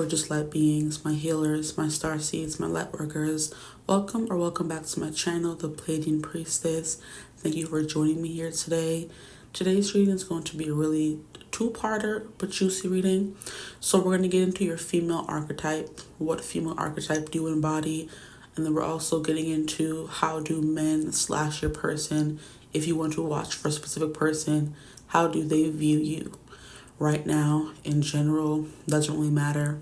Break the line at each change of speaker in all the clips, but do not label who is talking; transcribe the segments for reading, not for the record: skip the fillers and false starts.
gorgeous light beings, my healers, my star seeds, my light workers. Welcome or welcome back to my channel, the Pleiadian Priestess. Thank you for joining me here today. Today's reading is going to be a really two-parter but juicy reading. So we're going to get into your female archetype, what female archetype do you embody, and then we're also getting into how do men / your person, if you want to watch for a specific person, how do they view you right now in general, doesn't really matter.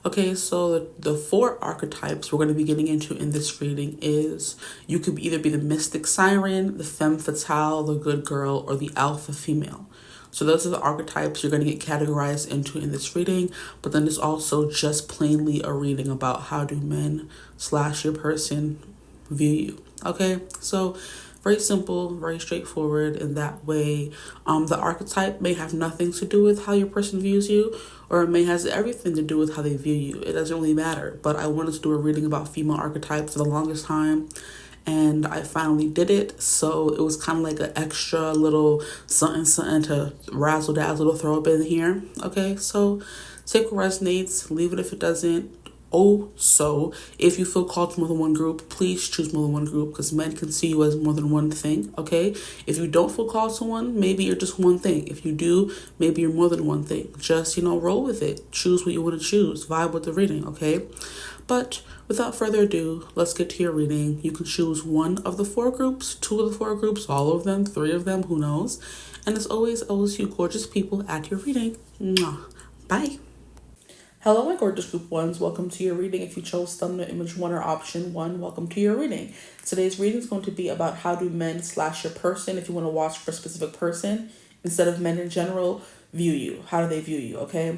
Okay, so the 4 archetypes we're going to be getting into in this reading is you could either be the mystic siren, the femme fatale, the good girl, or the alpha female. So those are the archetypes you're going to get categorized into in this reading, but then there's also just plainly a reading about how do men / your person view you. Okay, so very simple, very straightforward in that way. The archetype may have nothing to do with how your person views you, or it may has everything to do with how they view you. It doesn't really matter. But I wanted to do a reading about female archetypes for the longest time, and I finally did it. So it was kind of like an extra little something to razzle dazzle to throw up in here. Okay, so take what resonates, leave it if it doesn't. So if you feel called to more than one group, please choose more than one group, because men can see you as more than one thing. Okay, if you don't feel called to one, maybe you're just one thing. If you do, maybe you're more than one thing. Just roll with it, choose what you want to choose, vibe with the reading. Okay, but without further ado, let's get to your reading. You can choose one of the 4 groups, 2 of the 4 groups, all of them, 3 of them, who knows. And as always, I will see you gorgeous people at your reading. Mwah. Bye. Hello, my gorgeous group ones. Welcome to your reading. If you chose thumbnail image 1 or option 1, welcome to your reading. Today's reading is going to be about how do men / your person, if you want to watch for a specific person, instead of men in general, view you. How do they view you, okay?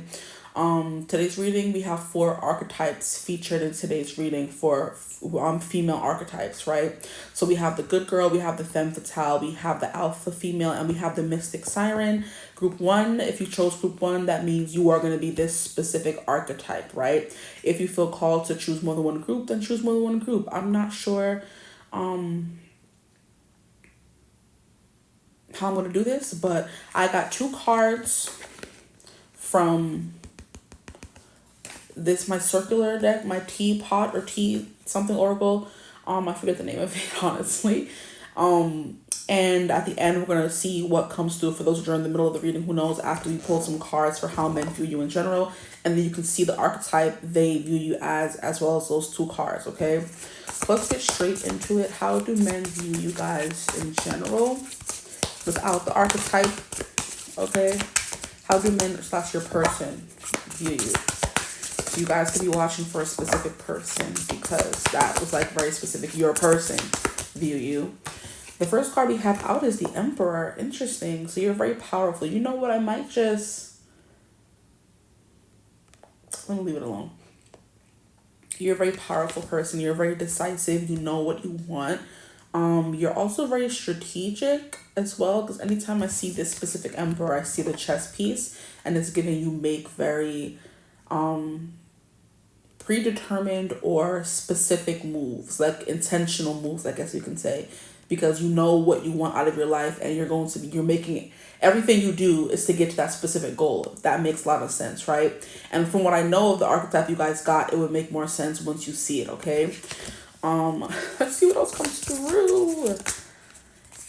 Today's reading, we have 4 archetypes featured in today's reading for female archetypes, right? So we have the good girl, we have the femme fatale, we have the alpha female, and we have the mystic siren. Group 1, if you chose group 1, that means you are going to be this specific archetype, right? If you feel called to choose more than one group, then choose more than one group. I'm not sure how I'm going to do this, but I got 2 cards from this, my circular deck, my teapot or tea something oracle. I forget the name of it, honestly. And at the end, we're going to see what comes through for those who are in the middle of the reading, who knows, after we pull some cards for how men view you in general. And then you can see the archetype they view you as well as those 2 cards, okay? So let's get straight into it. How do men view you guys in general without the archetype, okay? How do men / your person view you? So you guys could be watching for a specific person, because that was like very specific. Your person view you. The first card we have out is the Emperor. Interesting. So you're very powerful. You know what? I might just... let me leave it alone. You're a very powerful person. You're very decisive. You know what you want. You're also very strategic as well, because anytime I see this specific Emperor, I see the chess piece, and it's giving you make very predetermined or specific moves, like intentional moves, I guess you can say, because you know what you want out of your life, and you're making everything you do is to get to that specific goal. That makes a lot of sense, right? And from what I know of the archetype you guys got, it would make more sense once you see it, okay? Let's see what else comes through.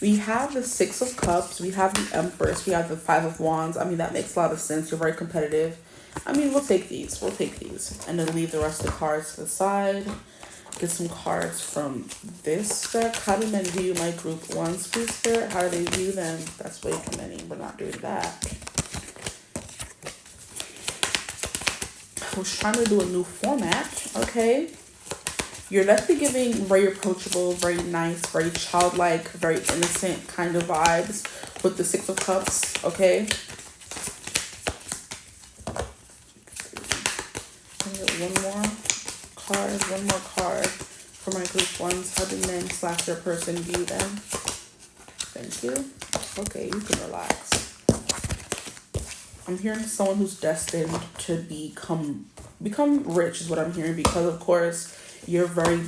We have the 6 of Cups, we have the Empress, we have the 5 of Wands. I mean, that makes a lot of sense. You're very competitive. I mean, we'll take these. And then leave the rest of the cards to the side. Get some cards from this deck. How do men view my group 1, please, Spirit? How do they view them? That's way too many. We're not doing that. I was trying to do a new format, okay? You're definitely giving very approachable, very nice, very childlike, very innocent kind of vibes with the 6 of Cups, okay? One more card for my group 1s. How do men / their person view them? Thank you. Okay, you can relax. I'm hearing someone who's destined to become rich is what I'm hearing, because of course you're very... I'm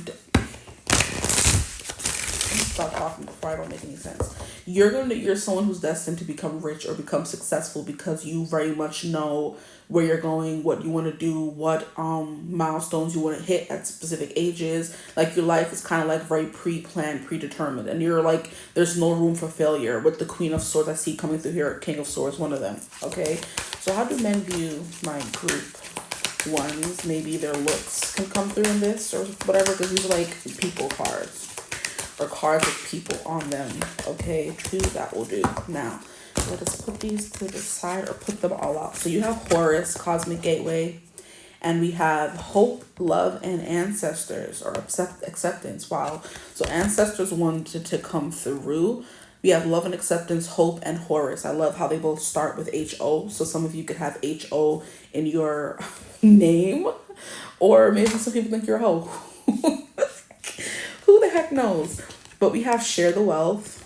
stop talking before I don't make any sense. You're someone who's destined to become rich or become successful because you very much know where you're going, what you want to do, what milestones you want to hit at specific ages. Like your life is kind of like very pre-planned, predetermined, and you're like, there's no room for failure. With the Queen of Swords I see coming through here, King of Swords, one of them. Okay, so how do men view my group ones? Maybe their looks can come through in this or whatever, because these are like people cards or cards with people on them. Okay, two, that will do. Now let us put these to the side or put them all out. So you have Horus, Cosmic Gateway, and we have Hope, Love, and Ancestors, or Acceptance. Wow. So Ancestors wanted to come through. We have Love and Acceptance, Hope, and Horus. I love how they both start with H-O. So some of you could have H-O in your name, or maybe some people think you're a hoe. Who the heck knows? But we have Share the Wealth.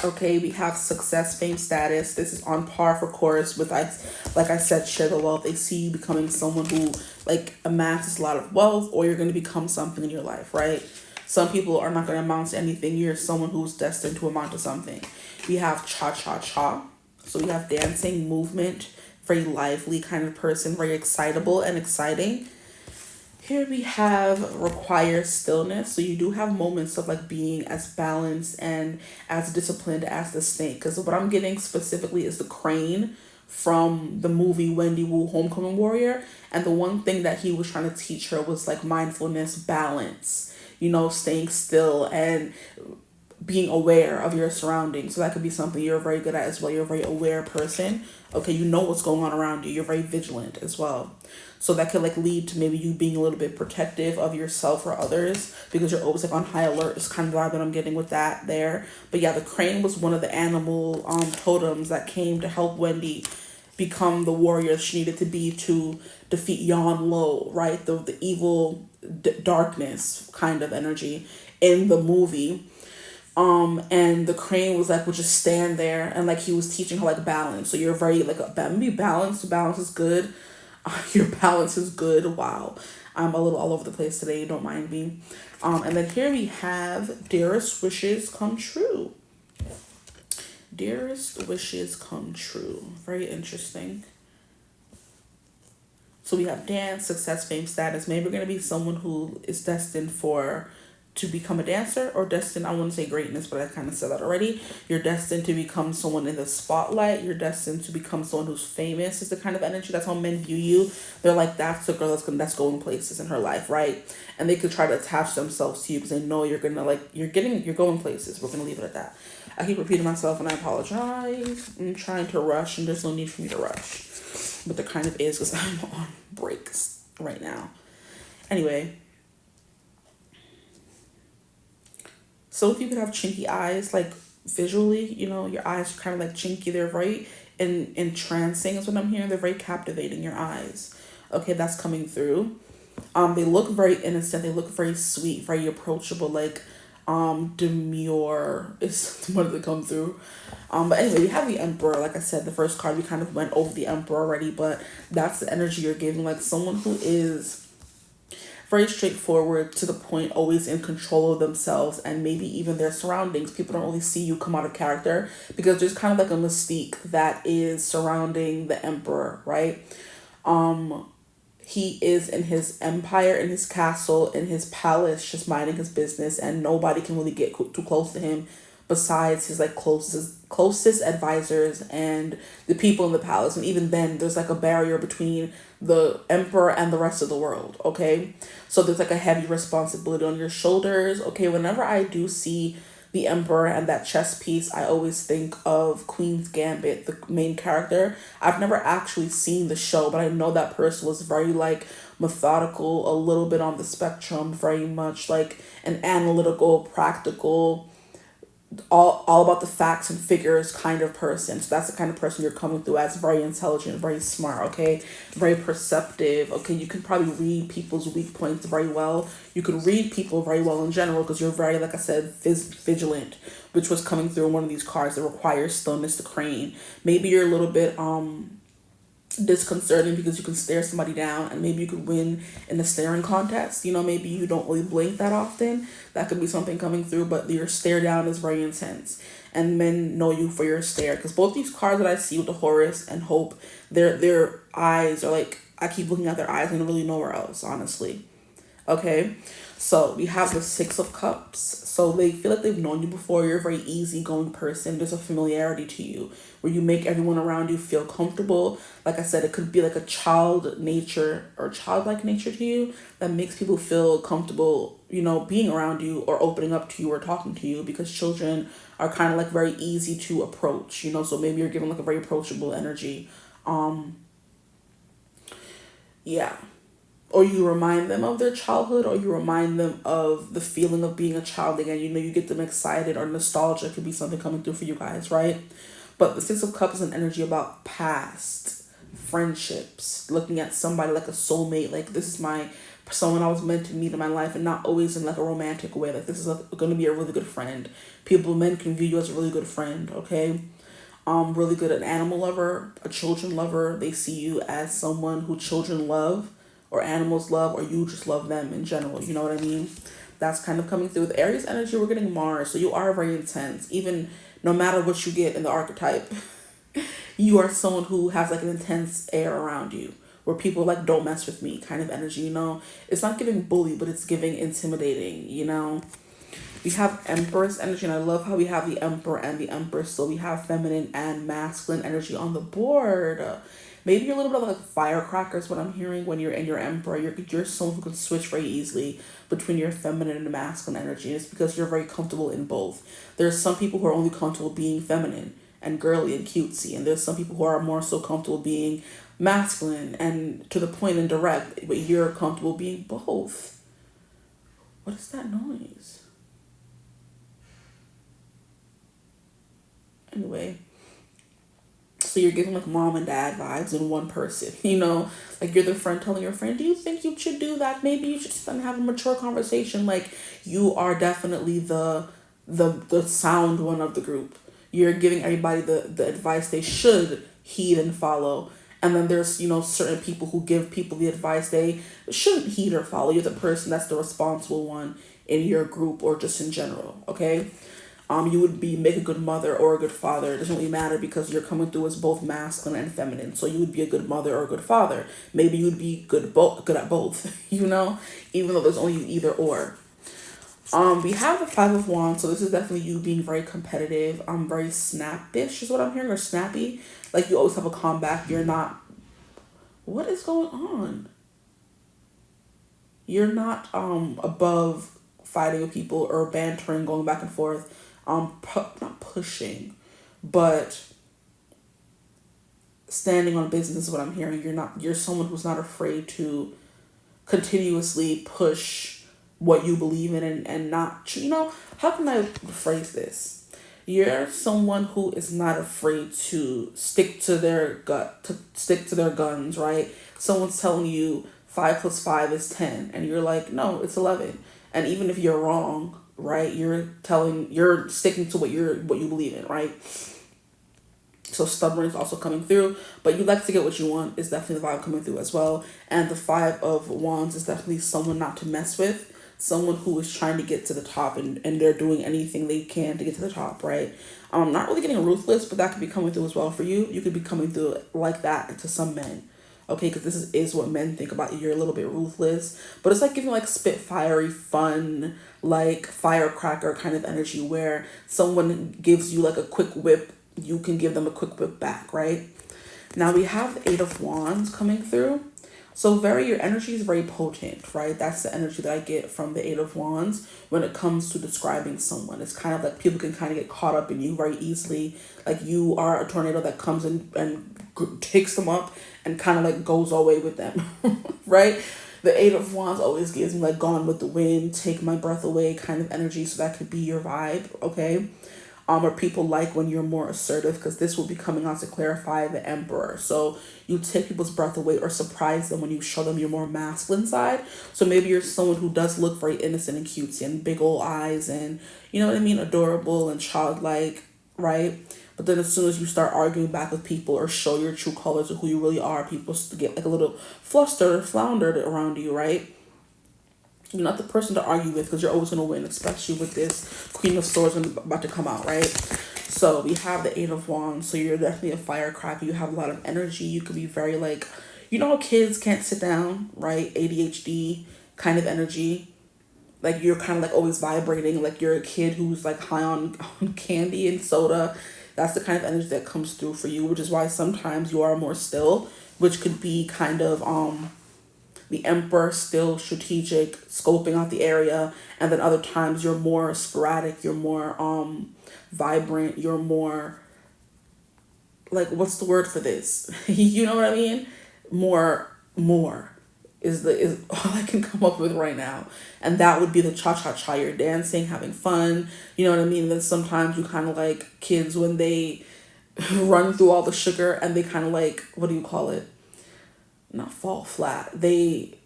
Okay, we have Success, Fame, Status. This is on par for Chorus with, like I said, Share the Wealth. They see you becoming someone who like amasses a lot of wealth, or you're going to become something in your life, right? Some people are not going to amount to anything. You're someone who's destined to amount to something. We have Cha-Cha-Cha. So we have dancing, movement, very lively kind of person, very excitable and exciting. Here we have Require Stillness. So you do have moments of like being as balanced and as disciplined as the snake. Because what I'm getting specifically is the crane from the movie Wendy Wu, Homecoming Warrior. And the one thing that he was trying to teach her was like mindfulness, balance, you know, staying still and being aware of your surroundings. So that could be something you're very good at as well. You're a very aware person. Okay, you know what's going on around you. You're very vigilant as well. So that could like lead to maybe you being a little bit protective of yourself or others because you're always like on high alert. It's kind of the vibe that I'm getting with that there. But yeah, the crane was one of the animal totems that came to help Wendy become the warrior she needed to be to defeat Yan Lo, right? The evil darkness kind of energy in the movie. And the crane was like, would just stand there and like he was teaching her like balance. So you're very like be balanced. Balance is good. Your balance is good. Wow. I'm a little all over the place today. Don't mind me. And then here we have Dearest Wishes Come True. Dearest Wishes Come True. Very interesting. So we have dance, success, fame, status. Maybe we're going to be someone who is destined to become a dancer, or destined, I wouldn't say greatness, but I kind of said that already. You're destined to become someone in the spotlight. You're destined to become someone who's famous is the kind of energy. That's how men view you. They're like, that's the girl that's going places in her life, right? And they could try to attach themselves to you because they know you're going to like, you're going places. We're going to leave it at that. I keep repeating myself and I apologize. I'm trying to rush and there's no need for me to rush. But there kind of is because I'm on breaks right now. Anyway. So if you could have chinky eyes, like visually, you know, your eyes are kind of like chinky. They're very entrancing is what I'm hearing. They're very captivating, your eyes. Okay, that's coming through. They look very innocent. They look very sweet, very approachable, like demure is what they come through. But anyway, we have the Emperor. Like I said, the first card, we kind of went over the Emperor already, but that's the energy you're giving, like someone who is very straightforward, to the point, always in control of themselves and maybe even their surroundings. People don't really see you come out of character because there's kind of like a mystique that is surrounding the Emperor, right? He is in his empire, in his castle, in his palace, just minding his business, and nobody can really get too close to him besides his like closest advisors and the people in the palace. And even then there's like a barrier between the emperor and the rest of the world. Okay, so there's like a heavy responsibility on your shoulders. Okay, whenever I do see the Emperor and that chess piece, I always think of Queen's Gambit, the main character. I've never actually seen the show, but I know that person was very like methodical, a little bit on the spectrum, very much like an analytical, practical, all about the facts and figures kind of person. So that's the kind of person you're coming through as, very intelligent, very smart, okay? Very perceptive, okay? You can probably read people's weak points very well. You can read people very well in general because you're very, like I said, vigilant, which was coming through in one of these cards that requires stillness, to crane. Maybe you're a little bit disconcerting because you can stare somebody down and maybe you could win in a staring contest. You know, maybe you don't really blink that often. That could be something coming through, but your stare down is very intense. And men know you for your stare. Because both these cards that I see with the Horus and Hope, their eyes are like, I keep looking at their eyes and really nowhere else, honestly. Okay, so we have the Six of Cups. So they feel like they've known you before. You're a very easygoing person. There's a familiarity to you where you make everyone around you feel comfortable. Like I said, it could be like a child nature or childlike nature to you that makes people feel comfortable, you know, being around you or opening up to you or talking to you, because children are kind of like very easy to approach, you know, so maybe you're given like a very approachable energy. Yeah, or you remind them of their childhood, or you remind them of the feeling of being a child again. You know, you get them excited, or nostalgia could be something coming through for you guys, right? But the Six of Cups is an energy about past friendships, looking at somebody like a soulmate, like this is my someone I was meant to meet in my life, and not always in like a romantic way. Like this is going to be a really good friend. Men can view you as a really good friend, okay? Really good an animal lover, a children lover. They see you as someone who children love or animals love, or you just love them in general. You know what I mean? That's kind of coming through. With Aries energy, we're getting Mars. So you are very intense. Even no matter what you get in the archetype, you are someone who has like an intense air around you. Where people like, don't mess with me kind of energy, you know? It's not giving bully, but it's giving intimidating, you know? We have Empress energy, and I love how we have the Emperor and the Empress. So we have feminine and masculine energy on the board. Maybe you're a little bit like firecrackers, what I'm hearing when you're in your Emperor. You're someone who can switch very easily between your feminine and masculine energy. It's because you're very comfortable in both. There's some people who are only comfortable being feminine and girly and cutesy, and there's some people who are more so comfortable being masculine and to the point and direct, but you're comfortable being both. What is that noise? Anyway, so you're giving like mom and dad vibes in one person, you know, like you're the friend telling your friend, do you think you should do that? Maybe you should sit and have a mature conversation. Like you are definitely the sound one of the group. You're giving everybody the advice they should heed and follow. And then there's, you know, certain people who give people the advice they shouldn't heed or follow. You're the person that's the responsible one in your group or just in general, okay? You would make a good mother or a good father. It doesn't really matter because you're coming through as both masculine and feminine. So you would be a good mother or a good father. Maybe you would be good at both, you know, even though there's only either or. We have the Five of Wands, so this is definitely you being very competitive. Very snappish is what I'm hearing, or snappy. Like you always have a comeback. You're not. What is going on? You're not above fighting with people or bantering, going back and forth. Not pushing, but standing on business is what I'm hearing. You're someone who's not afraid to continuously push what you believe in, and not, you know, how can I phrase this? You're someone who is not afraid to stick to their guns, right? Someone's telling you 5 plus 5 is 10, and you're like, no, it's 11. And even if you're wrong, right, you're sticking to what you believe in, right? So stubborn is also coming through, but you like to get what you want is definitely the vibe coming through as well. And the Five of Wands is definitely someone not to mess with, someone who is trying to get to the top, and they're doing anything they can to get to the top, right? Not really getting ruthless, but that could be coming through as well for you. You could be coming through like that to some men. Okay, because this is what men think about you. You're a little bit ruthless, but it's like giving like spitfiery, fun, like firecracker kind of energy where someone gives you like a quick whip, you can give them a quick whip back, right? Now we have the Eight of Wands coming through. So your energy is very potent, right? That's the energy that I get from the Eight of Wands when it comes to describing someone. It's kind of like people can kind of get caught up in you very easily. Like you are a tornado that comes in and takes them up and kind of like goes away with them, right? The Eight of Wands always gives me like Gone with the Wind, take my breath away kind of energy. So that could be your vibe, okay? Or people like when you're more assertive, because this will be coming out to clarify the Emperor. So you take people's breath away or surprise them when you show them your more masculine side. So maybe you're someone who does look very innocent and cutesy and big old eyes and, you know what I mean, adorable and childlike, right? But then as soon as you start arguing back with people or show your true colors of who you really are, people get like a little flustered or floundered around you, right? You're not the person to argue with because you're always going to win, especially with this Queen of Swords about to come out, right? So we have the Eight of Wands. So you're definitely a firecracker. You have a lot of energy. You could be very like, you know, kids can't sit down, right? ADHD kind of energy. Like you're kind of like always vibrating. Like you're a kid who's like high on candy and soda. That's the kind of energy that comes through for you, which is why sometimes you are more still, which could be kind of the Emperor, still strategic, scoping out the area, and then other times you're more sporadic, you're more vibrant, you're more like, what's the word for this? You know what I mean? More is all I can come up with right now. And that would be the cha-cha-cha. You're dancing, having fun, you know what I mean? And then sometimes you kind of like kids when they run through all the sugar and they kind of like, what do you call it? Not fall flat. They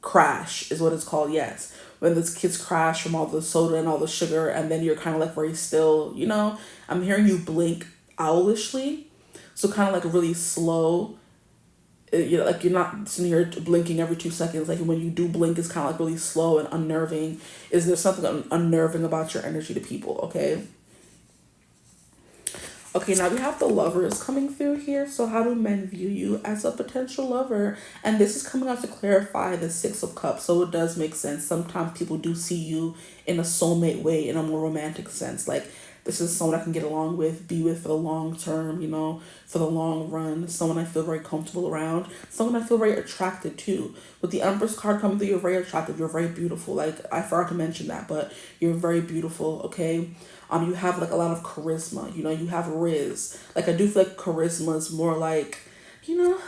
crash is what it's called, yes. When those kids crash from all the soda and all the sugar, and then you're kind of like very still, you know? I'm hearing you blink owlishly. So kind of like really slow. You know, like you're not sitting here blinking every 2 seconds. Like when you do blink, it's kind of like really slow and unnerving. Is there something unnerving about your energy to people, okay? Okay, now we have the Lovers coming through here. So how do men view you as a potential lover? And this is coming out to clarify the Six of Cups. So it does make sense. Sometimes people do see you in a soulmate way, in a more romantic sense. Like this is someone I can get along with, be with for the long term, you know, for the long run. Someone I feel very comfortable around. Someone I feel very attracted to. With the Empress card coming through, you're very attractive. You're very beautiful. Like I forgot to mention that, but you're very beautiful, okay? You have like a lot of charisma, you know, you have Riz. Like I do feel like charisma is more like, you know,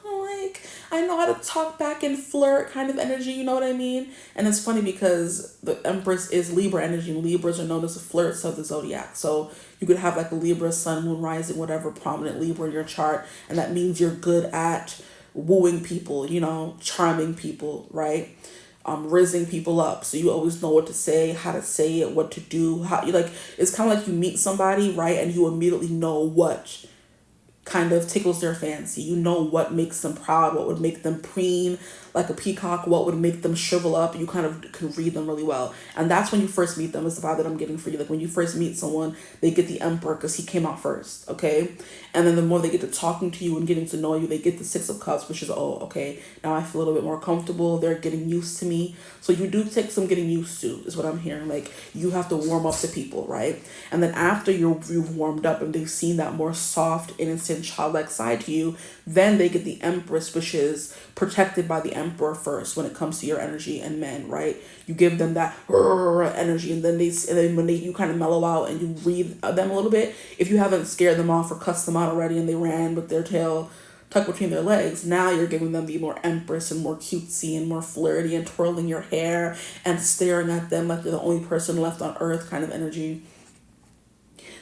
like I know how to talk back and flirt kind of energy, you know what I mean? And it's funny because the Empress is Libra energy, and Libras are known as the flirts of the zodiac. So you could have like a Libra, sun, moon, rising, whatever, prominent Libra in your chart, and that means you're good at wooing people, you know, charming people, right? Rizzing people up, so you always know what to say, how to say it, what to do, how you like. It's kind of like you meet somebody, right, and you immediately know what kind of tickles their fancy. You know what makes them proud, what would make them preen like a peacock, what would make them shrivel up. You kind of can read them really well. And that's when you first meet them, is the vibe that I'm getting for you. Like when you first meet someone, they get the Emperor because he came out first, okay? And then the more they get to talking to you and getting to know you, they get the Six of Cups, which is, oh, okay, now I feel a little bit more comfortable. They're getting used to me. So you do take some getting used to, is what I'm hearing. Like you have to warm up to people, right? And then after you've warmed up and they've seen that more soft, innocent, childlike side to you, then they get the Empress, which is protected by the Emperor first when it comes to your energy and men, right? You give them that energy, and then when you kind of mellow out and you read them a little bit, if you haven't scared them off or cussed them out already and they ran with their tail tucked between their legs, now you're giving them the more Empress and more cutesy and more flirty and twirling your hair and staring at them like you're the only person left on earth kind of energy.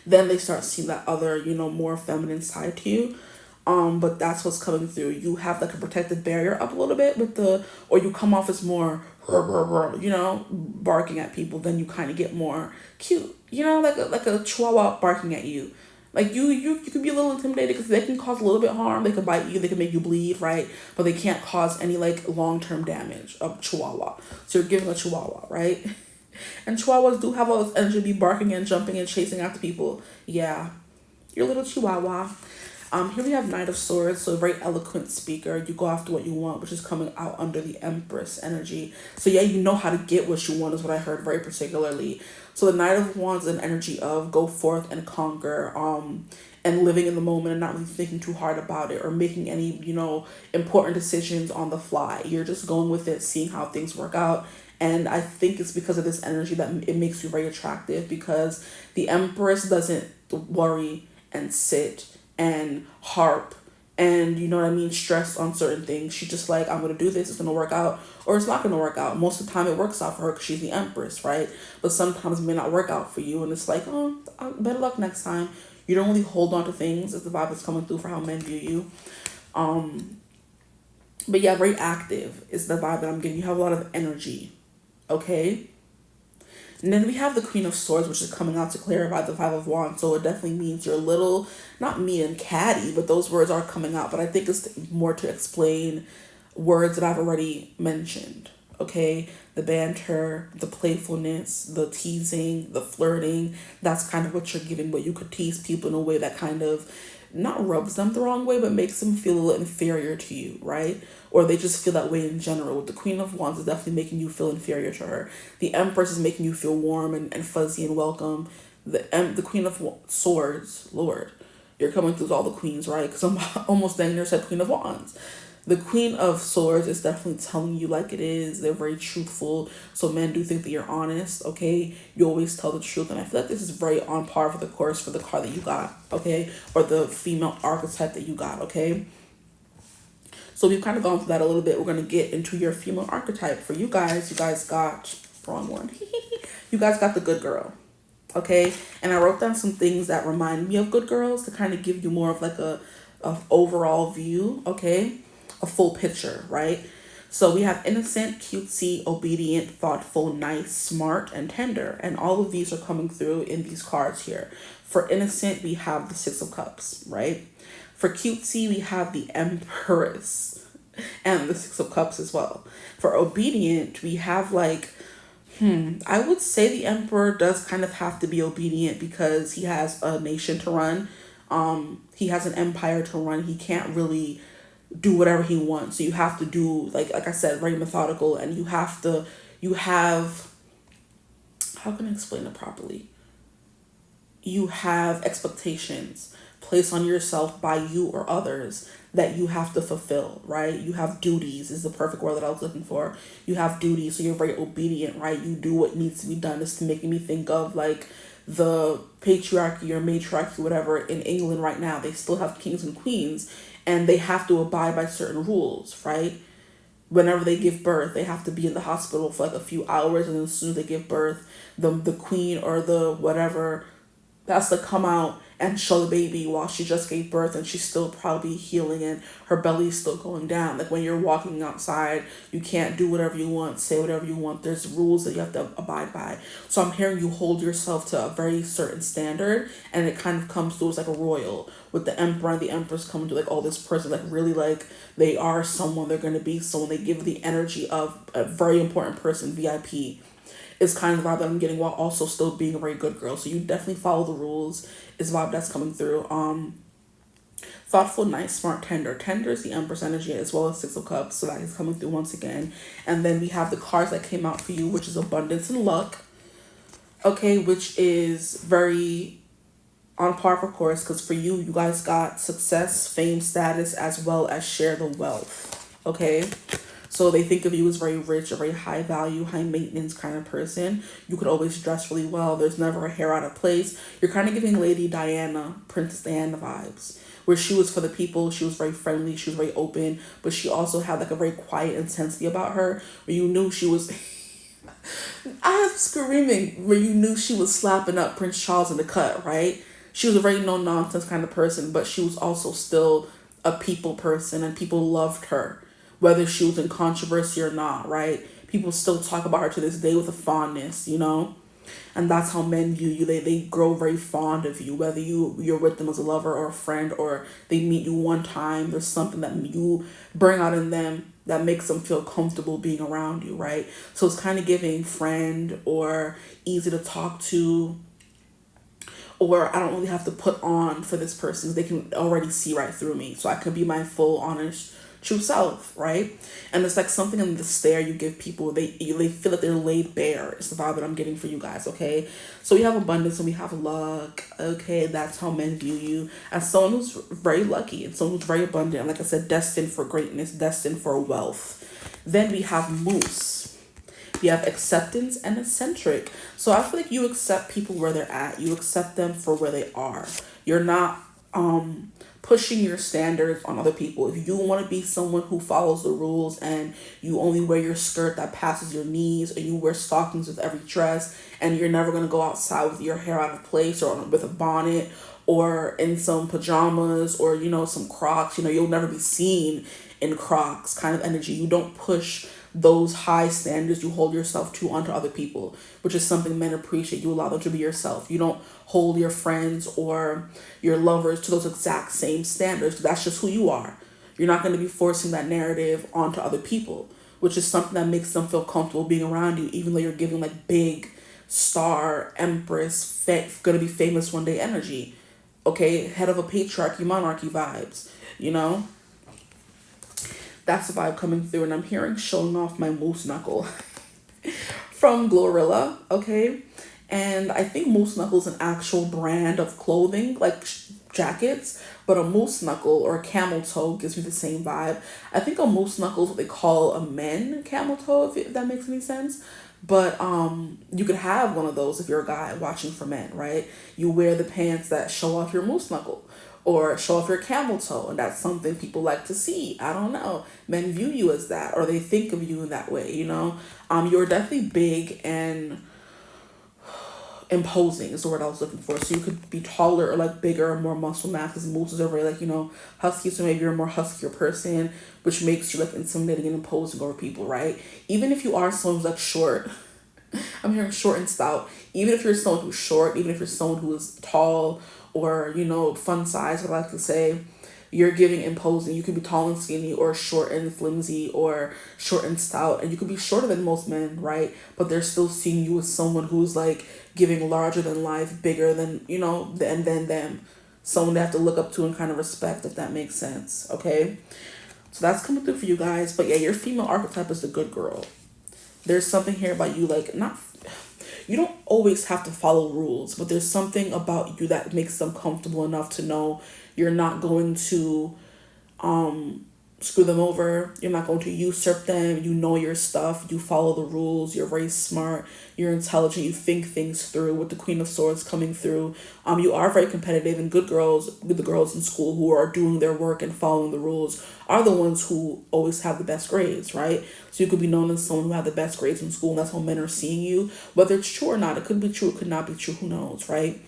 Then they start seeing that other, you know, more feminine side to you. But that's what's coming through. You have like a protective barrier up a little bit with or you come off as more, you know, barking at people. Then you kind of get more cute, you know, like a chihuahua barking at you. Like you can be a little intimidated because they can cause a little bit harm. They can bite you. They can make you bleed, right? But they can't cause any like long-term damage of chihuahua. So you're giving a chihuahua, right? And chihuahuas do have all this energy to be barking and jumping and chasing after people. Yeah, you're a little chihuahua. Here we have Knight of Swords, so a very eloquent speaker. You go after what you want, which is coming out under the Empress energy. So yeah, you know how to get what you want is what I heard very particularly. So the Knight of Wands is an energy of go forth and conquer, and living in the moment and not really thinking too hard about it or making any, you know, important decisions on the fly. You're just going with it, seeing how things work out. And I think it's because of this energy that it makes you very attractive, because the Empress doesn't worry and sit and harp and, you know what I mean, stress on certain things. She's just like, I'm going to do this, it's going to work out, or it's not going to work out. Most of the time it works out for her because she's the Empress, right? But sometimes it may not work out for you, and it's like, oh, better luck next time. You don't really hold on to things, is the vibe that's coming through for how men view you. But yeah, very active is the vibe that I'm getting. You have a lot of energy, okay? And then we have the Queen of Swords, which is coming out to clarify the Five of Wands. So it definitely means you're a little, not mean and catty, but those words are coming out. But I think it's more to explain words that I've already mentioned. Okay, the banter, the playfulness, the teasing, the flirting, that's kind of what you're giving. But you could tease people in a way that kind of not rubs them the wrong way, but makes them feel a little inferior to you, right? Or they just feel that way in general. With the Queen of Wands is definitely making you feel inferior to her. The Empress is making you feel warm and fuzzy and welcome. The Queen of Swords, Lord, you're coming through all the queens, right? Because I'm almost dang near said Queen of Wands. The Queen of Swords is definitely telling you like it is. They're very truthful. So men do think that you're honest, okay? You always tell the truth. And I feel like this is very on par for the course for the card that you got, okay? Or the female archetype that you got, okay? So we've kind of gone through that a little bit. We're going to get into your female archetype. For you guys got, wrong one. You guys got the good girl, okay? And I wrote down some things that remind me of good girls to kind of give you more of like a overall view, okay? A full picture, right? So we have innocent, cutesy, obedient, thoughtful, nice, smart, and tender. And all of these are coming through in these cards here. For innocent, we have the Six of Cups, right? For cutesy, we have the Empress and the Six of Cups as well. For obedient, we have like, I would say the Emperor does kind of have to be obedient because he has a nation to run. He has an empire to run. He can't really do whatever he wants. So you have to do, like I said, very methodical, and you have, how can I explain it properly? You have expectations placed on yourself by you or others that you have to fulfill, right? You have duties is the perfect word that I was looking for. You have duties, so you're very obedient, right? You do what needs to be done. It's making me think of like the patriarchy or matriarchy, whatever, in England right now. They still have kings and queens, and they have to abide by certain rules, right? Whenever they give birth, they have to be in the hospital for like a few hours, and then as soon as they give birth, the queen or the whatever has to come out and show the baby while she just gave birth, and she's still probably healing and her belly is still going down. Like when you're walking outside, you can't do whatever you want, say whatever you want. There's rules that you have to abide by. So I'm hearing you hold yourself to a very certain standard, and it kind of comes through as like a royal, with the Emperor and the Empress coming to like, oh, this person, like really like they are someone, they're going to be someone. They give the energy of a very important person, VIP. Is kind of the vibe that I'm getting, while also still being a very good girl. So you definitely follow the rules is the vibe that's coming through. Thoughtful, nice, smart, tender. Tender is the Empress energy as well as Six of Cups. So that is coming through once again. And then we have the cards that came out for you, which is abundance and luck. Okay, which is very on par for course, because for you, you guys got success, fame, status, as well as share the wealth. Okay. So they think of you as very rich, a very high value, high maintenance kind of person. You could always dress really well. There's never a hair out of place. You're kind of giving Lady Diana, Princess Diana vibes, where she was for the people. She was very friendly. She was very open, but she also had like a very quiet intensity about her, where you knew she was, I'm screaming, where you knew she was slapping up Prince Charles in the cut, right? She was a very no-nonsense kind of person, but she was also still a people person, and people loved her. Whether she was in controversy or not, right? People still talk about her to this day with a fondness, you know? And that's how men view you. They grow very fond of you, whether you're with them as a lover or a friend, or they meet you one time. There's something that you bring out in them that makes them feel comfortable being around you, right? So it's kind of giving friend or easy to talk to, or I don't really have to put on for this person. They can already see right through me. So I can be my full, honest, true self, right? And it's like something in the stare you give people, they feel that they're laid bare. It's the vibe that I'm getting for you guys, okay? So we have abundance and we have luck, okay? That's how men view you, as someone who's very lucky and someone who's very abundant. Like I said, destined for greatness, destined for wealth. Then we have moose. We have acceptance and eccentric. So I feel like you accept people where they're at. You accept them for where they are. You're not pushing your standards on other people. If you want to be someone who follows the rules and you only wear your skirt that passes your knees, or you wear stockings with every dress, and you're never going to go outside with your hair out of place or with a bonnet or in some pajamas or, you know, some Crocs, you know, you'll never be seen in Crocs kind of energy. You don't push those high standards you hold yourself to onto other people, which is something men appreciate. You allow them to be yourself. You don't hold your friends or your lovers to those exact same standards. That's just who you are. You're not going to be forcing that narrative onto other people, which is something that makes them feel comfortable being around you, even though you're giving like big star, empress, gonna be famous one day energy. Okay, head of a patriarchy, monarchy vibes, you know? That's the vibe coming through, and I'm hearing showing off my moose knuckle from Glorilla, okay? And I think moose knuckle is an actual brand of clothing, like jackets, but a moose knuckle or a camel toe gives me the same vibe. I think a moose knuckle is what they call a men camel toe, if that makes any sense. But you could have one of those if you're a guy watching for men, right? You wear the pants that show off your moose knuckle or show off your camel toe, and that's something people like to see. I don't know. Men view you as that, or they think of you in that way, you know? You're definitely big and imposing is the word I was looking for. So you could be taller or like bigger or more muscle mass, because mooses are very like, you know, husky, so maybe you're a more huskier person, which makes you like intimidating and imposing over people, right? Even if you are someone who's like short, I'm hearing short and stout. Even if you're someone who's short, even if you're someone who is tall or, you know, fun size, what I like to say, you're giving imposing. You could be tall and skinny or short and flimsy or short and stout. And you could be shorter than most men, right? But they're still seeing you as someone who's like giving larger than life, bigger than, you know, than them. Someone they have to look up to and kind of respect, if that makes sense, okay? So that's coming through for you guys. But yeah, your female archetype is the good girl. There's something here about you, like, you don't always have to follow rules, but there's something about you that makes them comfortable enough to know you're not going to screw them over. You're not going to usurp them. You know your stuff. You follow the rules. You're very smart. You're intelligent. You think things through, with the Queen of Swords coming through. You are very competitive, and good girls, the girls in school who are doing their work and following the rules are the ones who always have the best grades, right? So you could be known as someone who had the best grades in school, and that's how men are seeing you. Whether it's true or not, it could be true, it could not be true, who knows, right?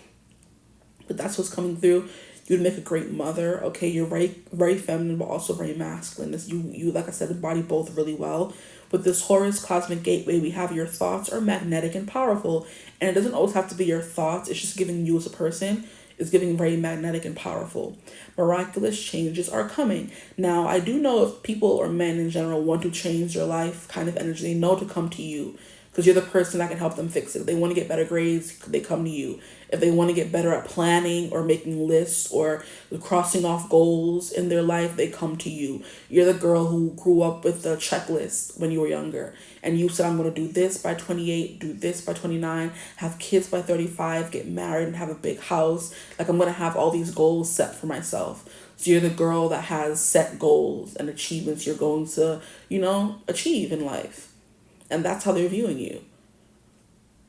But that's what's coming through. You'd make a great mother, okay? You're very feminine, but also very masculine. You, like I said, embody both really well. With this Horus cosmic gateway, we have your thoughts are magnetic and powerful. And it doesn't always have to be your thoughts. It's just giving you as a person. It's giving very magnetic and powerful. Miraculous changes are coming. Now, I do know if people or men in general want to change their life kind of energy, they know to come to you, because you're the person that can help them fix it. If they want to get better grades, they come to you. If they want to get better at planning or making lists or crossing off goals in their life, they come to you. You're the girl who grew up with the checklist when you were younger. And you said, I'm going to do this by 28, do this by 29, have kids by 35, get married and have a big house. Like, I'm going to have all these goals set for myself. So you're the girl that has set goals and achievements you're going to, you know, achieve in life. And that's how they're viewing you.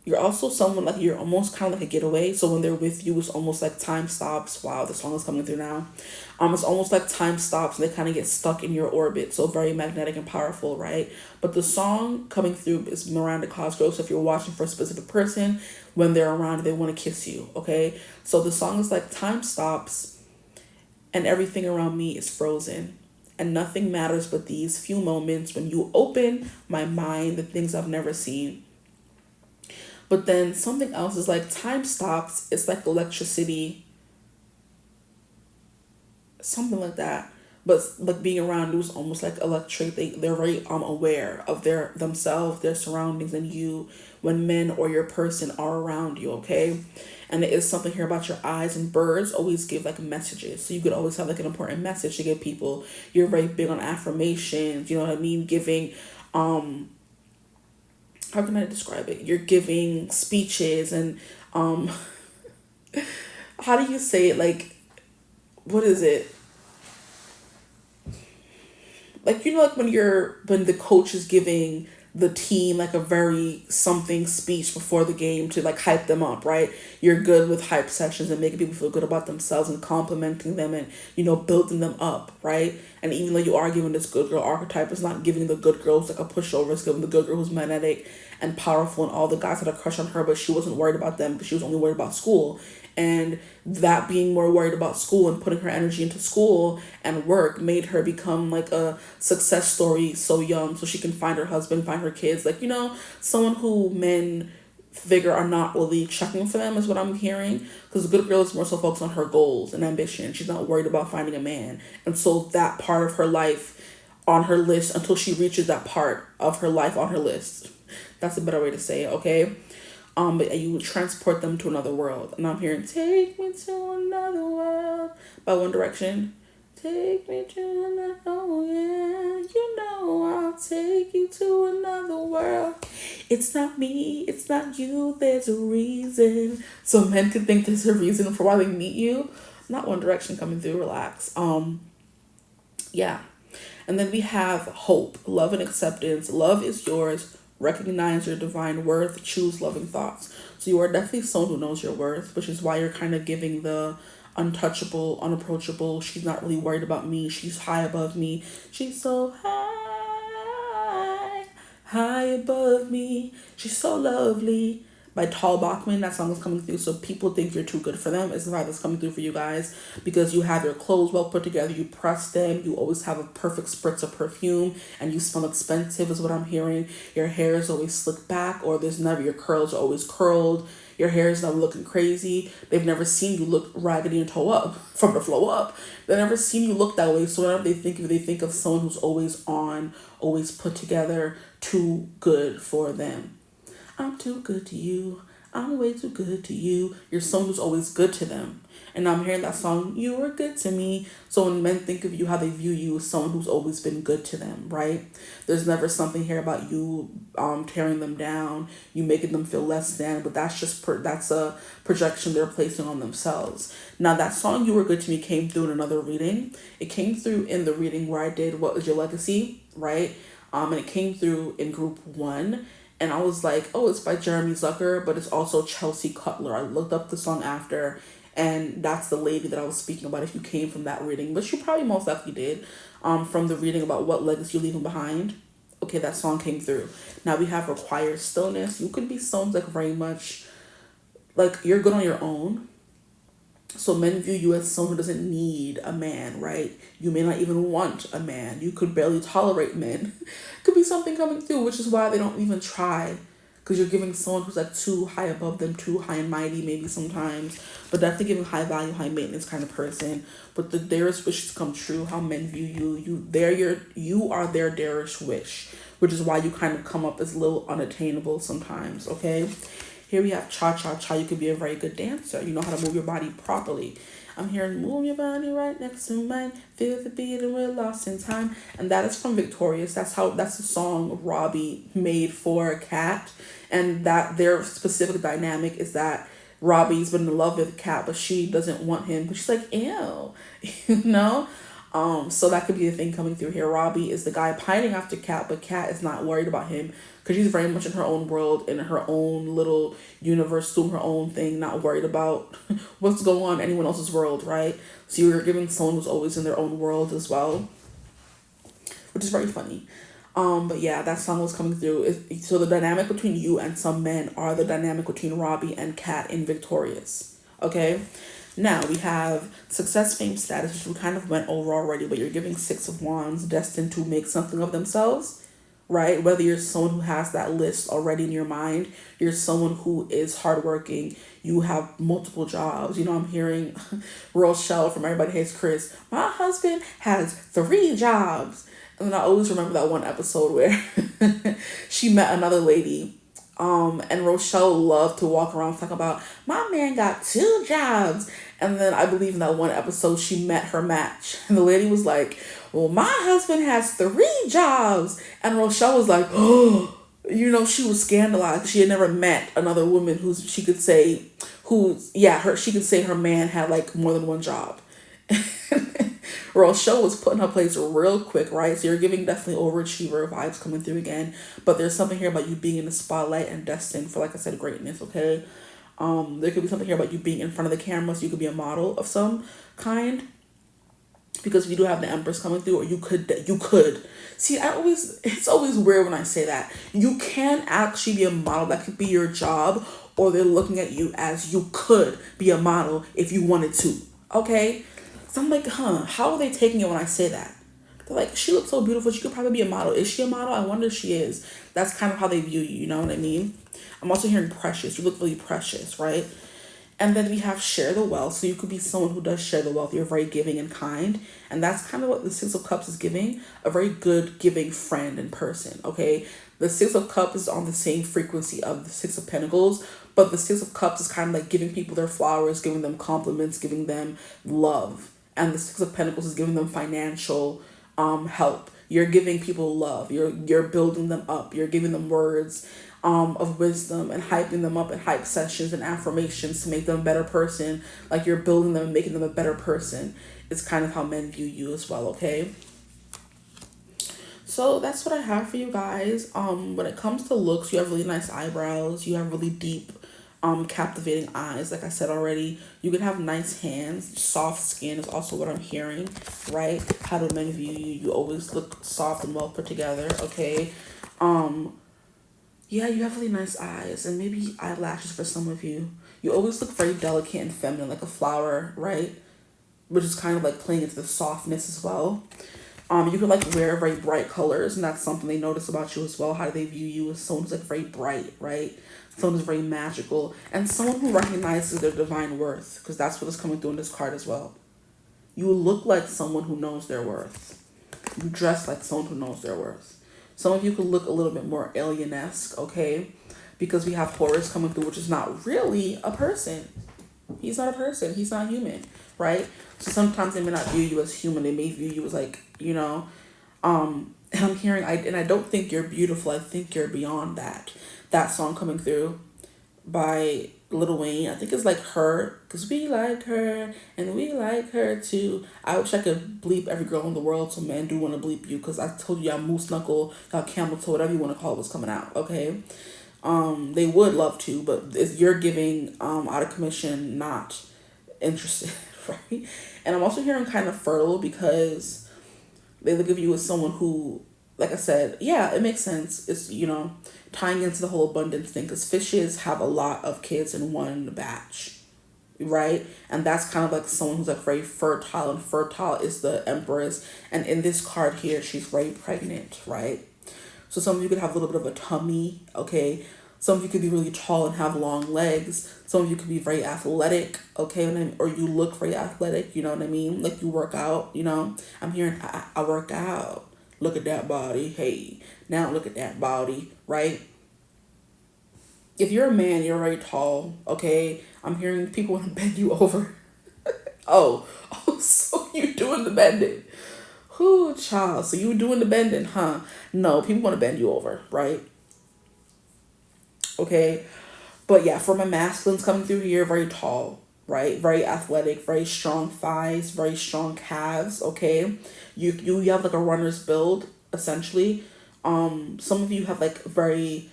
You're also someone like, you're almost kind of like a getaway. So when they're with you, it's almost like time stops. Wow, the song is coming through now. It's almost like time stops and they kind of get stuck in your orbit. So very magnetic and powerful, right? But the song coming through is Miranda Cosgrove. So if you're watching for a specific person, when they're around, they want to kiss you, okay? So the song is like, time stops and everything around me is frozen. And nothing matters but these few moments when you open my mind, the things I've never seen. But then something else is like, time stops. It's like electricity. Something like that. But like being around you is almost like electric. They're very aware of themselves, their surroundings, and you when men or your person are around you, okay? And there is something here about your eyes, and birds always give like messages. So you could always have like an important message to give people. You're very big on affirmations, you know what I mean? Giving, how can I describe it? You're giving speeches and, how do you say it? Like, what is it? Like, you know, like when the coach is giving the team like a very something speech before the game to like hype them up, right? You're good with hype sessions and making people feel good about themselves and complimenting them and, you know, building them up, right? And even though you are giving this good girl archetype, it's not giving the good girls like a pushover, it's giving the good girl who's magnetic and powerful, and all the guys had a crush on her, but she wasn't worried about them because she was only worried about school. And that being more worried about school and putting her energy into school and work made her become like a success story so young, so she can find her husband, find her kids. Like, someone who men figure are not really checking for them is what I'm hearing. Because a good girl is more so focused on her goals and ambition. She's not worried about finding a man. And so that part of her life on her list until she reaches that part of her life on her list. That's a better way to say it, okay? But you would transport them to another world. And I'm hearing, take me to another world by One Direction. Take me to another, oh yeah, I'll take you to another world. It's not me, it's not you, there's a reason. So men could think there's a reason for why they meet you. Not One Direction coming through, relax. Yeah. And then we have hope, love and acceptance. Love is yours. Recognize your divine worth. Choose loving thoughts. So you are definitely someone who knows your worth, which is why you're kind of giving the untouchable, unapproachable. She's not really worried about me. She's high above me. She's so high above me. She's so lovely. By Tal Bachman, that song is coming through. So people think you're too good for them. It's the vibe that's coming through for you guys, because you have your clothes well put together. You press them. You always have a perfect spritz of perfume, and you smell expensive is what I'm hearing. Your hair is always slicked back, or your curls are always curled. Your hair is never looking crazy. They've never seen you look raggedy and toe up from the flow up. They've never seen you look that way. So whenever they think of someone who's always on, always put together, too good for them. I'm too good to you. I'm way too good to you. You're someone who's always good to them. And I'm hearing that song, you were good to me. So when men think of you, how they view you as someone who's always been good to them, right? There's never something here about you tearing them down, you making them feel less than, but that's just that's a projection they're placing on themselves. Now that song, You Were Good to Me, came through in another reading. It came through in the reading where I did What Was Your Legacy, right? And it came through in group 1. And I was like, oh, it's by Jeremy Zucker, but it's also Chelsea Cutler. I looked up the song after, and that's the lady that I was speaking about if you came from that reading. But you probably most likely did, from the reading about what legacy you're leaving behind. Okay, that song came through. Now we have Require Stillness. You could be someone like very much, like you're good on your own. So men view you as someone who doesn't need a man, right? You may not even want a man. You could barely tolerate men. Could be something coming through, which is why they don't even try. Because you're giving someone who's like too high above them, too high and mighty maybe sometimes. But definitely giving high value, high maintenance kind of person. But the dearest wishes come true, how men view you. You are their dearest wish. Which is why you kind of come up as a little unattainable sometimes, okay? Here we have cha-cha-cha. You could be a very good dancer. You know how to move your body properly. I'm hearing move your body right next to mine. Feel the beat and we're lost in time. And that is from Victorious. That's the song Robbie made for Kat. And that their specific dynamic is that Robbie's been in love with Kat, but she doesn't want him. But she's like, ew. So that could be the thing coming through here. Robbie is the guy pining after Kat, but Kat is not worried about him because she's very much in her own world, in her own little universe, doing her own thing, not worried about what's going on in anyone else's world, right? So you're giving someone who's always in their own world as well, which is very funny. But yeah, that song was coming through. So the dynamic between you and some men are the dynamic between Robbie and Kat in Victorious, okay? Now we have success, fame, status, which we kind of went over already, but you're giving 6 of Wands, destined to make something of themselves, right? Whether you're someone who has that list already in your mind, you're someone who is hardworking, you have multiple jobs. I'm hearing Rochelle from Everybody Hates Chris. My husband has 3 jobs. And then I always remember that one episode where she met another lady. And Rochelle loved to walk around talking about, my man got 2 jobs. And then I believe in that one episode, she met her match. And the lady was like, well, my husband has 3 jobs. And Rochelle was like, oh, she was scandalized. She had never met another woman she could say her man had like more than 1 job. Rochelle was put in her place real quick, right? So you're giving definitely overachiever vibes coming through again. But there's something here about you being in the spotlight and destined for, like I said, greatness, okay? There could be something here about you being in front of the camera, so you could be a model of some kind. because you do have the Empress coming through, or you could see. It's always weird when I say that. You can actually be a model. That could be your job, or they're looking at you as you could be a model if you wanted to. Okay, so I'm like, how are they taking it when I say that? They're like, she looks so beautiful, she could probably be a model. Is she a model? I wonder if she is. That's kind of how they view you, you know what I mean? I'm also hearing precious. You look really precious, right? And then we have share the wealth. So you could be someone who does share the wealth. You're very giving and kind. And that's kind of what the Six of Cups is giving. A very good giving friend and person, okay? The Six of Cups is on the same frequency of the Six of Pentacles. But the Six of Cups is kind of like giving people their flowers, giving them compliments, giving them love. And the Six of Pentacles is giving them financial help. You're giving people love. You're building them up. You're giving them words of wisdom and hyping them up in hype sessions and affirmations to make them a better person. Like you're building them and making them a better person. It's kind of how men view you as well, okay? So that's what I have for you guys. When it comes to looks, you have really nice eyebrows. You have really deep, captivating eyes. Like I said already, you can have nice hands. Soft skin is also what I'm hearing, right? How do men view you? You always look soft and well put together, okay? Yeah, you have really nice eyes and maybe eyelashes for some of you. You always look very delicate and feminine, like a flower, right? Which is kind of like playing into the softness as well. You could like wear very bright colors, and that's something they notice about you as well. How do they view you as someone who's like very bright, right? Someone who's very magical, and someone who recognizes their divine worth, because that's what is coming through in this card as well. You look like someone who knows their worth. You dress like someone who knows their worth. Some of you could look a little bit more alien-esque, okay? Because we have Horus coming through, which is not really a person. He's not a person. He's not human, right? So sometimes they may not view you as human. They may view you as like, you know, and I'm hearing, I don't think you're beautiful. I think you're beyond that. That song coming through by Lil Wayne, I think it's like Her, because we like her and we like her too. I wish I could bleep every girl in the world, so men do want to bleep you, because I told you y'all moose knuckle, y'all camel toe, whatever you want to call it was coming out, okay? They would love to, but if you're giving out of commission, not interested, right? And I'm also hearing kind of fertile, because they look at you as someone who, like I said, yeah, it makes sense. It's, you know, tying into the whole abundance thing, because fishes have a lot of kids in one batch, right? And that's kind of like someone who's like very fertile, and fertile is the Empress. And in this card here, she's very pregnant, right? So some of you could have a little bit of a tummy, okay? Some of you could be really tall and have long legs. Some of you could be very athletic, okay? Or you look very athletic, you know what I mean? Like you work out, you know? I'm hearing, I work out. Look at that body. Hey, now look at that body, right? If you're a man, you're very tall, okay? I'm hearing people want to bend you over. Oh, so you doing the bending. Whoo, child. So you doing the bending, huh? No, people want to bend you over, right? Okay. But yeah, for my masculines coming through here, very tall, right? Very athletic, very strong thighs, very strong calves, okay? You have like a runner's build, essentially. Some of you have like very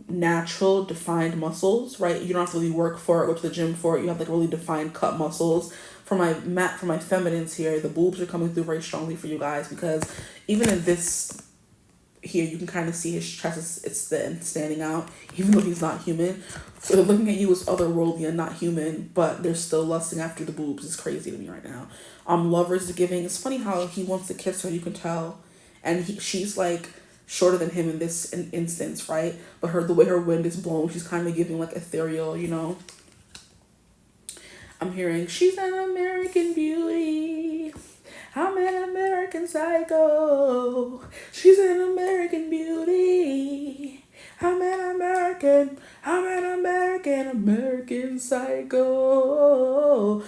natural defined muscles, right? You don't have to really work for it, go to the gym for it. You have like really defined cut muscles. For my feminines here, the boobs are coming through very strongly for you guys, because even in this here, you can kind of see his chest is standing out, even though he's not human. So they're looking at you as otherworldly and not human, but they're still lusting after the boobs. It's crazy to me right now. Lovers is giving. It's funny how he wants to kiss her, you can tell, and she's like shorter than him in this instance, right? But the way her wind is blowing, she's kind of giving like ethereal, you know. I'm hearing, she's an American beauty. I'm an American psycho. She's an American beauty. I'm an American psycho.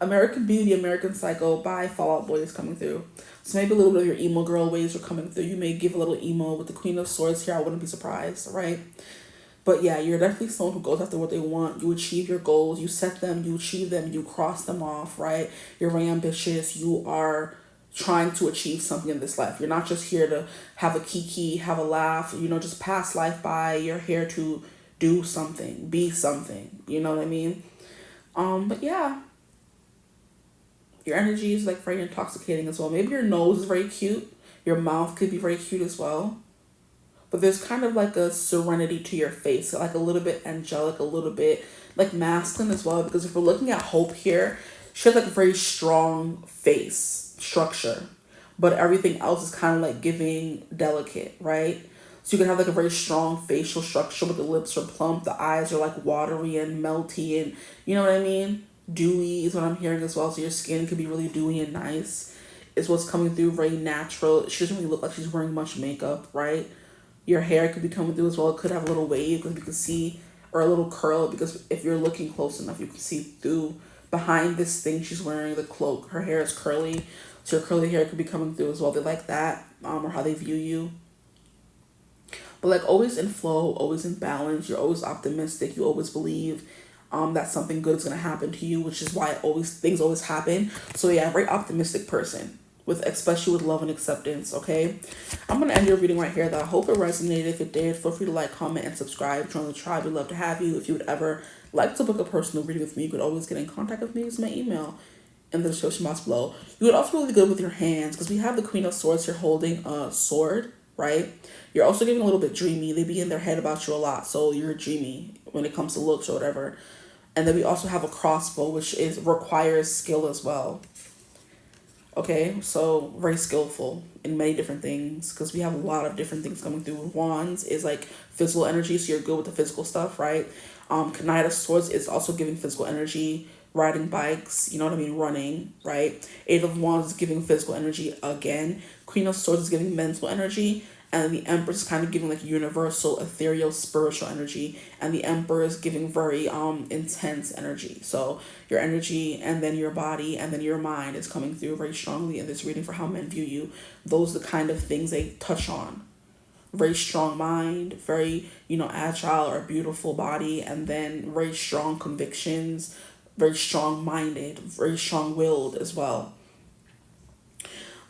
American Beauty, American Psycho by Fall Out Boy is coming through. So maybe a little bit of your emo girl ways are coming through. You may give a little emo with the Queen of Swords here. I wouldn't be surprised, right? But yeah, you're definitely someone who goes after what they want. You achieve your goals. You set them. You achieve them. You cross them off, right? You're very ambitious. You are trying to achieve something in this life. You're not just here to have a kiki, have a laugh, you know, just pass life by. You're here to do something, be something. You know what I mean? But yeah. Your energy is like very intoxicating as well. Maybe your nose is very cute. Your mouth could be very cute as well. But there's kind of like a serenity to your face, like a little bit angelic, a little bit like masculine as well. Because if we're looking at Hope here, she has like a very strong face structure, but everything else is kind of like giving delicate, right? So you can have like a very strong facial structure, but the lips are plump, the eyes are like watery and melty, and you know what I mean? Dewy is what I'm hearing as well. So your skin could be really dewy and nice. Is what's coming through, very natural. She doesn't really look like she's wearing much makeup, right? Your hair could be coming through as well. It could have a little wave because you can see, or a little curl, because if you're looking close enough, you can see through behind this thing she's wearing, the cloak. Her hair is curly, so your curly hair could be coming through as well. They like that, or how they view you. But like always in flow, always in balance. You're always optimistic. You always believe that something good is gonna happen to you, which is why things always happen. So yeah, very optimistic person, with especially with love and acceptance. Okay, I'm gonna end your reading right here. Though I hope it resonated. If it did, feel free to like, comment, and subscribe. Join the tribe. We'd love to have you. If you would ever like to book a personal reading with me, you could always get in contact with me. Use my email in the description box below. You would also be really good with your hands, because we have the Queen of Swords here holding a sword, right? You're also getting a little bit dreamy. They be in their head about you a lot, so you're dreamy when it comes to looks or whatever. And then we also have a crossbow, which requires skill as well. Okay, so very skillful in many different things, because we have a lot of different things coming through. Wands is like physical energy, so you're good with the physical stuff, right? Knight of Swords is also giving physical energy, riding bikes, you know what I mean, running, right? Eight of Wands is giving physical energy again. Queen of Swords is giving mental energy, and the Empress is kind of giving like universal, ethereal, spiritual energy, and the Emperor is giving very intense energy. So your energy, and then your body, and then your mind is coming through very strongly in this reading for how men view you. Those are the kind of things they touch on. Very strong mind, very, agile or beautiful body, and then very strong convictions, very strong-minded, very strong-willed as well.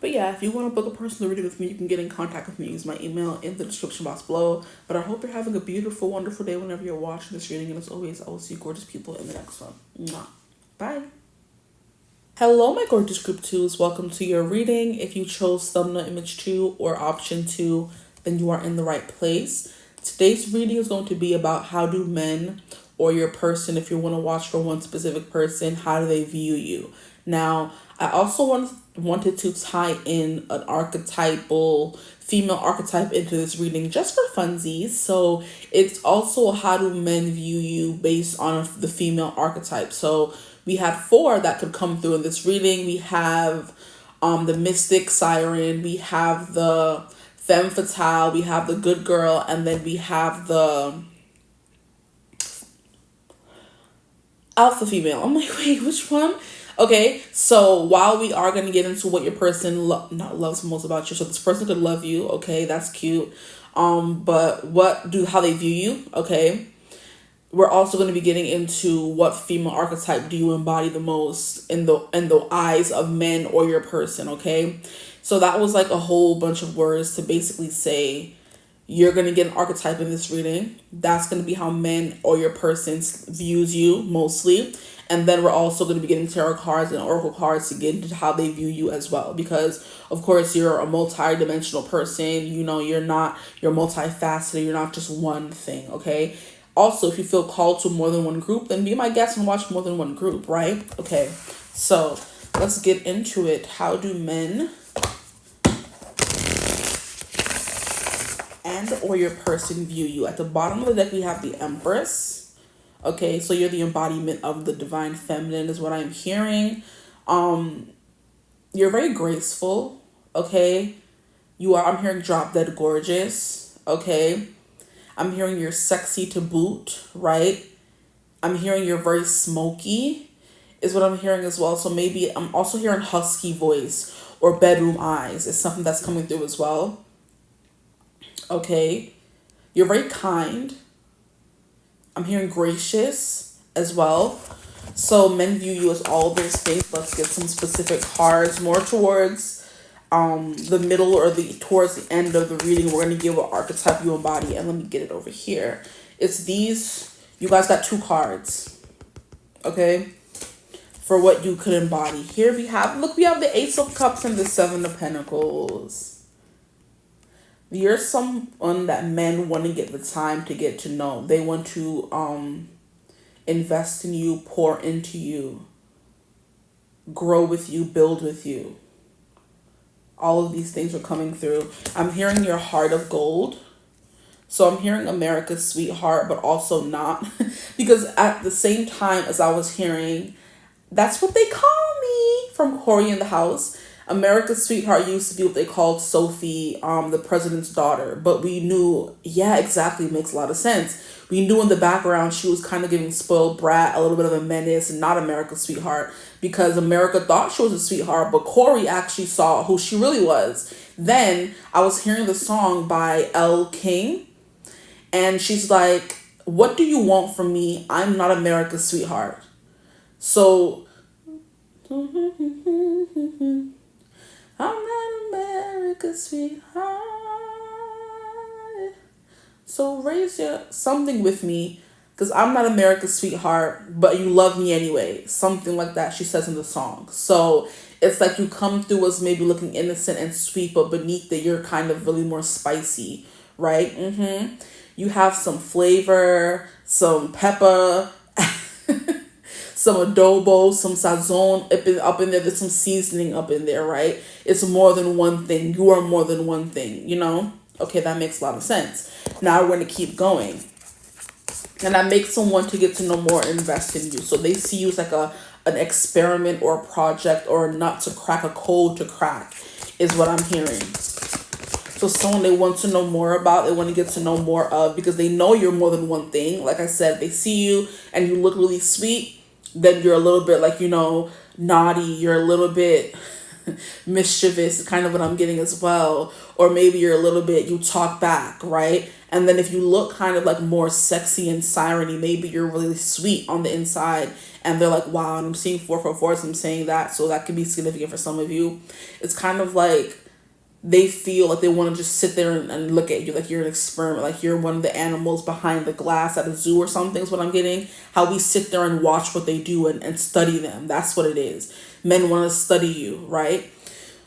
But yeah, if you want to book a personal reading with me, you can get in contact with me. Use my email in the description box below. But I hope you're having a beautiful, wonderful day whenever you're watching this reading. And as always, I will see you gorgeous people in the next one. Mwah. Bye. Hello, my gorgeous group 2s. Welcome to your reading. If you chose thumbnail image 2 or option 2, then you are in the right place. Today's reading is going to be about how do men, or your person, if you want to watch for one specific person, how do they view you? Now, I also wanted to tie in an archetypal female archetype into this reading just for funsies. So it's also how do men view you based on the female archetype. So we had 4 that could come through in this reading. We have the mystic siren, we have the femme fatale, we have the good girl, and then we have the alpha female. I'm like, wait, which one? Okay, so while we are going to get into what your person loves most about you, so this person could love you, okay, that's cute, but how they view you, okay, we're also going to be getting into what female archetype do you embody the most in the eyes of men or your person, okay? So that was like a whole bunch of words to basically say you're going to get an archetype in this reading. That's going to be how men or your person views you mostly. And then we're also going to be getting tarot cards and oracle cards to get into how they view you as well. Because, of course, you're a multi-dimensional person. You're multifaceted. You're not just one thing, okay? Also, if you feel called to more than one group, then be my guest and watch more than one group, right? Okay, so let's get into it. How do men and or your person view you? At the bottom of the deck, we have the Empress. Okay, so you're the embodiment of the divine feminine is what I'm hearing. You're very graceful, okay? I'm hearing drop dead gorgeous, okay? I'm hearing you're sexy to boot, right? I'm hearing you're very smoky is what I'm hearing as well. So maybe I'm also hearing husky voice or bedroom eyes is something that's coming through as well. Okay, you're very kind. I'm hearing gracious as well. So men view you as all those things. Let's get some specific cards more towards the middle or towards the end of the reading. We're going to give what archetype you embody. And let me get it over here. It's these. You guys got 2 cards. Okay. for what you could embody. Here we have, look, we have the Ace of Cups and the Seven of Pentacles. You're someone that men want to get the time to get to know. They want to invest in you, pour into you, grow with you, build with you. All of these things are coming through. I'm hearing your heart of gold. So I'm hearing America's sweetheart, but also not. Because at the same time as I was hearing, that's what they call me, from Corey in the House. America's sweetheart used to be what they called Sophie, the president's daughter. But we knew, yeah, exactly, makes a lot of sense. We knew in the background she was kind of giving spoiled brat, a little bit of a menace, and not America's sweetheart. Because America thought she was a sweetheart, but Corey actually saw who she really was. Then I was hearing the song by Elle King. And she's like, what do you want from me? I'm not America's sweetheart. So, I'm not America's sweetheart. So raise your something with me, because I'm not America's sweetheart, but you love me anyway. Something like that she says in the song. So it's like you come through as maybe looking innocent and sweet, but beneath it, you're kind of really more spicy, right? You have some flavor, some pepper, some adobo, some sazon up in there. There's some seasoning up in there, right? It's more than one thing. You are more than one thing, you know? Okay, that makes a lot of sense. Now we're going to keep going. And that makes someone to get to know more and invest in you. So they see you as like an experiment or a project or a nut to crack, a code to crack, is what I'm hearing. So someone they want to know more about, they want to get to know more of, because they know you're more than one thing. Like I said, they see you and you look really sweet, then you're a little bit like, you know, naughty, you're a little bit mischievous, kind of what I'm getting as well. Or maybe you're a little bit, you talk back, right? And then if you look kind of like more sexy and siren-y, maybe you're really sweet on the inside. And they're like, wow, and I'm seeing 444, so I'm saying that. So that could be significant for some of you. It's kind of like they feel like they want to just sit there and look at you like you're an experiment, like you're one of the animals behind the glass at a zoo or something is what I'm getting. How we sit there and watch what they do and study them. That's what it is. Men want to study you, right?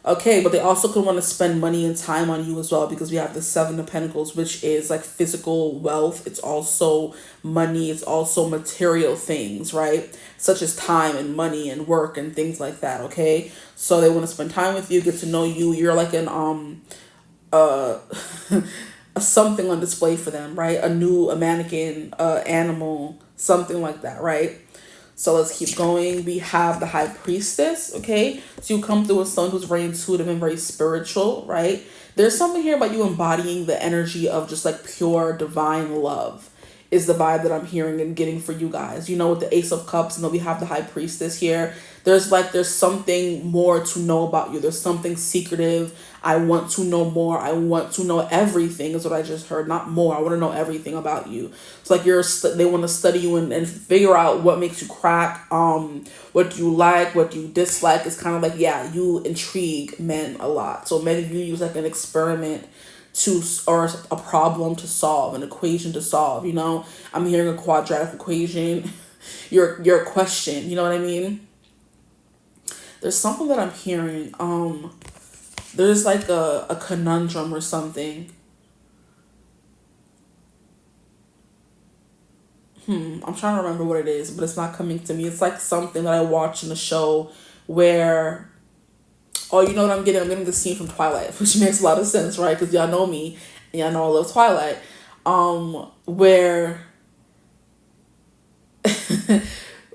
Okay, but they also could want to spend money and time on you as well, because we have the Seven of Pentacles, which is like physical wealth. It's also money. It's also material things, right? Such as time and money and work and things like that, okay? So they want to spend time with you, get to know you. You're like an a something on display for them, right? A mannequin, animal, something like that, right? So let's keep going. We have the High Priestess, okay? So you come through with someone who's very intuitive and very spiritual, right? There's something here about you embodying the energy of just like pure divine love is the vibe that I'm hearing and getting for you guys. You know, with the Ace of Cups, and then we have the High Priestess here. There's something more to know about you. There's something secretive. I want to know more. I want to know everything is what I just heard. Not more. I want to know everything about you. It's like they want to study you and figure out what makes you crack, what you like, what you dislike. It's kind of like, yeah, you intrigue men a lot. So men view you as like an experiment or a problem to solve, an equation to solve, you know? I'm hearing a quadratic equation. You're a question, you know what I mean? There's something that I'm hearing. There's like a conundrum or something. I'm trying to remember what it is, but it's not coming to me. It's like something that I watch in the show where, oh, you know what I'm getting? I'm getting the scene from Twilight, which makes a lot of sense, right? Because y'all know me, and y'all know I love Twilight. Where,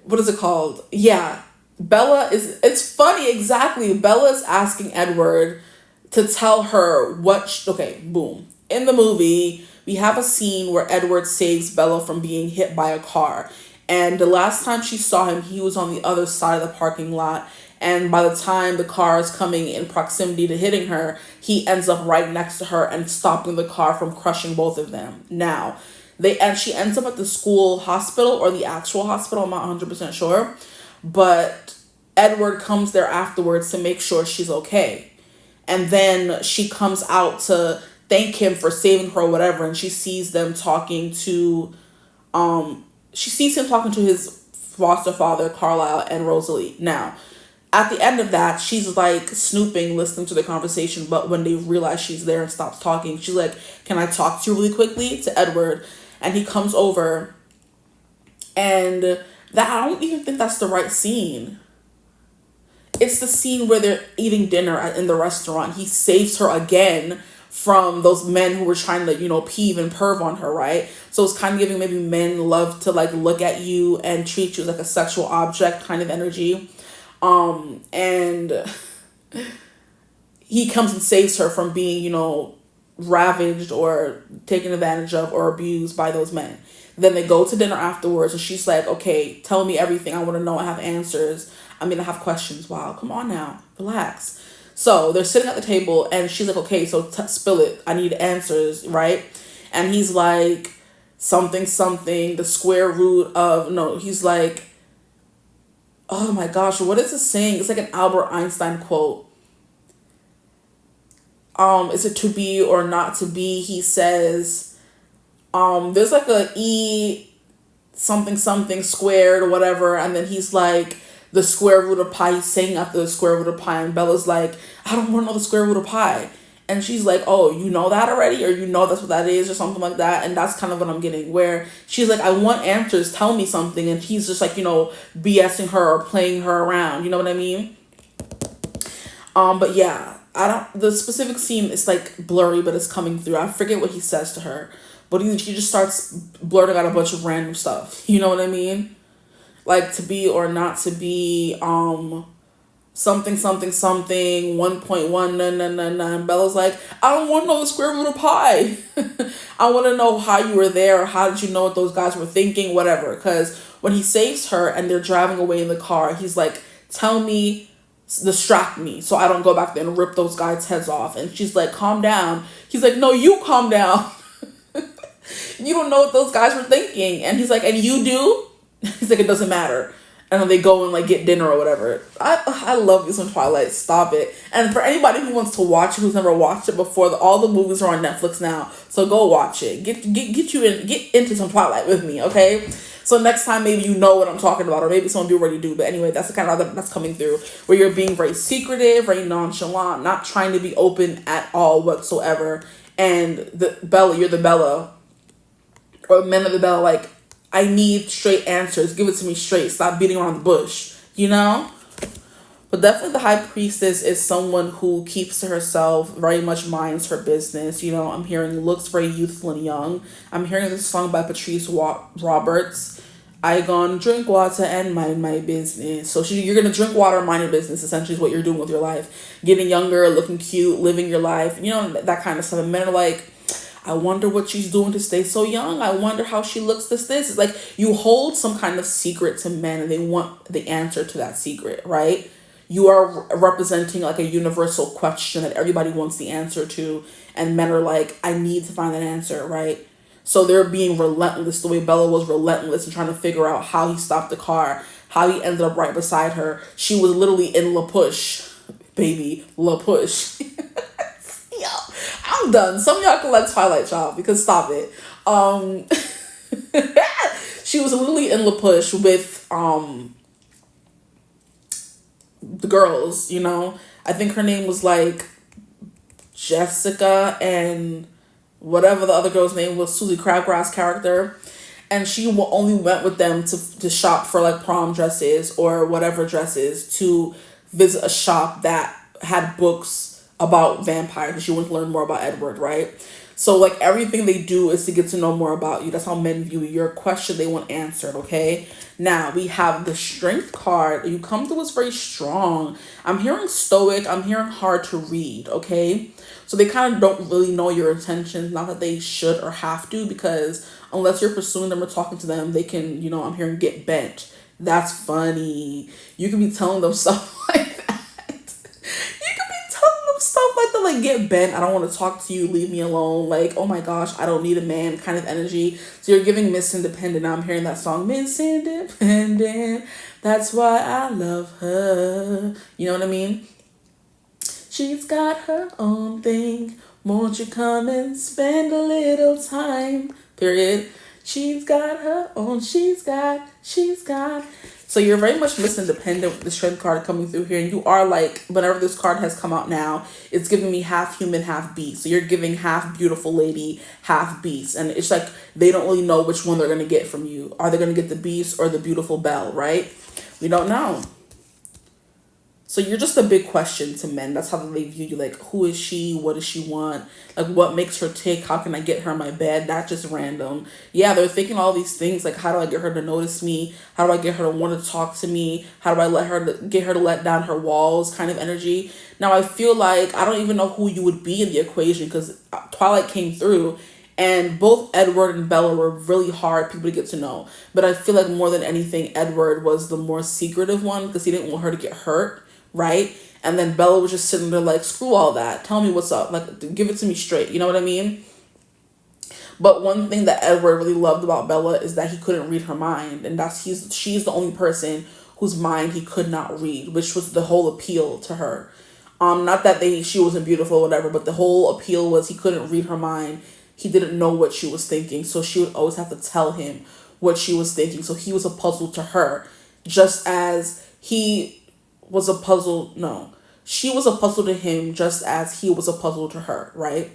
what is it called? Yeah, it's funny, exactly. Bella is asking Edward to tell her okay, boom. In the movie, we have a scene where Edward saves Bella from being hit by a car. And the last time she saw him, he was on the other side of the parking lot. And by the time the car is coming in proximity to hitting her, he ends up right next to her and stopping the car from crushing both of them. Now, she ends up at the school hospital or the actual hospital. I'm not 100% sure. But Edward comes there afterwards to make sure she's okay. And then she comes out to thank him for saving her or whatever. And she sees them talking to, she sees him talking to his foster father, Carlisle, and Rosalie. Now, at the end of that, she's like snooping, listening to the conversation, but when they realize she's there and stops talking, she's like, can I talk to you really quickly? To Edward. And he comes over, and that, I don't even think that's the right scene. It's the scene where they're eating dinner in the restaurant. He saves her again from those men who were trying to, you know, peeve and perv on her, right? So it's kind of giving maybe men love to like look at you and treat you as like a sexual object kind of energy. And he comes and saves her from being, you know, ravaged or taken advantage of or abused by those men. Then they go to dinner afterwards, and she's like, okay, tell me everything. I want to know. I have answers. I mean, I have questions. Wow, come on now. Relax. So they're sitting at the table, and she's like, okay, so spill it. I need answers, right? And he's like, something, the square root of, no, he's like, oh my gosh, what is it saying? It's like an Albert Einstein quote. Is it to be or not to be? He says, there's like a E something squared or whatever, and then he's like, the square root of pi. He's saying after the square root of pi, and Bella's like, I don't want to know the square root of pi. And she's like, oh, you know that already? Or you know that's what that is, or something like that. And that's kind of what I'm getting, where she's like, I want answers, tell me something. And he's just like, you know, BSing her or playing her around. You know what I mean? But yeah, the specific scene is like blurry, but it's coming through. I forget what he says to her, but he just starts blurting out a bunch of random stuff. You know what I mean? Like, to be or not to be, something, 1.1, and Bella's like, I don't want to know the square root of pi. I want to know how you were there. How did you know what those guys were thinking? Whatever. Because when he saves her and they're driving away in the car, he's like, tell me, distract me so I don't go back there and rip those guys' heads off. And she's like, calm down. He's like, no, you calm down. You don't know what those guys were thinking. And he's like, and you do? He's like, it doesn't matter. And then they go and like get dinner or whatever. I love you some Twilight. Stop it. And for anybody who wants to watch it, who's never watched it before, all the movies are on Netflix now. So go watch it. Get into some Twilight with me, okay? So next time maybe you know what I'm talking about, or maybe some of you already do. But anyway, that's the kind of that's coming through, where you're being very secretive, very nonchalant, not trying to be open at all whatsoever. And the Bella, you're the Bella, or men of the Bella, like, I need straight answers. Give it to me straight. Stop beating around the bush, you know? But definitely the High Priestess is someone who keeps to herself, very much minds her business. You know, I'm hearing looks very youthful and young. I'm hearing this song by Patrice Roberts. I gonna drink water and mind my business. So you're going to drink water and mind your business, essentially is what you're doing with your life. Getting younger, looking cute, living your life. You know, that kind of stuff. And men are like, I wonder what she's doing to stay so young. I wonder how she looks this. It's like you hold some kind of secret to men, and they want the answer to that secret, right? You are representing like a universal question that everybody wants the answer to. And men are like, I need to find that answer, right? So they're being relentless the way Bella was relentless in trying to figure out how he stopped the car, how he ended up right beside her. She was literally in La Push, baby, La Push. Yo, I'm done. Some of y'all can let Twilight y'all, because stop it. She was literally in La Push with the girls, you know. I think her name was like Jessica and whatever the other girl's name was, Susie Crabgrass character. And she only went with them to shop for like prom dresses or whatever dresses, to visit a shop that had books about vampires, and she wanted to learn more about Edward, right? So like everything they do is to get to know more about you. That's how men view your question. They want answered, okay? Now we have the Strength card. You come to us very strong. I'm hearing stoic. I'm hearing hard to read, okay? So they kind of don't really know your intentions. Not that they should or have to, because unless you're pursuing them or talking to them, they can, you know, I'm hearing get bent. That's funny. You can be telling them stuff like that. Stuff like that, like get bent, I don't want to talk to you, leave me alone, like, oh my gosh, I don't need a man kind of energy. So you're giving Miss Independent. Now I'm hearing that song, Miss Independent, that's why I love her. You know what I mean? She's got her own thing, won't you come and spend a little time, period. She's got her own. She's got. So you're very much Miss Independent with the strength card coming through here. And you are like, whenever this card has come out now, it's giving me half human, half beast. So you're giving half beautiful lady, half beast. And it's like, they don't really know which one they're going to get from you. Are they going to get the beast or the beautiful belle, right? We don't know. So you're just a big question to men. That's how they view you. Like, who is she? What does she want? Like, what makes her tick? How can I get her in my bed? That's just random. Yeah, they're thinking all these things. Like, how do I get her to notice me? How do I get her to want to talk to me? How do I get her to let down her walls kind of energy? Now, I feel like I don't even know who you would be in the equation because Twilight came through. And both Edward and Bella were really hard people to get to know. But I feel like more than anything, Edward was the more secretive one because he didn't want her to get hurt. Right? And then Bella was just sitting there like, screw all that. Tell me what's up. Like, give it to me straight. You know what I mean? But one thing that Edward really loved about Bella is that he couldn't read her mind. And she's the only person whose mind he could not read, which was the whole appeal to her. Not that she wasn't beautiful or whatever, but the whole appeal was he couldn't read her mind. He didn't know what she was thinking. So she would always have to tell him what she was thinking. So he was a puzzle to her. Just as she was a puzzle to him just as he was a puzzle to her, right?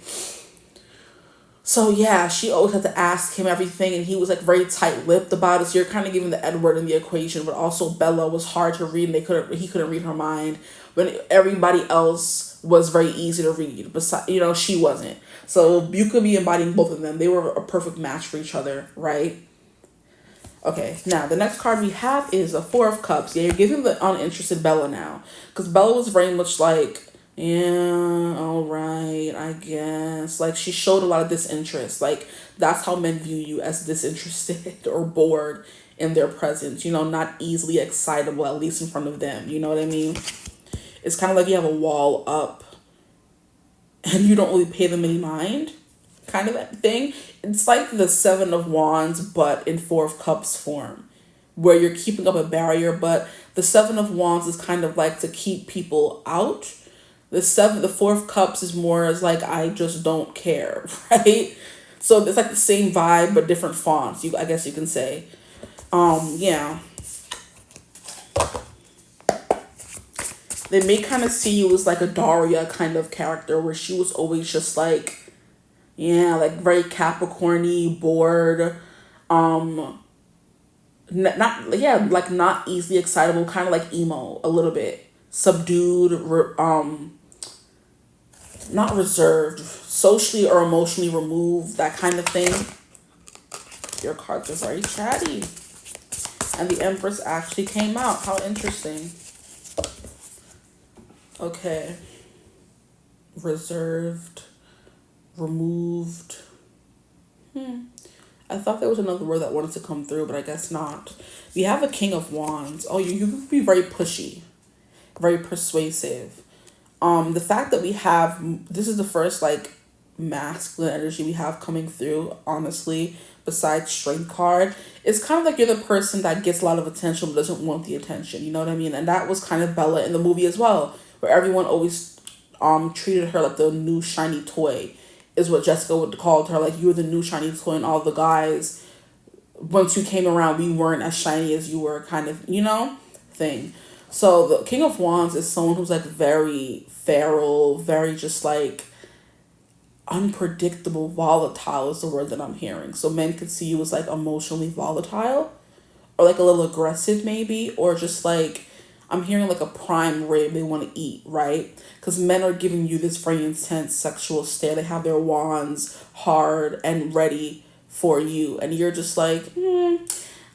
So yeah, she always had to ask him everything, and he was like very tight-lipped about it. So you're kind of giving the Edward in the equation, but also Bella was hard to read, and he couldn't read her mind. But everybody else was very easy to read. Besides, she wasn't. So you could be embodying both of them. They were a perfect match for each other, right? Okay, now the next card we have is a Four of Cups. Yeah, you're giving the uninterested Bella now. Because Bella was very much like, yeah, all right, I guess. Like, she showed a lot of disinterest. Like, that's how men view you, as disinterested or bored in their presence. Not easily excitable, at least in front of them. You know what I mean? It's kind of like you have a wall up and you don't really pay them any mind. Kind of thing. It's like the Seven of Wands, but in Four of Cups form, where you're keeping up a barrier. But the Seven of Wands is kind of like to keep people out. The Four of Cups is more as like, I just don't care, right? So it's like the same vibe but different fonts. I guess you can say. Yeah. They may kind of see you as like a Daria kind of character, where she was always just like, yeah, like very Capricorn-y, bored, not easily excitable, kind of like emo a little bit, subdued, not reserved, socially or emotionally removed, that kind of thing. Your cards are very chatty, and the Empress actually came out. How interesting. Okay, reserved. Removed. I thought there was another word that wanted to come through, but I guess not. We have a King of Wands. Oh, you could be very pushy, very persuasive. The fact that this is the first like masculine energy we have coming through, honestly, besides Strength card, it's kind of like you're the person that gets a lot of attention but doesn't want the attention. You know what I mean? And that was kind of Bella in the movie as well, where everyone always treated her like the new shiny toy. Is what Jessica would call her, like, you were the new shiny toy, and all the guys, once you came around, we weren't as shiny as you were, kind of, thing. So the King of Wands is someone who's like very feral, very just like unpredictable, volatile is the word that I'm hearing. So men could see you as like emotionally volatile, or like a little aggressive maybe, or just like, I'm hearing like a prime rib they want to eat, right? Because men are giving you this very intense sexual stare. They have their wands hard and ready for you. And you're just like, I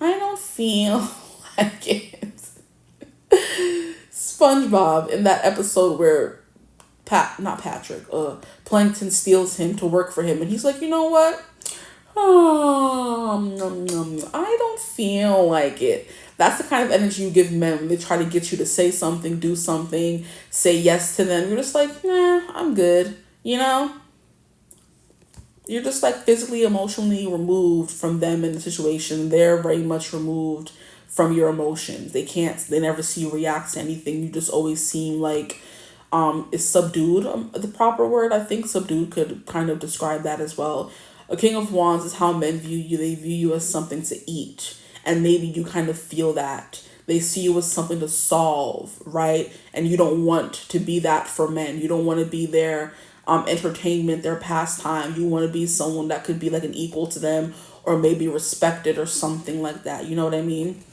don't feel like it. SpongeBob, in that episode where Plankton steals him to work for him. And he's like, you know what? I don't feel like it. That's the kind of energy you give men when they try to get you to say something, do something, say yes to them. You're just like, nah, I'm good. You're just like physically, emotionally removed from them in the situation. They're very much removed from your emotions. They never see you react to anything. You just always seem like, is subdued the proper word? I think subdued could kind of describe that as well. A King of Wands is how men view you. They view you as something to eat. And maybe you kind of feel that. They see you as something to solve, right? And you don't want to be that for men. You don't want to be their entertainment, their pastime. You want to be someone that could be like an equal to them, or maybe respected or something like that. You know what I mean?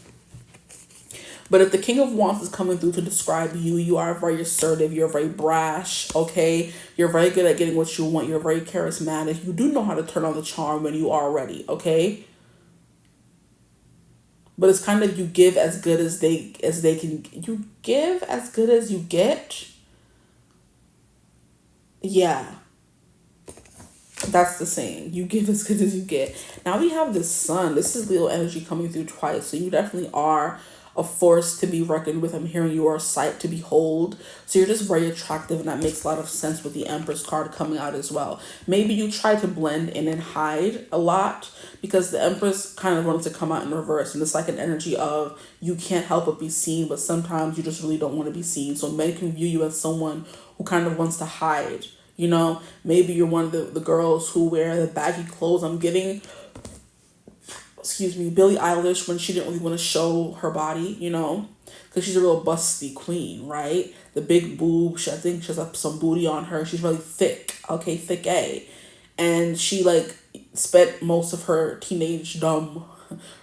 But if the King of Wands is coming through to describe you, you are very assertive, you're very brash, okay? You're very good at getting what you want, you're very charismatic. You do know how to turn on the charm when you are ready, okay? But it's kind of you give as good as they can. You give as good as you get. Yeah. That's the saying. You give as good as you get. Now we have the Sun. This is Leo energy coming through twice. So you definitely are a force to be reckoned with. I'm hearing you are a sight to behold. So you're just very attractive, and that makes a lot of sense with the Empress card coming out as well. Maybe you try to blend in and hide a lot because the Empress kind of wants to come out in reverse, and it's like an energy of you can't help but be seen, but sometimes you just really don't want to be seen. So men can view you as someone who kind of wants to hide. You know, maybe you're one of the girls who wear the baggy clothes. I'm getting, Billie Eilish when she didn't really want to show her body, you know, because she's a real busty queen, right? The big boobs, I think she has some booty on her. She's really thick, okay, thick A. And she like spent most of her teenagedom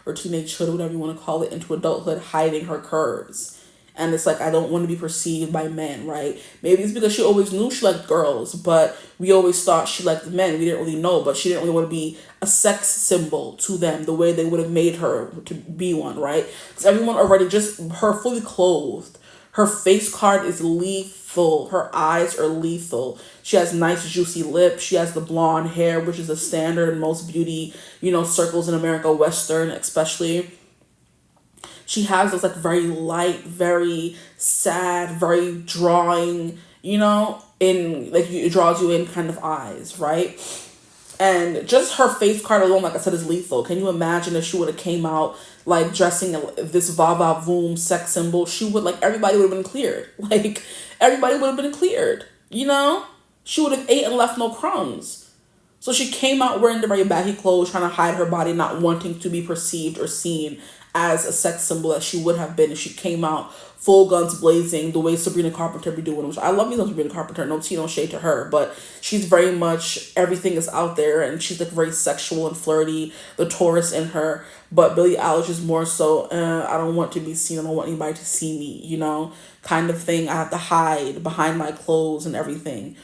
or teenagehood, whatever you want to call it, into adulthood hiding her curves. And it's like, I don't want to be perceived by men, right? Maybe it's because she always knew she liked girls, but we always thought she liked men. We didn't really know, but she didn't really want to be a sex symbol to them the way they would have made her to be one, right? Because everyone already just, her fully clothed. Her face card is lethal. Her eyes are lethal. She has nice, juicy lips. She has the blonde hair, which is the standard in most beauty, circles in America, Western especially. She has those like very light, very sad, very drawing, in like it draws you in kind of eyes, right? And just her face card alone, like I said, is lethal. Can you imagine if she would have came out like dressing this va-va-voom sex symbol? She would, like, everybody would have been cleared. Like, everybody would have been cleared, She would have ate and left no crumbs. So she came out wearing the very baggy clothes, trying to hide her body, not wanting to be perceived or seen as a sex symbol as she would have been if she came out full guns blazing the way Sabrina Carpenter be doing. Which I love me some Sabrina Carpenter, no tea, no shade to her, but she's very much, everything is out there, and she's like very sexual and flirty, the Taurus in her. But Billie Eilish is more so, I don't want to be seen, I don't want anybody to see me, kind of thing. I have to hide behind my clothes and everything.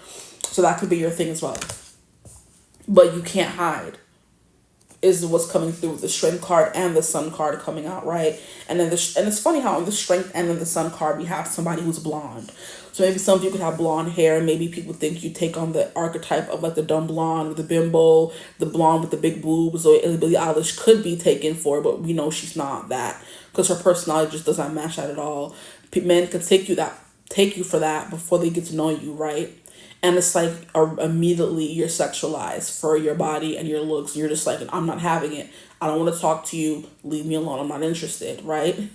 So that could be your thing as well. But you can't hide, is what's coming through with the Strength card and the Sun card coming out, right? And then and it's funny how on the Strength and then the Sun card we have somebody who's blonde. So maybe some of you could have blonde hair, and maybe people think you take on the archetype of like the dumb blonde or the bimbo, the blonde with the big boobs, or Billie Eilish could be taken for, but we know she's not that because her personality just does not match that at all. Men can take you for that before they get to know you, right? And it's like immediately you're sexualized for your body and your looks. You're just like, I'm not having it. I don't want to talk to you. Leave me alone. I'm not interested, right? And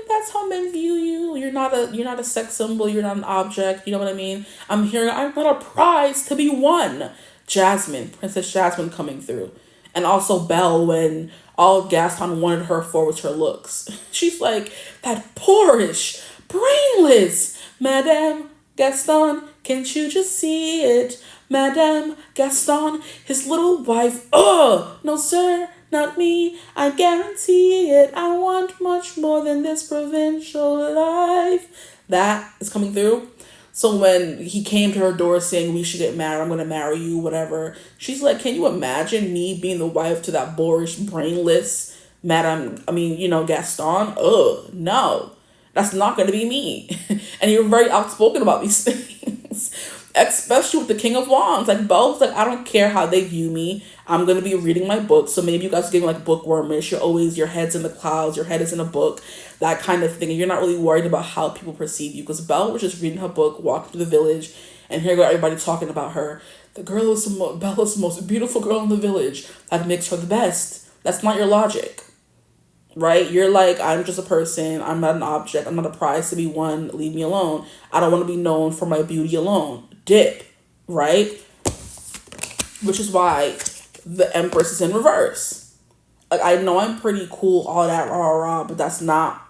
that's how men view you. You're not a sex symbol. You're not an object. You know what I mean? I'm hearing, I'm not a prize to be won. Jasmine, Princess Jasmine coming through. And also Belle, when all Gaston wanted her for was her looks. She's like, that poorish, brainless Madame Gaston, can't you just see it? Madame Gaston, his little wife. Oh, no, sir, not me. I guarantee it. I want much more than this provincial life. That is coming through. So when he came to her door saying, we should get married, I'm going to marry you, whatever. She's like, can you imagine me being the wife to that boorish, brainless Gaston? Oh, no. That's not going to be me. And you're very outspoken about these things. Especially with the King of Wands. Like, Belle's like, I don't care how they view me. I'm going to be reading my book. So maybe you guys are getting like bookwormish. Your head's in the clouds. Your head is in a book. That kind of thing. And you're not really worried about how people perceive you. Because Belle was just reading her book, walking through the village. And here go everybody talking about her. Belle is the most beautiful girl in the village. That makes her the best. That's not your logic. Right? You're like, I'm just a person. I'm not an object. I'm not a prize to be won. Leave me alone. I don't want to be known for my beauty alone. Dip. Right? Which is why the Empress is in reverse. Like, I know I'm pretty cool, all that rah, but that's not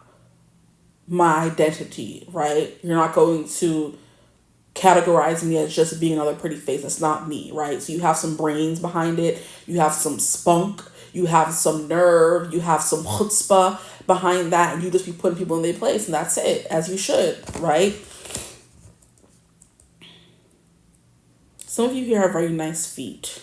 my identity, right? You're not going to categorize me as just being another pretty face. That's not me, right? So you have some brains behind it. You have some spunk. You have some nerve. You have some chutzpah behind that. And you just be putting people in their place. And that's it, as you should, right? Some of you here have very nice feet.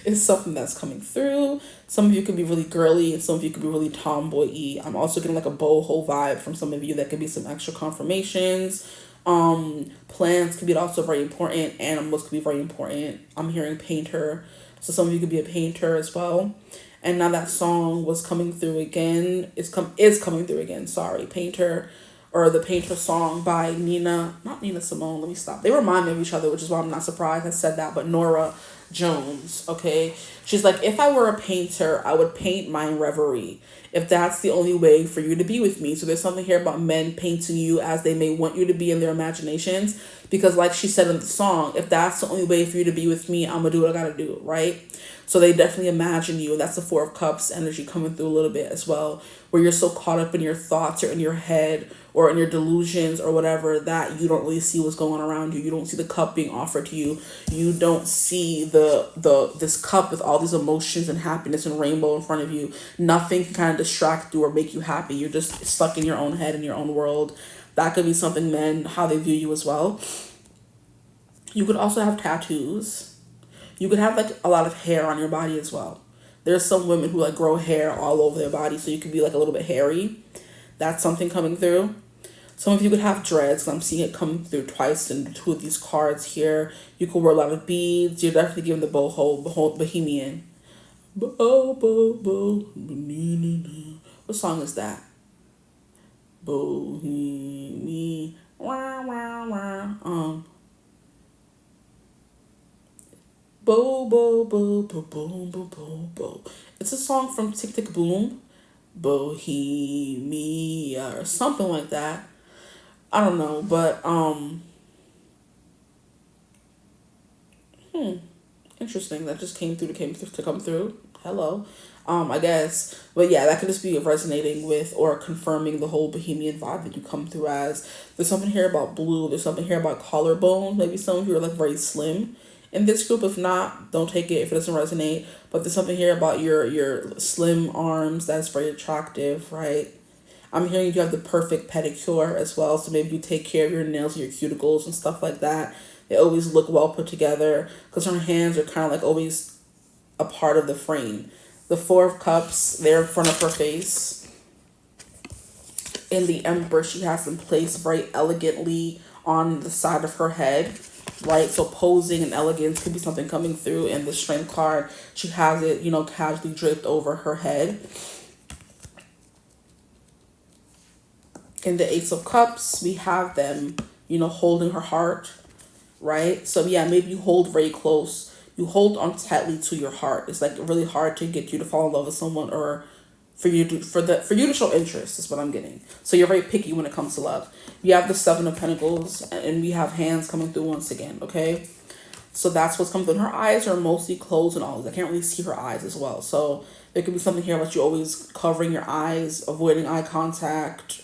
It's something that's coming through. Some of you could be really girly and some of you could be really tomboy-y. I'm also getting like a boho vibe from some of you. That could be some extra confirmations. Plants could be also very important. Animals could be very important. I'm hearing painter. So some of you could be a painter as well. And now that song was coming through again. Is coming through again. Sorry. Painter, or the Painter song by not Nina Simone. Let me stop. They remind me of each other, which is why I'm not surprised I said that. But Nora Jones, okay? She's like, if I were a painter, I would paint my reverie. If that's the only way for you to be with me. So there's something here about men painting you as they may want you to be in their imaginations. Because like she said in the song, if that's the only way for you to be with me, I'm going to do what I got to do, right? So they definitely imagine you. And that's the Four of Cups energy coming through a little bit as well. Where you're so caught up in your thoughts or in your head or in your delusions or whatever that you don't really see what's going on around you. You don't see the cup being offered to you. You don't see this cup with all these emotions and happiness and rainbow in front of you. Nothing can kind of distract you or make you happy. You're just stuck in your own head, in your own world. That could be something men, how they view you as well. You could also have tattoos. You could have like a lot of hair on your body as well. There's some women who like grow hair all over their body, so you could be like a little bit hairy. That's something coming through. Some of you could have dreads. I'm seeing it come through twice in two of these cards here. You could wear a lot of beads. You're definitely giving the bohemian. What song is that? Bohemian. It's a song from Tick Tick Boom. Bohemia or something like that. I don't know, but interesting. That just came to come through. Hello. I guess. But yeah, that could just be resonating with or confirming the whole bohemian vibe that you come through as. There's something here about blue. There's something here about collarbone. Maybe some of you are like very slim in this group. If not, don't take it if it doesn't resonate. But there's something here about your slim arms that's very attractive, right? I'm hearing you have the perfect pedicure as well. So maybe you take care of your nails and your cuticles and stuff like that. They always look well put together because her hands are kind of like always a part of the frame. The Four of Cups, they're in front of her face. In the Emperor, she has them placed very elegantly on the side of her head, right? So posing and elegance could be something coming through. In the Strength card, she has it, casually draped over her head. In the Ace of Cups, we have them, holding her heart, right? So yeah, maybe you hold very close. You hold on tightly to your heart. It's like really hard to get you to fall in love with someone or for you to show interest is what I'm getting. So you're very picky when it comes to love. You have the Seven of Pentacles and we have hands coming through once again, okay? So that's what's coming through. Her eyes are mostly closed and all. I can't really see her eyes as well. So there could be something here about you always covering your eyes, avoiding eye contact,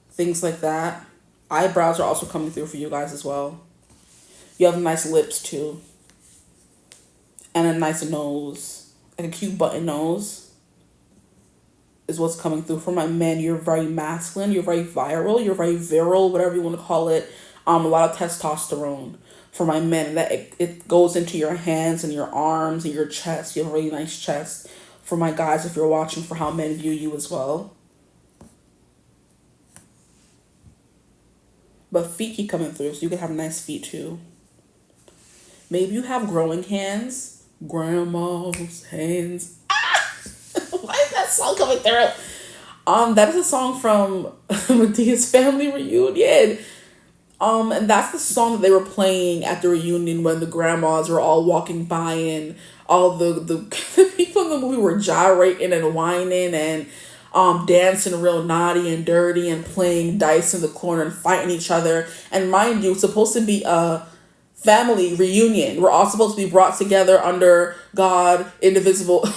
things like that. Eyebrows are also coming through for you guys as well. You have nice lips too. And a nice nose. Like a cute button nose is what's coming through. For my men, you're very masculine. You're very virile. You're very virile, whatever you want to call it. A lot of testosterone. For my men, that it goes into your hands and your arms and your chest. You have a really nice chest. For my guys, if you're watching, for how men view you as well. But feet keep coming through, so you can have nice feet too. Maybe you have growing hands. Grandma's hands. Why is that song coming through? That is a song from Medea's family reunion. And that's the song that they were playing at the reunion when the grandmas were all walking by and all the people in the movie were gyrating and whining and dancing real naughty and dirty and playing dice in the corner and fighting each other. And mind you, it's supposed to be a family reunion. We're all supposed to be brought together under God, indivisible,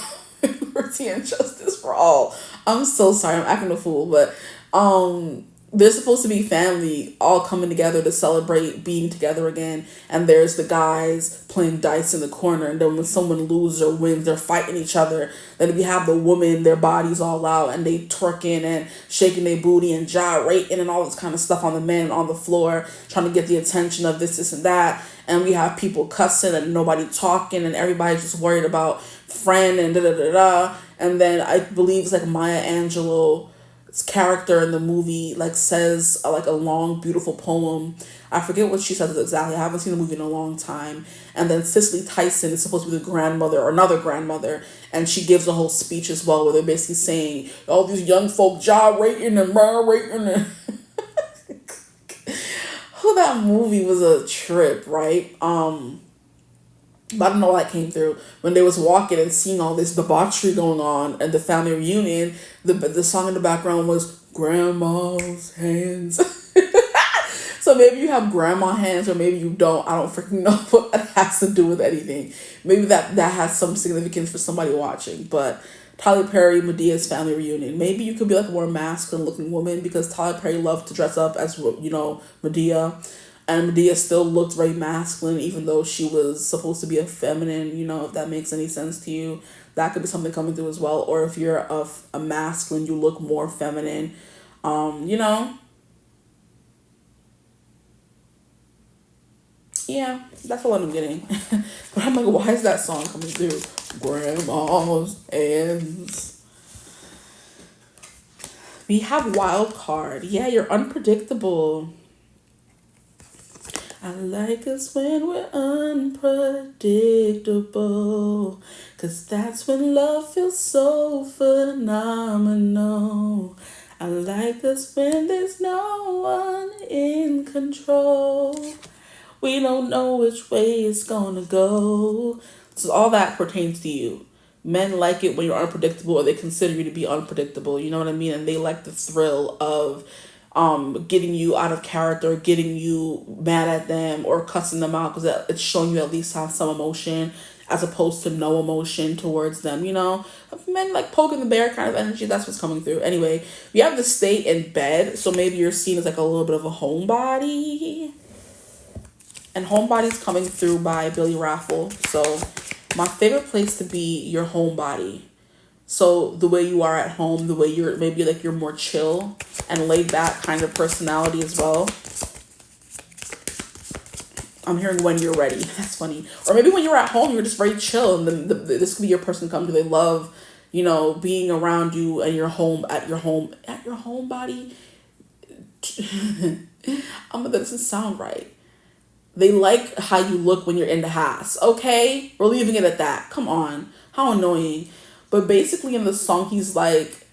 liberty and justice for all. I'm so sorry, I'm acting a fool, but there's supposed to be family all coming together to celebrate being together again. And there's the guys playing dice in the corner. And then when someone loses or wins, they're fighting each other. Then we have the woman, their bodies all out, and they twerking and shaking their booty and gyrating and all this kind of stuff on the men on the floor, trying to get the attention of this and that. And we have people cussing and nobody talking, and everybody's just worried about friend and da-da-da-da. And then I believe it's like Maya Angelou character in the movie like says like a long beautiful poem. I forget what she says exactly. I haven't seen the movie in a long time. And then Cicely Tyson is supposed to be the grandmother or another grandmother, and she gives a whole speech as well where they're basically saying all these young folk gyrating and rating and oh, that movie was a trip, right? But I don't know why that came through. When they was walking and seeing all this debauchery going on and the family reunion, the song in the background was Grandma's Hands. So maybe you have grandma hands or maybe you don't. I don't freaking know what that has to do with anything. Maybe that has some significance for somebody watching. But Tyler Perry, Medea's family reunion. Maybe you could be like a more masculine looking woman because Tyler Perry loved to dress up as, you know, Medea. And Medea still looked very masculine, even though she was supposed to be a feminine, you know, if that makes any sense to you. That could be something coming through as well. Or if you're a masculine, you look more feminine, you know. Yeah, that's what I'm getting. But I'm like, why is that song coming through? Grandma's hands. We have wild card. Yeah, you're unpredictable. I like us when we're unpredictable, 'cause that's when love feels so phenomenal. I like us when there's no one in control. We don't know which way it's gonna go. So all that pertains to you. Men like it when you're unpredictable, or they consider you to be unpredictable, you know what I mean? And they like the thrill of getting you out of character, getting you mad at them or cussing them out, because it's showing you at least have some emotion as opposed to no emotion towards them, you know. Men like poking the bear kind of energy. That's what's coming through. Anyway, you have to stay in bed, so maybe you're seen as like a little bit of a homebody. And Homebody's coming through by Billy Raffle. So my favorite place to be your homebody. So the way you are at home, the way you're maybe like you're more chill and laid back kind of personality as well. I'm hearing when you're ready. That's funny. Or maybe when you're at home, you're just very chill, and then this could be your person come to. They love, you know, being around you and your home at your homebody. That doesn't sound right. They like how you look when you're in the house. Okay, we're leaving it at that. Come on, how annoying. But basically in the song, he's like,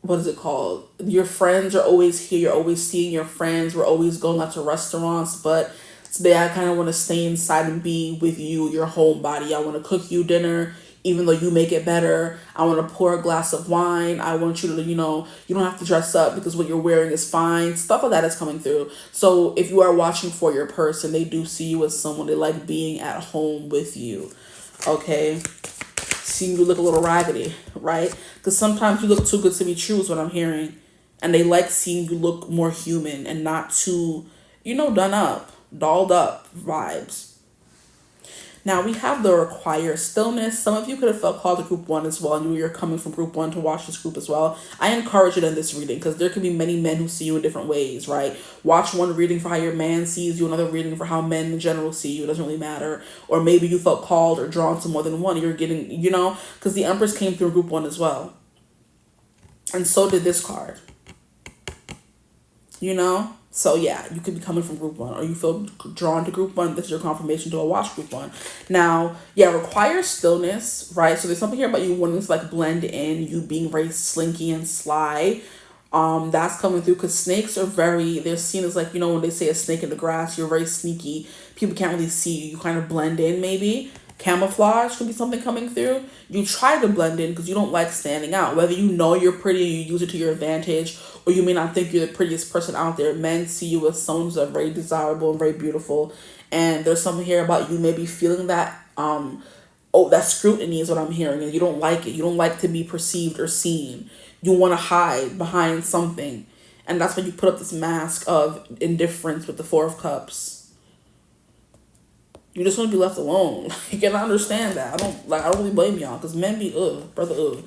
what is it called? Your friends are always here. You're always seeing your friends. We're always going out to restaurants. But today I kind of want to stay inside and be with you, your homebody. I want to cook you dinner, even though you make it better. I want to pour a glass of wine. I want you to, you know, you don't have to dress up because what you're wearing is fine. Stuff like that is coming through. So if you are watching for your person, they do see you as someone. They like being at home with you. Okay? Seeing you look a little raggedy, right? Because sometimes you look too good to be true is what I'm hearing. And they like seeing you look more human and not too, you know, done up, dolled up vibes. Now we have the require stillness. Some of you could have felt called to group 1 as well, and you're coming from group 1 to watch this group as well. I encourage it in this reading because there can be many men who see you in different ways, right? Watch one reading for how your man sees you, another reading for how men in general see you. It doesn't really matter. Or maybe you felt called or drawn to more than one. You're getting, you know, because the Empress came through group 1 as well. And so did this card. You know? So yeah, you could be coming from group 1, or you feel drawn to group 1. This is your confirmation to a watch group 1. Now, yeah, require stillness, right? So there's something here about you wanting to like blend in, you being very slinky and sly. That's coming through because snakes are they're seen as like, you know, when they say a snake in the grass, you're very sneaky. People can't really see you. You kind of blend in maybe. Camouflage could be something coming through. You try to blend in because you don't like standing out. Whether you know you're pretty, you use it to your advantage, or you may not think you're the prettiest person out there. Men see you as someone who's very desirable and very beautiful. And there's something here about you maybe feeling that, that scrutiny is what I'm hearing, and you don't like it. You don't like to be perceived or seen. You want to hide behind something. And that's when you put up this mask of indifference with the Four of Cups. You just want to be left alone. You can understand that. I don't really blame y'all, because men be brother.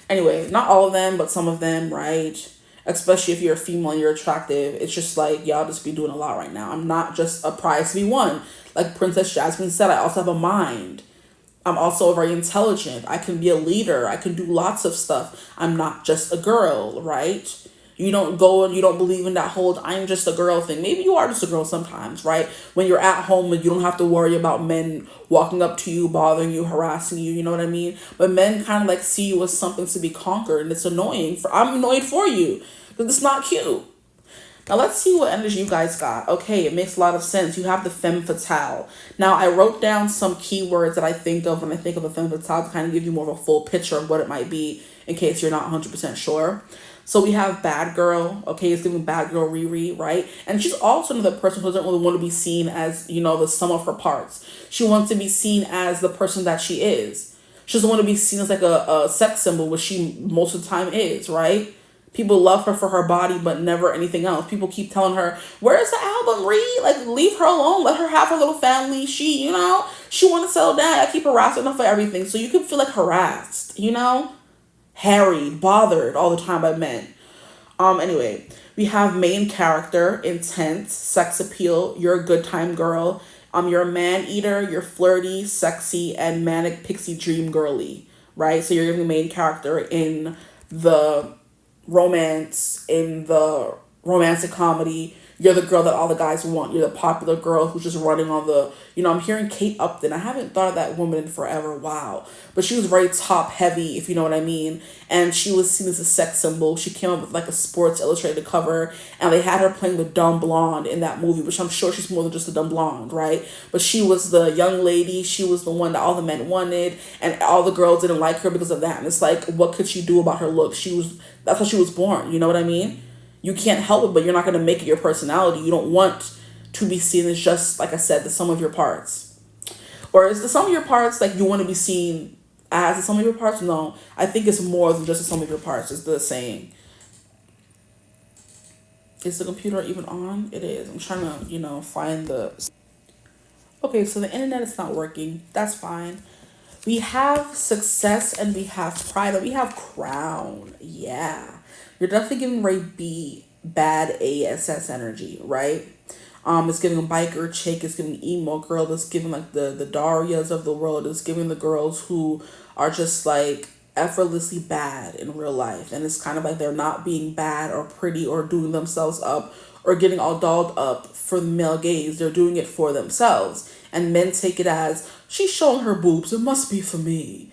Anyway, not all of them, but some of them, right? Especially if you're a female and you're attractive. It's just like y'all just be doing a lot right now. I'm not just a prize to be won. Like Princess Jasmine said, I also have a mind. I'm also very intelligent. I can be a leader. I can do lots of stuff. I'm not just a girl, right? You don't go and you don't believe in that whole I'm just a girl thing. Maybe you are just a girl sometimes, right? When you're at home and you don't have to worry about men walking up to you, bothering you, harassing you, you know what I mean? But men kind of like see you as something to be conquered, and it's annoying. I'm annoyed for you because it's not cute. Now let's see what energy you guys got. Okay, it makes a lot of sense. You have the femme fatale. Now I wrote down some keywords that I think of when I think of a femme fatale to kind of give you more of a full picture of what it might be in case you're not 100% sure. So we have bad girl. Okay, it's giving bad girl Riri, right? And she's also another person who doesn't really want to be seen as, the sum of her parts. She wants to be seen as the person that she is. She doesn't want to be seen as like a sex symbol, which she most of the time is, right? People love her for her body, but never anything else. People keep telling her, where's the album, Ree? Like, leave her alone. Let her have her little family. She want to settle down. I keep harassing her for everything. So you can feel like harassed, harried, bothered all the time by men. Anyway, we have main character, intense, sex appeal. You're a good time girl. You're a man eater. You're flirty, sexy, and manic pixie dream girly, right? So you're giving the main character in the romance, in the romantic comedy. You're the girl that all the guys want. You're the popular girl who's just running on the, I'm hearing Kate Upton. I haven't thought of that woman in forever. Wow. But she was very top heavy, if you know what I mean. And she was seen as a sex symbol. She came up with like a Sports Illustrated cover, and they had her playing the dumb blonde in that movie, which I'm sure she's more than just a dumb blonde, right? But she was the young lady. She was the one that all the men wanted, and all the girls didn't like her because of that. And it's like, what could she do about her look? That's how she was born. You know what I mean? You can't help it, but you're not going to make it your personality. You don't want to be seen as just, like I said, the sum of your parts. Or is the sum of your parts like you want to be seen as the sum of your parts? No, I think it's more than just the sum of your parts. It's the saying. Is the computer even on? It is. I'm trying to, find the... Okay, so the internet is not working. That's fine. We have success and we have pride and we have crown. Yeah. You're definitely giving Ray B bad ASS energy, right? It's giving a biker chick, it's giving emo girl, it's giving like the Darias of the world, it's giving the girls who are just like effortlessly bad in real life. And it's kind of like they're not being bad or pretty or doing themselves up or getting all dolled up for the male gaze. They're doing it for themselves. And men take it as, she's showing her boobs, it must be for me.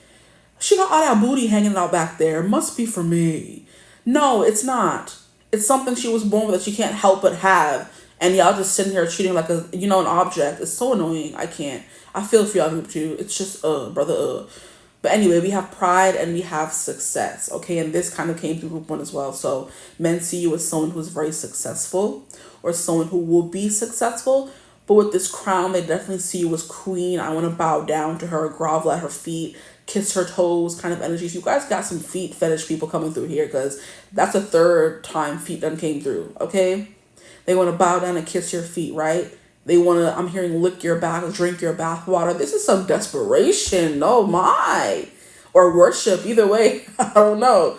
She got all that booty hanging out back there, it must be for me. No, it's not. It's something she was born with that she can't help but have. And y'all just sitting here treating like an object. It's so annoying. I can't. I feel for y'all group too. It's just, brother. But anyway, we have pride and we have success. Okay, and this kind of came through group 1 as well. So men see you as someone who's very successful or someone who will be successful. But with this crown, they definitely see you as queen. I want to bow down to her, grovel at her feet, kiss her toes kind of energies. You guys got some feet fetish people coming through here, because that's a third time feet done came through, okay? They want to bow down and kiss your feet, right? They want to, I'm hearing, lick your back, drink your bath water. This is some desperation. Oh my. Or worship, either way. I don't know.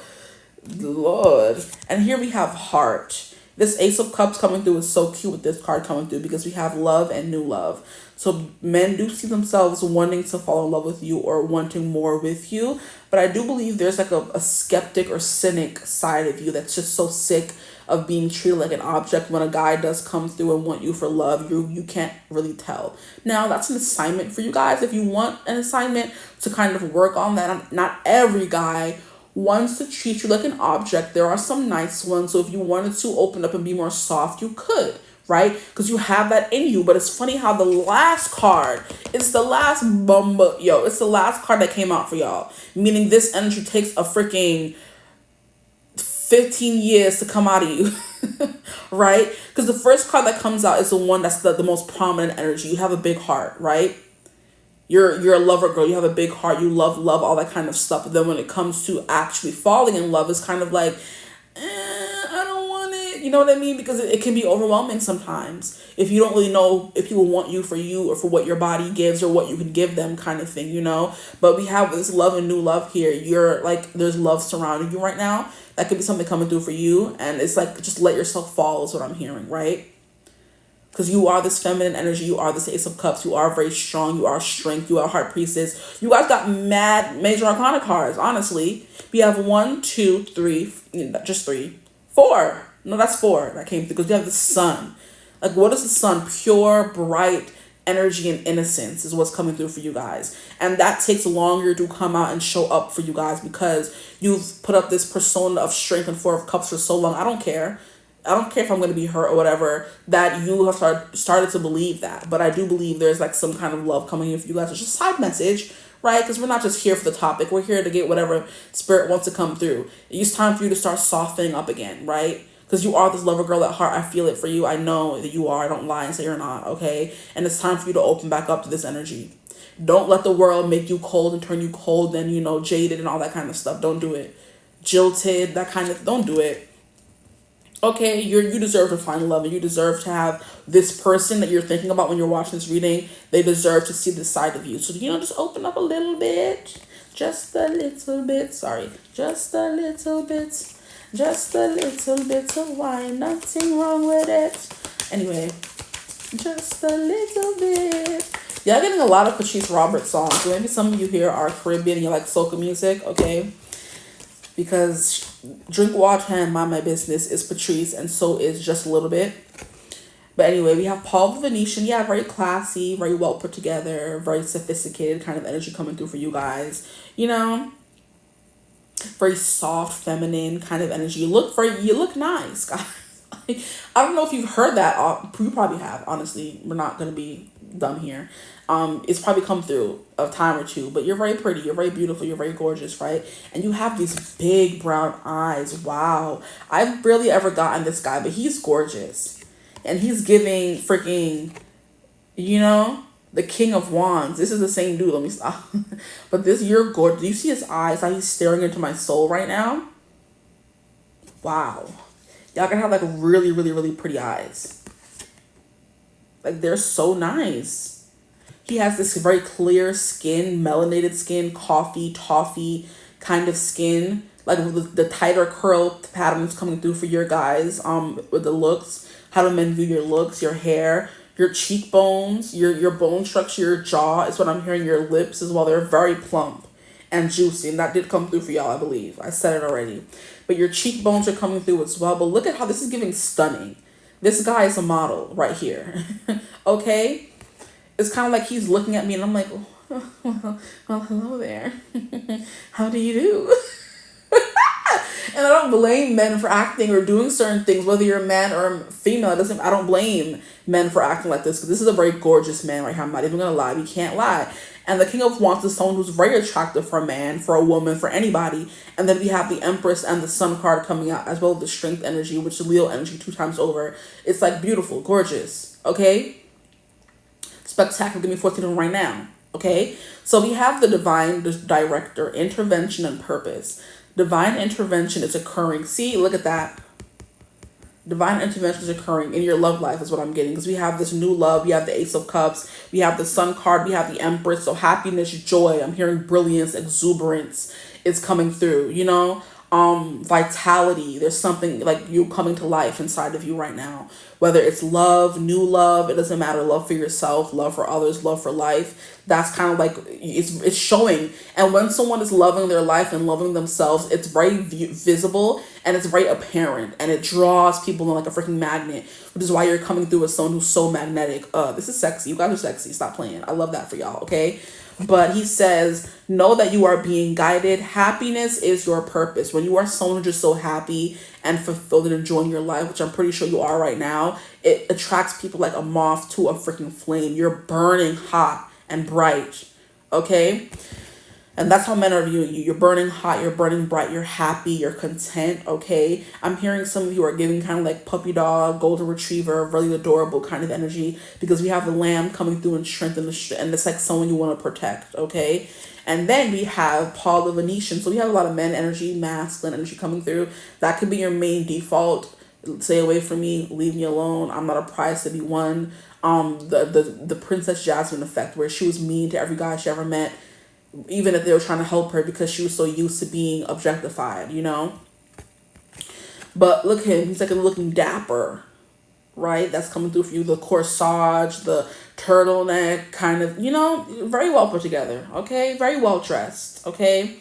Lord. And here we have heart. This Ace of Cups coming through is so cute with this card coming through, because we have love and new love. So men do see themselves wanting to fall in love with you or wanting more with you. But I do believe there's like a skeptic or cynic side of you that's just so sick of being treated like an object. When a guy does come through and want you for love, you can't really tell. Now, that's an assignment for you guys. If you want an assignment to kind of work on that, not every guy wants to treat you like an object. There are some nice ones. So if you wanted to open up and be more soft, you could. right? Because you have that in you. But it's funny how the last card, it's the last it's the last card that came out for y'all. Meaning this energy takes a freaking 15 years to come out of you, right? Because the first card that comes out is the one that's the most prominent energy. You have a big heart, right? You're a lover girl. You have a big heart. You love all that kind of stuff. But then when it comes to actually falling in love, it's kind of like, I don't want it. You know what I mean? Because it can be overwhelming sometimes if you don't really know if people want you or for what your body gives or what you can give them, kind of thing, you know? But we have this love and new love here. You're like, there's love surrounding you right now. That could be something coming through for you. And it's like, just let yourself fall is what I'm hearing, right? Because you are this feminine energy. You are this Ace of Cups. You are very strong. You are strength. You are Heart Priestess. You guys got mad major arcana cards, honestly. We have 1, 2, 3, just 3, 4. No, that's 4 that came through because we have the sun. Like, what is the sun? Pure, bright energy and innocence is what's coming through for you guys. And that takes longer to come out and show up for you guys because you've put up this persona of strength and 4 of Cups for so long. I don't care. I don't care if I'm going to be hurt or whatever, that you have started to believe that. But I do believe there's like some kind of love coming in for you guys. It's just a side message, right? Because we're not just here for the topic. We're here to get whatever spirit wants to come through. It's time for you to start softening up again, right? Because you are this lover girl at heart. I feel it for you. I know that you are. I don't lie and say you're not, okay? And it's time for you to open back up to this energy. Don't let the world make you cold and turn you cold and, jaded and all that kind of stuff. Don't do it. Jilted, that kind of, don't do it. Okay, you deserve to find love, and you deserve to have this person that you're thinking about when you're watching this reading. They deserve to see this side of you. So, just open up a little bit. Just a little bit. Sorry. Just a little bit. Just a little bit of wine. Nothing wrong with it. Anyway, just a little bit. Yeah, I'm getting a lot of Patrice Roberts songs. So maybe some of you here are Caribbean and you like soca music, okay? Because Drink Water and Mind My Business is Patrice, and so is Just a Little Bit. But anyway, we have Paul the Venetian. Yeah, very classy, very well put together, very sophisticated kind of energy coming through for you guys. Very soft, feminine kind of energy. You look nice, guys. I don't know if you've heard that. You probably have, honestly. We're not going to be dumb here. It's probably come through a time or two, but you're very pretty, you're very beautiful, you're very gorgeous, right? And you have these big brown eyes. Wow. I've barely ever gotten this guy, but he's gorgeous. And he's giving freaking, the King of Wands. This is the same dude. Let me stop. But you're gorgeous. Do you see his eyes? How he's staring into my soul right now? Wow. Y'all can have like really, really, really pretty eyes. Like, they're so nice. He has this very clear skin, melanated skin, toffee kind of skin. Like with the tighter curl patterns coming through for your guys, with the looks. How do men view your looks, your hair, your cheekbones, your bone structure, your jaw is what I'm hearing, your lips as well. They're very plump and juicy. And that did come through for y'all, I believe. I said it already. But your cheekbones are coming through as well. But look at how this is giving stunning. This guy is a model right here. Okay? It's kind of like he's looking at me and I'm like, well, hello there. How do you do? And I don't blame men for acting or doing certain things, whether you're a man or a female. I don't blame men for acting like this, because this is a very gorgeous man right here. I'm not even going to lie. We can't lie. And the King of Wands is someone who's very attractive for a man, for a woman, for anybody. And then we have the Empress and the Sun card coming out, as well as the Strength energy, which is Leo energy 2 times over. It's like beautiful, gorgeous, okay? Spectacular. Give me 14 of them right now. Okay, so we have the Divine Director, intervention and purpose. Divine intervention is occurring. See, look at that. Divine intervention is occurring in your love life is what I'm getting, because we have this new love. We have the Ace of Cups. We have the Sun card. We have the Empress. So happiness, joy. I'm hearing brilliance, exuberance is coming through, vitality. There's something like you coming to life inside of you right now, whether it's love, new love, it doesn't matter. Love for yourself, love for others, love for life. That's kind of like it's showing. And when someone is loving their life and loving themselves, it's very visible and it's very apparent, and it draws people in like a freaking magnet, which is why you're coming through as someone who's so magnetic. This is sexy. You guys are sexy. Stop playing. I love that for y'all. Okay. But he says, know that you are being guided. Happiness is your purpose. When you are someone who's just so happy and fulfilled and enjoying your life, which I'm pretty sure you are right now, it attracts people like a moth to a freaking flame. You're burning hot and bright. Okay? And that's how men are viewing you. You're burning hot, you're burning bright, you're happy, you're content, okay? I'm hearing some of you are giving kind of like puppy dog, golden retriever, really adorable kind of energy, because we have the lamb coming through and strengthen and it's like someone you want to protect, okay? And then we have Paul the Venetian. So we have a lot of men energy, masculine energy coming through. That could be your main default. Stay away from me, leave me alone. I'm not a prize to be won. The Princess Jasmine effect, where she was mean to every guy she ever met, even if they were trying to help her because she was so used to being objectified, you know? But look at him. He's like looking dapper, right? That's coming through for you. The corsage, the turtleneck, kind of, you know, very well put together, okay? Very well dressed, okay?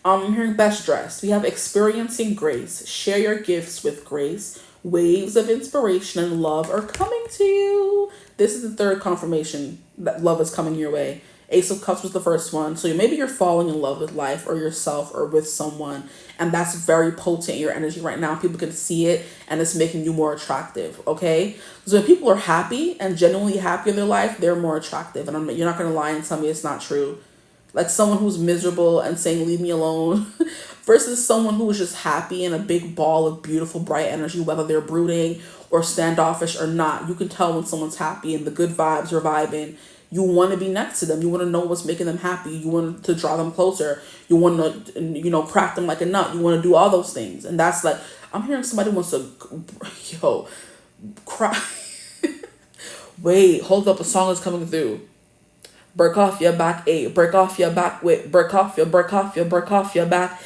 I'm hearing best dressed. We have experiencing grace. Share your gifts with grace. Waves of inspiration and love are coming to you. This is the third confirmation that love is coming your way. Ace of Cups was the first one. So maybe you're falling in love with life or yourself or with someone. And that's very potent in your energy right now. People can see it and it's making you more attractive, okay? So when people are happy and genuinely happy in their life, they're more attractive. And you're not going to lie and tell me it's not true. Like someone who's miserable and saying, leave me alone, versus someone who is just happy and a big ball of beautiful, bright energy, whether they're brooding or standoffish or not. You can tell when someone's happy and the good vibes are vibing. You want to be next to them. You want to know what's making them happy. You want to draw them closer. You want to, you know, crack them like a nut. You want to do all those things. And that's like, I'm hearing somebody wants to, cry. Wait, hold up. A song is coming through. Break off your back, break off your back, break off your back.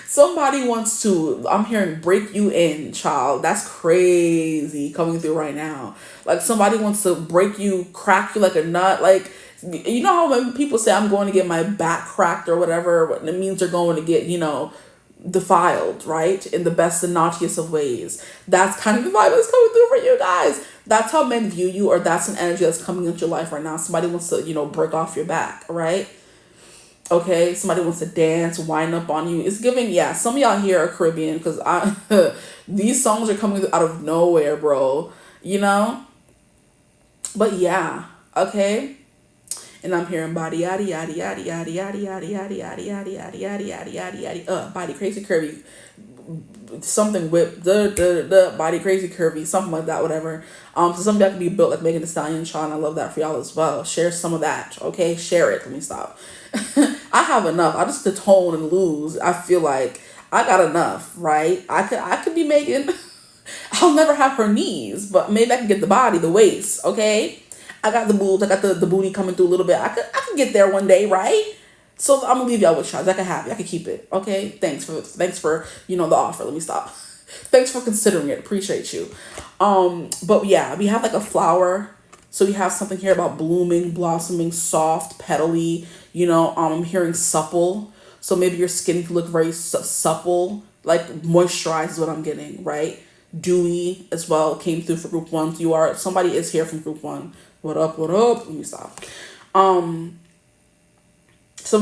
Somebody wants to, I'm hearing break you in, child. That's crazy coming through right now. Like somebody wants to break you, crack you like a nut. Like, you know how when people say I'm going to get my back cracked or whatever, it means they're going to get, you know, defiled, right? In the best and naughtiest of ways. That's kind of the vibe that's coming through for you guys. That's how men view you, or that's an energy that's coming into your life right now. Somebody wants to, you know, break off your back, right? Okay, somebody wants to dance, wind up on you. It's giving, yeah, some of y'all here are Caribbean, because these songs are coming out of nowhere, bro. You know? But yeah, okay. And I'm hearing body yaddy yaddy yaddy yaddy yaddy yaddy yaddy yaddy yaddy yaddy yaddy yaddy yaddy yaddy body crazy curvy, something whip the body crazy curvy, something like that, whatever. So some of y'all can be built like Megan Thee Stallion, Sean. I love that for y'all as well. Share some of that, okay? Share it. Let me stop. I have enough. I just to tone and lose. I feel like I got enough, right? I could be Megan. I'll never have her knees, but maybe I can get the body, the waist, okay? I got the boobs, I got the booty coming through a little bit. I could get there one day, right? So I'm gonna leave y'all with y'all. I can have it. I can keep it. Okay. Thanks for you know the offer. Let me stop. Thanks for considering it. Appreciate you. But yeah, we have like a flower. So we have something here about blooming, blossoming, soft, petally. You know, I'm hearing supple. So maybe your skin can look very supple, like moisturized is what I'm getting, right? Dewy as well came through for group 1. So somebody is here from group 1. What up? Let me stop. Some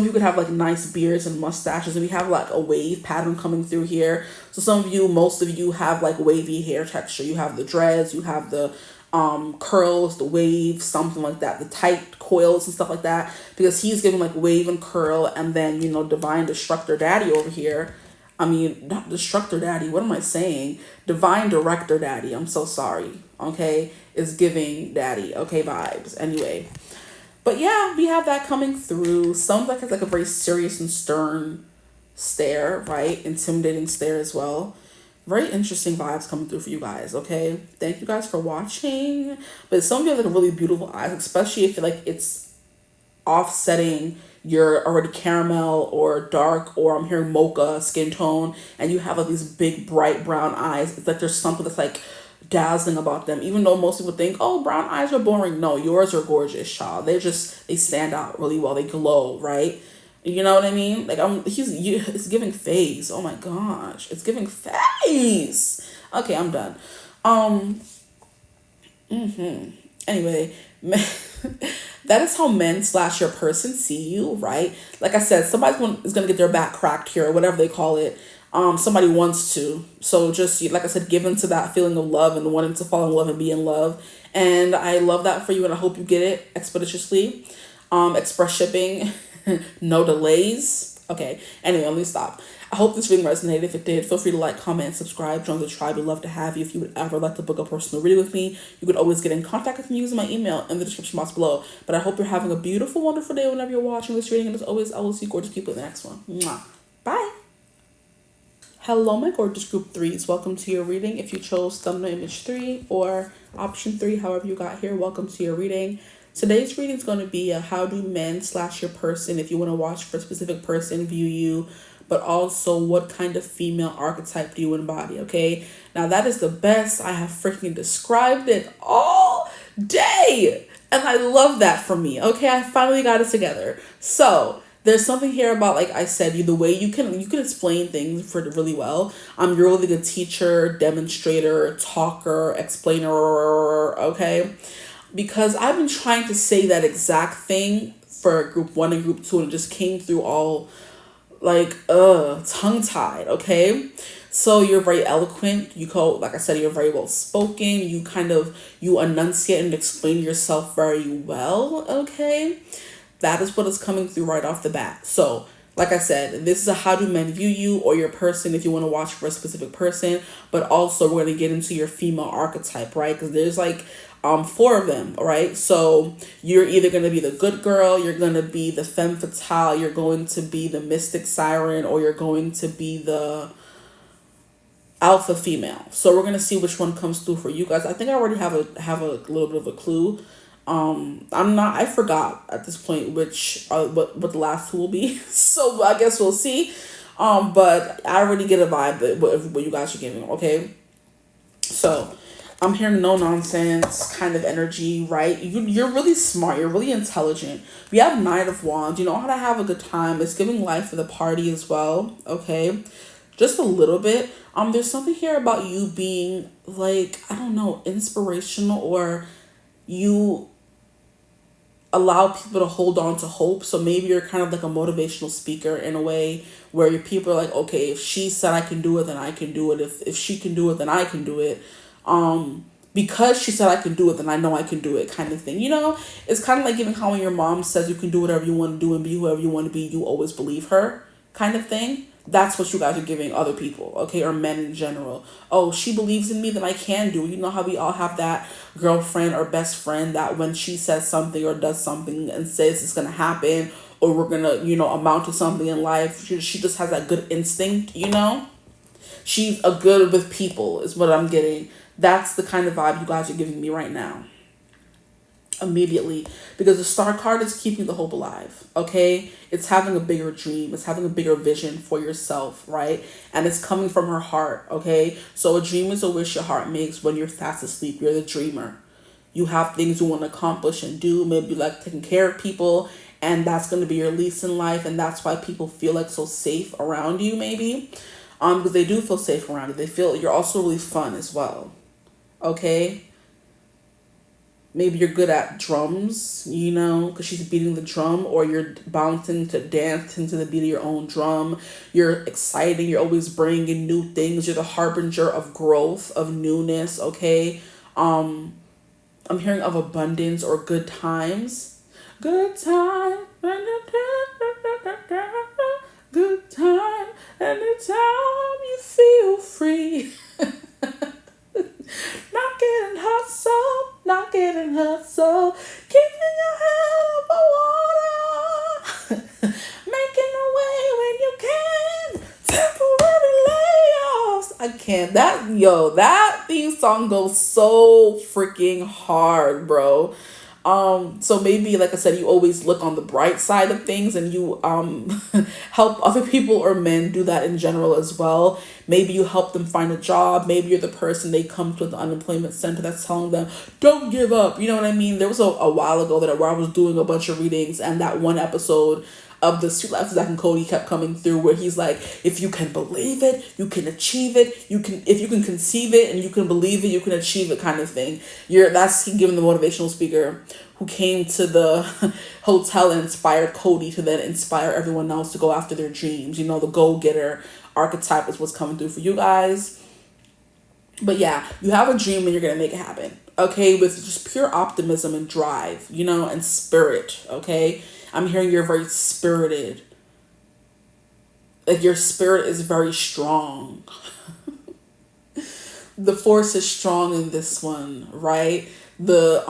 of you could have like nice beards and mustaches, and we have like a wave pattern coming through here. So most of you have like wavy hair texture. You have the dreads, you have the curls, the wave, something like that, the tight coils and stuff like that, because he's giving like wave and curl. And then, you know, divine destructor daddy over here. I mean, not destructor daddy. What am I saying? Divine director daddy. I'm so sorry. Okay. Is giving daddy. Okay. Vibes. Anyway. But yeah, we have that coming through. Sounds like it's like a very serious and stern stare, right? Intimidating stare as well. Very interesting vibes coming through for you guys. Okay. Thank you guys for watching. But some of you have like really beautiful eyes, especially if like it's offsetting you're already caramel or dark, or I'm hearing mocha skin tone, and you have like these big bright brown eyes. It's like there's something that's like dazzling about them, even though most people think, oh, brown eyes are boring. No, yours are gorgeous, child. They stand out really well. They glow, right? You know what I mean? Like it's giving face. Oh my gosh, it's giving face. Okay, I'm done. Anyway, That is how men / your person see you, right? Like I said, somebody is going to get their back cracked here, or whatever they call it. Somebody wants to. So just, like I said, give into that feeling of love and wanting to fall in love and be in love. And I love that for you, and I hope you get it expeditiously. Express shipping, no delays. Okay, anyway, let me stop. I hope this reading resonated. If it did, feel free to like, comment, and subscribe. Join the tribe. We'd love to have you. If you would ever like to book a personal reading with me, you could always get in contact with me using my email in the description box below. But I hope you're having a beautiful, wonderful day whenever you're watching this reading. And as always, I will see gorgeous people in the next one. Mwah. Bye. Hello, my gorgeous group 3s. Welcome to your reading. If you chose thumbnail image 3 or option 3, however you got here, welcome to your reading. Today's reading is going to be a how do men / your person, if you want to watch for a specific person, view you, but also what kind of female archetype do you embody, okay? Now that is the best. I have freaking described it all day, and I love that for me, okay? I finally got it together. So there's something here about, like I said, the way you can explain things for really well. You're really good teacher, demonstrator, talker, explainer, okay? Because I've been trying to say that exact thing for group 1 and group 2, and it just came through all like tongue-tied, okay? So you're very eloquent. Like I said, you're very well spoken. You enunciate and explain yourself very well, okay? That is what is coming through right off the bat. So like I said, this is a how do men view you or your person if you want to watch for a specific person. But also we're going to get into your female archetype, right? Because there's like 4 of them, right? So you're either going to be the good girl, you're going to be the femme fatale, you're going to be the mystic siren, or you're going to be the alpha female. So we're going to see which one comes through for you guys. I think I already have a little bit of a clue. I forgot at this point what the last 2 will be. So I guess we'll see. But I already get a vibe that what you guys are giving, okay? So I'm hearing no nonsense kind of energy, right? You're really smart. You're really intelligent. We have Knight of Wands. You know how to have a good time. It's giving life for the party as well, okay? Just a little bit. There's something here about you being like, I don't know, inspirational, or you allow people to hold on to hope. So maybe you're kind of like a motivational speaker in a way where your people are like, okay, if she said I can do it, then I can do it. If she can do it, then I can do it. Because she said I can do it, then I know I can do it, kind of thing. You know, it's kind of like giving how when your mom says you can do whatever you want to do and be whoever you want to be, you always believe her, kind of thing. That's what you guys are giving other people, okay, or men in general. Oh, she believes in me, then I can do it. You know how we all have that girlfriend or best friend that when she says something or does something and says it's going to happen, or we're going to, amount to something in life, she just has that good instinct, She's a good with people is what I'm getting. That's the kind of vibe you guys are giving me right now. Immediately. Because the Star card is keeping the hope alive. Okay? It's having a bigger dream. It's having a bigger vision for yourself, right? And it's coming from her heart. Okay? So a dream is a wish your heart makes when you're fast asleep. You're the dreamer. You have things you want to accomplish and do. Maybe you like taking care of people. And that's going to be your lease in life. And that's why people feel like so safe around you, maybe. Because they do feel safe around you. They feel you're also really fun as well. Okay? Maybe you're good at drums, because she's beating the drum, or you're bouncing to dancing to the beat of your own drum. You're exciting. You're always bringing new things. You're the harbinger of growth, of newness, okay? I'm hearing of abundance or good times. Good time. Good time. Anytime you feel free. Not getting hustle, keeping your head above water, making a way when you can, temporary layoffs. I can't. That theme song goes so freaking hard, bro. So maybe, like I said, you always look on the bright side of things, and you help other people or men do that in general as well. Maybe you help them find a job. Maybe you're the person they come to the unemployment center that's telling them, don't give up. You know what I mean? There was a while ago where I was doing a bunch of readings, and that one episode,
of the Sweet Life of Zack and Cody kept coming through, where he's like, if you can believe it, you can achieve it. If you can conceive it and you can believe it, you can achieve it, kind of thing. That's he giving the motivational speaker who came to the hotel and inspired Cody to then inspire everyone else to go after their dreams. The go-getter archetype is what's coming through for you guys. But yeah, you have a dream and you're going to make it happen. Okay, with just pure optimism and drive, and spirit, okay? I'm hearing you're very spirited. Like your spirit is very strong. The force is strong in this one, right? The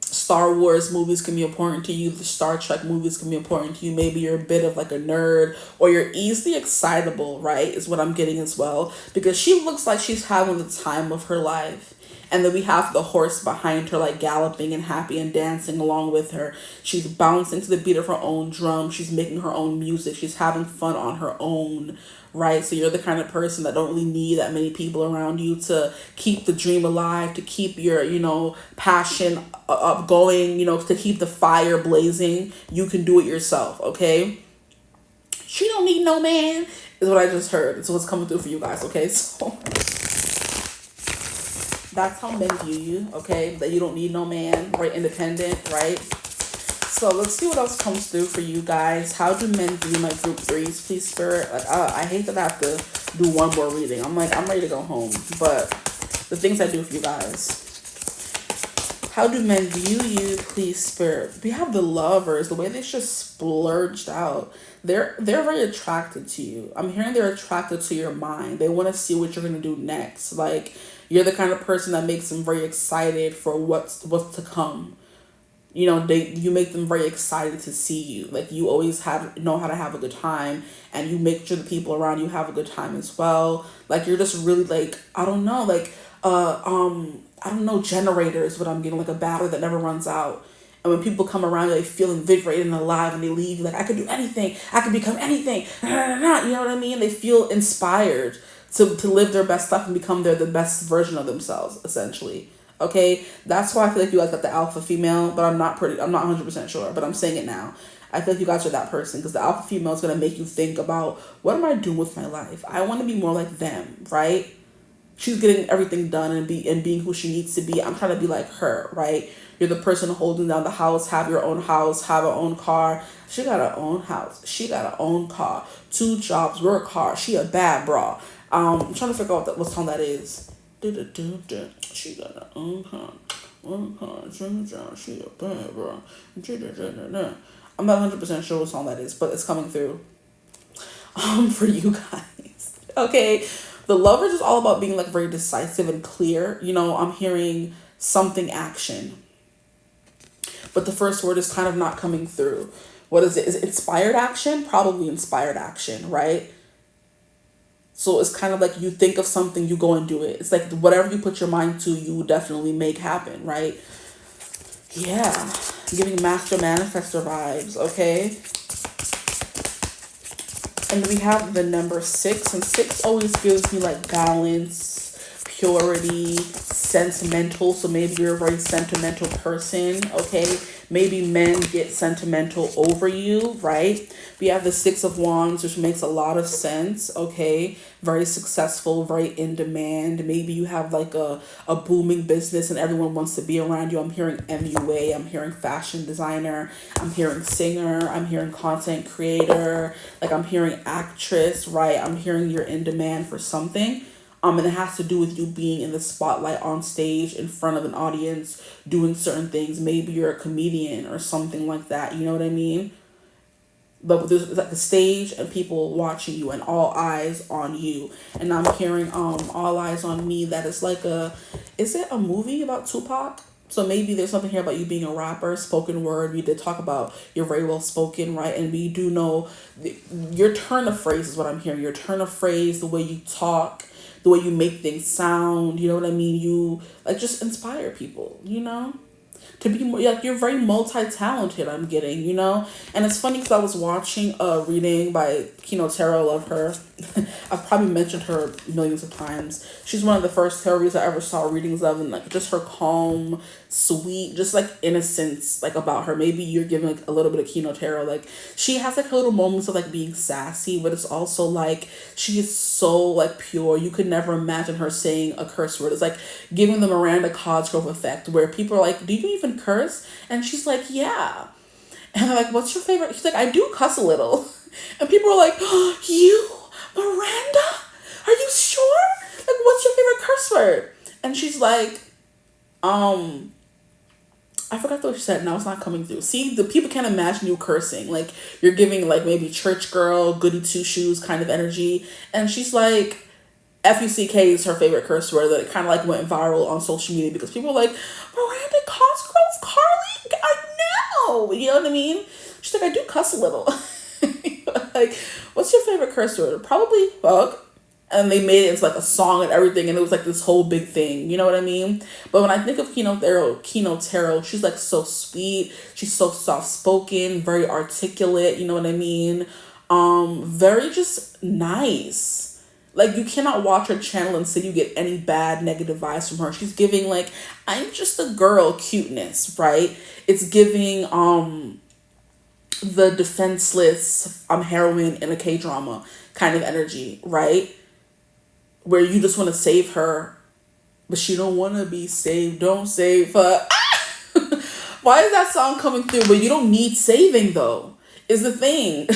Star Wars movies can be important to you. The Star Trek movies can be important to you. Maybe you're a bit of like a nerd, or you're easily excitable, right? Is what I'm getting as well. Because she looks like she's having the time of her life. And then we have the horse behind her, like galloping and happy and dancing along with her. She's bouncing to the beat of her own drum. She's making her own music. She's having fun on her own, right? So you're the kind of person that don't really need that many people around you to keep the dream alive, to keep your, passion up going, to keep the fire blazing. You can do it yourself, okay? She don't need no man, is what I just heard. It's what's coming through for you guys, okay? So that's how men view you, okay? That you don't need no man, right? Independent, right? So let's see what else comes through for you guys. How do men view my group threes, please, Spirit? Like, I hate that I have to do one more reading. I'm ready to go home. But the things I do for you guys. How do men view you, please, Spirit? We have the Lovers, the way they just splurged out. They're very attracted to you. I'm hearing they're attracted to your mind. They want to see what you're going to do next. Like, you're the kind of person that makes them very excited for what's to come. You make them very excited to see you. Like, you always know how to have a good time, and you make sure the people around you have a good time as well. Like, you're just really like, I don't know, generator is what I'm getting, like a battery that never runs out. And when people come around, they feel invigorated and alive, and they leave you like, I could do anything, I could become anything. You know what I mean? They feel inspired to live their best life and become the best version of themselves, essentially. Okay, that's why I feel like you guys got the alpha female, but I'm not 100% sure, but I'm saying it now. I feel like you guys are that person, because the alpha female is going to make you think about, what am I doing with my life? I want to be more like them, right? She's getting everything done and being who she needs to be. I'm trying to be like her, right? You're the person holding down the house, have your own house, have her own car. She got her own house. She got her own car. 2 jobs, work hard. She a bad bra. I'm trying to figure out what song that is. She got her own car. One car, she a bad bra. I'm not 100% sure what song that is, but it's coming through. For you guys. Okay. The Lovers is all about being like very decisive and clear. I'm hearing something action. But the first word is kind of not coming through. What is it? Is it inspired action? Probably inspired action, right? So it's kind of like you think of something, you go and do it. It's like whatever you put your mind to, you definitely make happen, right? Yeah. Giving master manifestor vibes, okay? And we have the number 6, and 6 always gives me like balance, purity, sentimental. So maybe you're a very sentimental person, okay? Maybe men get sentimental over you, right? We have the 6 of Wands, which makes a lot of sense, okay? Very successful, very in demand. Maybe you have like a booming business and everyone wants to be around you. I'm hearing MUA, I'm hearing fashion designer, I'm hearing singer, I'm hearing content creator, like I'm hearing actress, right? I'm hearing you're in demand for something. And it has to do with you being in the spotlight on stage in front of an audience, doing certain things. Maybe you're a comedian or something like that. You know what I mean? But there's like the stage and people watching you and all eyes on you. And I'm hearing All Eyes on Me. That is like is it a movie about Tupac? So maybe there's something here about you being a rapper, spoken word. We did talk about you're very well spoken, right? And we do know your turn of phrase is what I'm hearing. Your turn of phrase, the way you talk, the way you make things sound, you know what I mean? You like just inspire people, to be more, like, you're very multi-talented, I'm getting, you know? And it's funny because I was watching a reading by 𝐓𝐡𝐮𝐬, I love her. I've probably mentioned her millions of times. She's one of the first tarot readers I ever saw readings of, and like just her calm, sweet, just like innocence like about her. Maybe you're giving like a little bit of 𝐓𝐡𝐮𝐬. Like she has like little moments of like being sassy, but it's also like she is so like pure. You could never imagine her saying a curse word. It's like giving the Miranda Cosgrove effect, where people are like, "Do you even curse?" And she's like, "Yeah." And they're like, "What's your favorite?" She's like, "I do cuss a little." And people are like, "Oh, you, Miranda? Are you sure? Like, what's your favorite curse word?" And she's like, I forgot what she said. Now it's not coming through. See, the people can't imagine you cursing. Like, you're giving, like, maybe church girl, goody two-shoes kind of energy. And she's like, FUCK is her favorite curse word, that it kind of, like, went viral on social media because people were like, "Miranda Cosgrove, Carly? I know!" You know what I mean? She's like, "I do cuss a little." Like, what's your favorite curse word? Probably fuck. And they made it into like a song and everything, and it was like this whole big thing, you know what I mean? But when I think of 𝐓𝐡𝐮𝐬, she's like so sweet, she's so soft-spoken, very articulate, you know what I mean? Very just nice. Like, you cannot watch her channel and say you get any bad negative vibes from her. She's giving like, I'm just a girl cuteness, right? It's giving the defenseless heroine in a K-drama kind of energy, right? Where you just want to save her, but she don't want to be saved. Don't save her. Why is that song coming through? But you don't need saving, though, is the thing.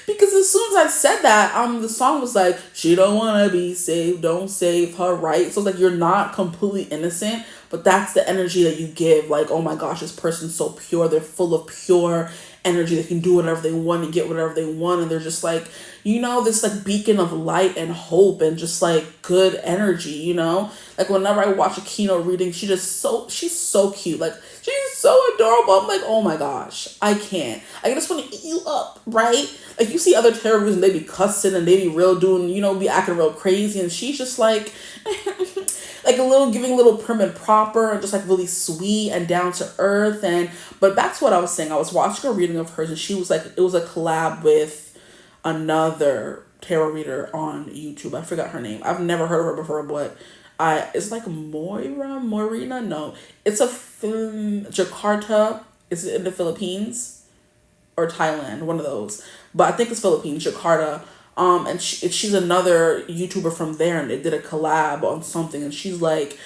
Because as soon as I said that, the song was like, she don't want to be saved. Don't save her, right? So it's like, you're not completely innocent, but that's the energy that you give. Like, oh my gosh, this person's so pure. They're full of pure energy. They can do whatever they want and get whatever they want. And they're just like, you know, this like beacon of light and hope and just like good energy, you know? Like, whenever I watch a 𝐓𝐡𝐮𝐬 reading, she's so cute. Like, she's so adorable. I'm like, oh my gosh, I can't. I just want to eat you up, right? Like, you see other tarot readers and they be cussing and they be real doing, you know, be acting real crazy. And she's just like, like giving a little prim and proper and just like really sweet and down to earth. But back to what I was saying, I was watching a reading of hers and she was like, it was a collab with another tarot reader on YouTube. I forgot her name. I've never heard of her before, but it's like Morena. No, it's a Jakarta. Is it in the Philippines or Thailand? One of those. But I think it's Philippines, Jakarta. And she's another YouTuber from there, and they did a collab on something, and she's like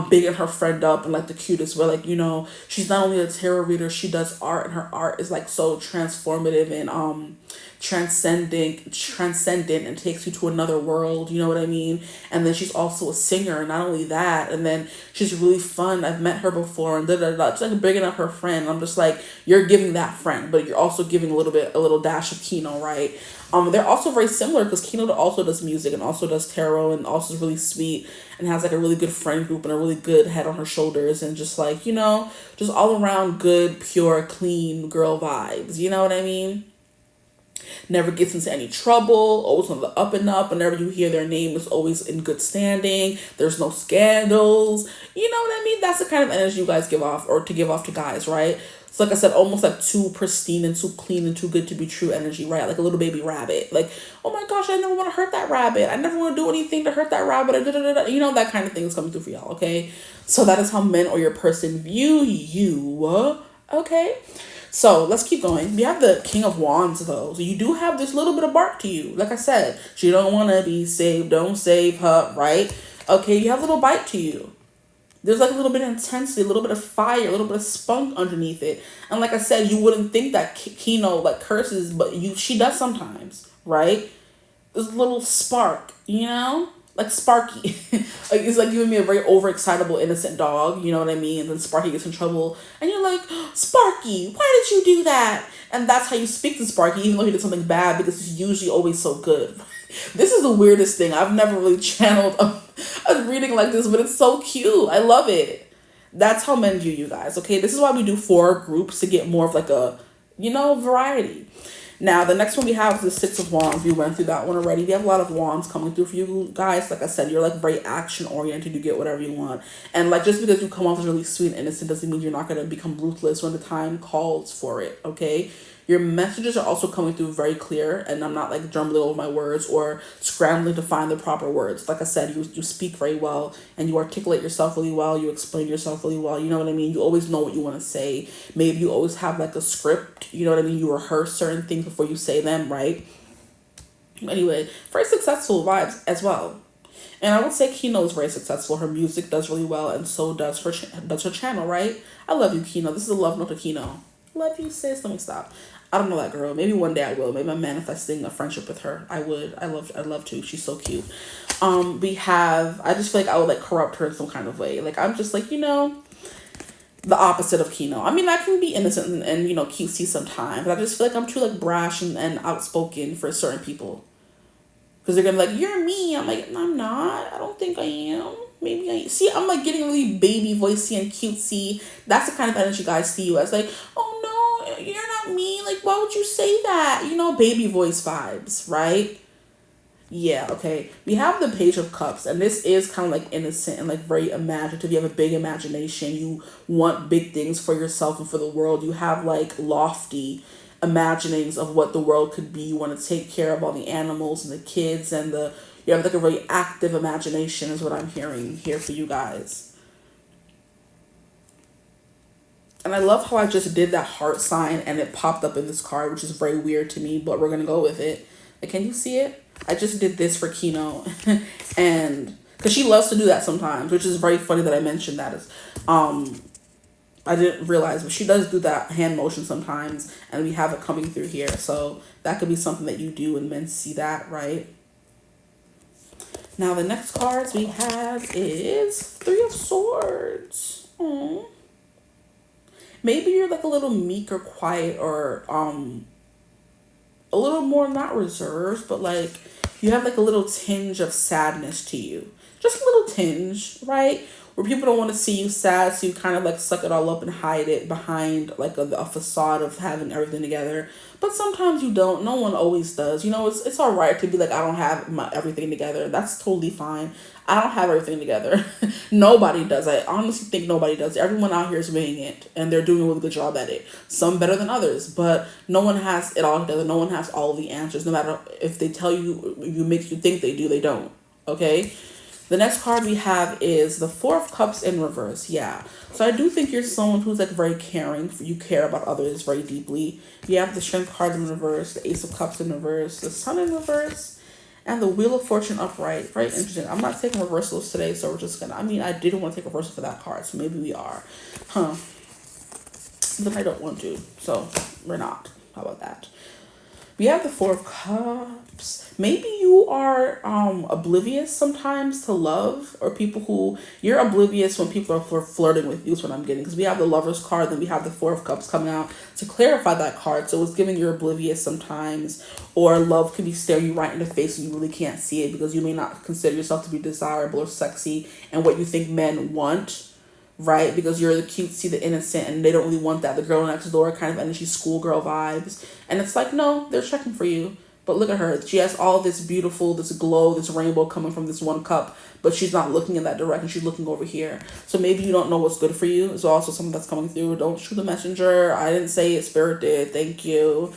bigging her friend up and like the cutest way. Like, you know, she's not only a tarot reader, she does art, and her art is like so transformative and transcendent and takes you to another world, you know what I mean? And then she's also a singer, not only that, and then she's really fun. I've met her before, and just like bigging up her friend. I'm just like, you're giving that friend, but you're also giving a little dash of 𝐓𝐡𝐮𝐬, right? They're also very similar because 𝐓𝐡𝐮𝐬 also does music and also does tarot and also is really sweet and has like a really good friend group and a really good head on her shoulders and just like, you know, just all around good, pure, clean girl vibes. You know what I mean? Never gets into any trouble, always on the up and up. Whenever you hear their name, it's always in good standing. There's no scandals. You know what I mean? That's the kind of energy you guys give off, or to give off to guys, right? So like I said, almost like too pristine and too clean and too good to be true energy, right? Like a little baby rabbit. Like, oh my gosh, I never want to hurt that rabbit. I never want to do anything to hurt that rabbit. You know, that kind of thing is coming through for y'all, okay? So that is how men or your person view you, okay? So let's keep going. We have the King of Wands, though. So you do have this little bit of bark to you. Like I said, she don't want to be saved. Don't save her, right? Okay, you have a little bite to you. There's like a little bit of intensity, a little bit of fire, a little bit of spunk underneath it. And like I said, you wouldn't think that 𝐓𝐡𝐮𝐬 like curses, but she does sometimes, right? There's a little spark, you know? Like Sparky. Like, it's like giving me a very overexcitable, innocent dog, you know what I mean? And then Sparky gets in trouble. And you're like, Sparky, why did you do that? And that's how you speak to Sparky, even though he did something bad, because he's usually always so good. This is the weirdest thing. I've never really channeled a reading like this, but it's so cute. I love it. That's how men view you guys, okay? This is why we do 4 groups, to get more of like a, you know, variety. Now, the next one we have is the Six of Wands. We went through that one already. We have a lot of wands coming through for you guys. Like I said, you're like very action oriented. You get whatever you want. And like, just because you come off as really sweet and innocent doesn't mean you're not going to become ruthless when the time calls for it. Okay. Your messages are also coming through very clear, and I'm not like jumbling over my words or scrambling to find the proper words. Like I said, you speak very well, and you articulate yourself really well. You explain yourself really well. You know what I mean? You always know what you want to say. Maybe you always have like a script. You know what I mean? You rehearse certain things before you say them, right? Anyway, very successful vibes as well. And I would say Kino is very successful. Her music does really well, and so does her channel, right? I love you, Kino. This is a love note to Kino. Love you, sis. Let me stop. I don't know that girl. Maybe one day I will. Maybe I'm manifesting a friendship with her. I would. I'd love to. She's so cute. We have, I just feel like I would like corrupt her in some kind of way. Like I'm just like, you know, the opposite of Kino. I mean, I can be innocent and you know, cutesy sometimes, but I just feel like I'm too like brash and outspoken for certain people. Because they're gonna be like, you're me. I'm like, I'm not. I don't think I am. Maybe I am. See, I'm like getting really baby voicey and cutesy. That's the kind of energy guys see you as. Like, oh no, you're not me. Like, why would you say that? You know, baby voice vibes, right? Yeah, okay. We have the Page of Cups, and this is kind of like innocent and like very imaginative. You have a big imagination. You want big things for yourself and for the world. You have like lofty imaginings of what the world could be. You want to take care of all the animals and the kids and you have like a really active imagination is what I'm hearing here for you guys. And I love how I just did that heart sign and it popped up in this card, which is very weird to me, but we're going to go with it. Like, can you see it? I just did this for Kino and because she loves to do that sometimes, which is very funny that I mentioned that. I didn't realize, but she does do that hand motion sometimes, and we have it coming through here. So that could be something that you do and men see that, right? Now the next cards we have is Three of Swords. Aww. Maybe you're like a little meek or quiet or a little more not reserved, but like you have like a little tinge of sadness to you. Just a little tinge, right? Where people don't want to see you sad, so you kind of like suck it all up and hide it behind like a facade of having everything together. But sometimes you don't. No one always does. You know, it's all right to be like, I don't have my everything together. That's totally fine. I don't have everything together. Nobody does. I honestly think nobody does. Everyone out here is winging it, and they're doing a really good job at it. Some better than others, but no one has it all together. No one has all the answers. No matter if they tell you, you make you think they do, they don't. Okay? The next card we have is the Four of Cups in reverse. Yeah. So I do think you're someone who's like very caring. You care about others very deeply. You have the Strength card in reverse, the Ace of Cups in reverse, the Sun in reverse, and the Wheel of Fortune upright. Very interesting. I'm not taking reversals today, so we're just gonna, I mean, I didn't want to take a reversal for that card, so maybe we are. But I don't want to, so we're not. How about that? We have the Four of Cups. Maybe you are oblivious sometimes to love, or people who you're oblivious when people are flirting with you is what I'm getting. Because we have the Lover's card, then we have the Four of Cups coming out to clarify that card. So it's giving you're oblivious sometimes, or love can be staring you right in the face and you really can't see it because you may not consider yourself to be desirable or sexy and what you think men want. Right? Because you're the cutesy, the innocent, and they don't really want that. The girl next door kind of energy, schoolgirl vibes. And it's like, no, they're checking for you. But look at her. She has all this beautiful, this glow, this rainbow coming from this one cup. But she's not looking in that direction. She's looking over here. So maybe you don't know what's good for you. It's also something that's coming through. Don't shoot the messenger. I didn't say it. Spirit did. Thank you.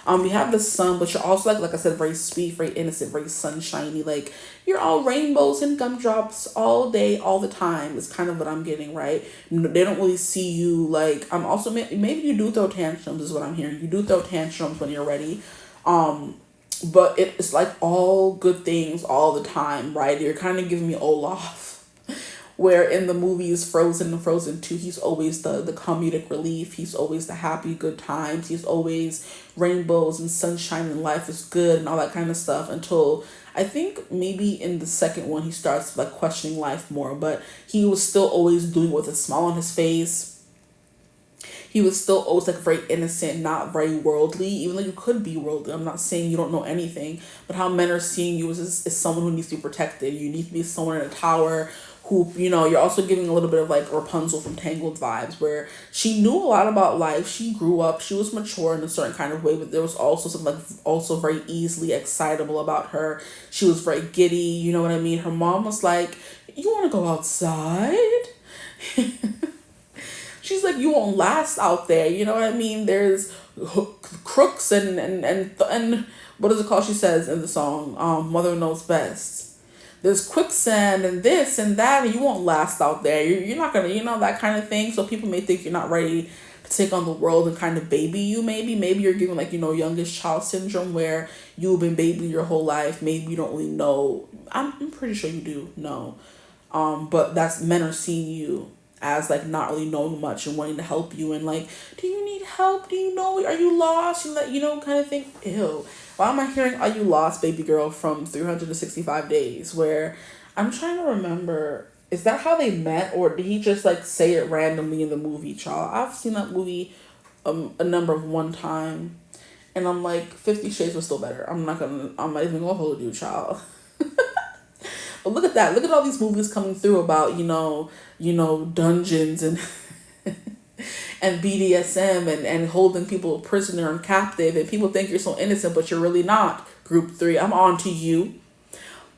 We have the Sun, but you're also like I said, very sweet, very innocent, very sunshiny. Like you're all rainbows and gumdrops all day, all the time. Is kind of what I'm getting, right? They don't really see you like. I'm also maybe you do throw tantrums, is what I'm hearing. You do throw tantrums when you're ready, but it's like all good things all the time, right? You're kind of giving me Olaf. Where in the movies Frozen and Frozen 2, he's always the comedic relief. He's always the happy, good times. He's always rainbows and sunshine and life is good and all that kind of stuff until I think maybe in the second one he starts like questioning life more. But he was still always doing it with a smile on his face. He was still always like very innocent, not very worldly, even though you could be worldly. I'm not saying you don't know anything, but how men are seeing you is someone who needs to be protected. You need to be someone in a tower who, you know, you're also giving a little bit of like Rapunzel from Tangled vibes, where she knew a lot about life. She grew up, she was mature in a certain kind of way, but there was also something like also very easily excitable about her. She was very giddy, you know what I mean? Her mom was like, you want to go outside? She's like, you won't last out there, you know what I mean? There's crooks and what is it called? She says in the song, Mother Knows Best. There's quicksand and this and that, and you won't last out there. You're not gonna, you know, that kind of thing. So people may think you're not ready to take on the world and kind of baby you. Maybe you're giving like, you know, youngest child syndrome, where you've been babying your whole life. Maybe you don't really know. I'm pretty sure you do know. But that's men are seeing you as like not really knowing much and wanting to help you, and like, do you need help? Do you know? Are you lost? You know, kind of thing. Ew. Why am I hearing "Are you lost, baby girl" from 365 Days? Where I'm trying to remember, is that how they met, or did he just like say it randomly in the movie, child? I've seen that movie a number of one time, and I'm like, 50 Shades was still better. I'm not even gonna hold you, child. But look at that. Look at all these movies coming through about, you know, dungeons and and BDSM and holding people prisoner and captive, and people think you're so innocent, but you're really not. Group 3, I'm on to you.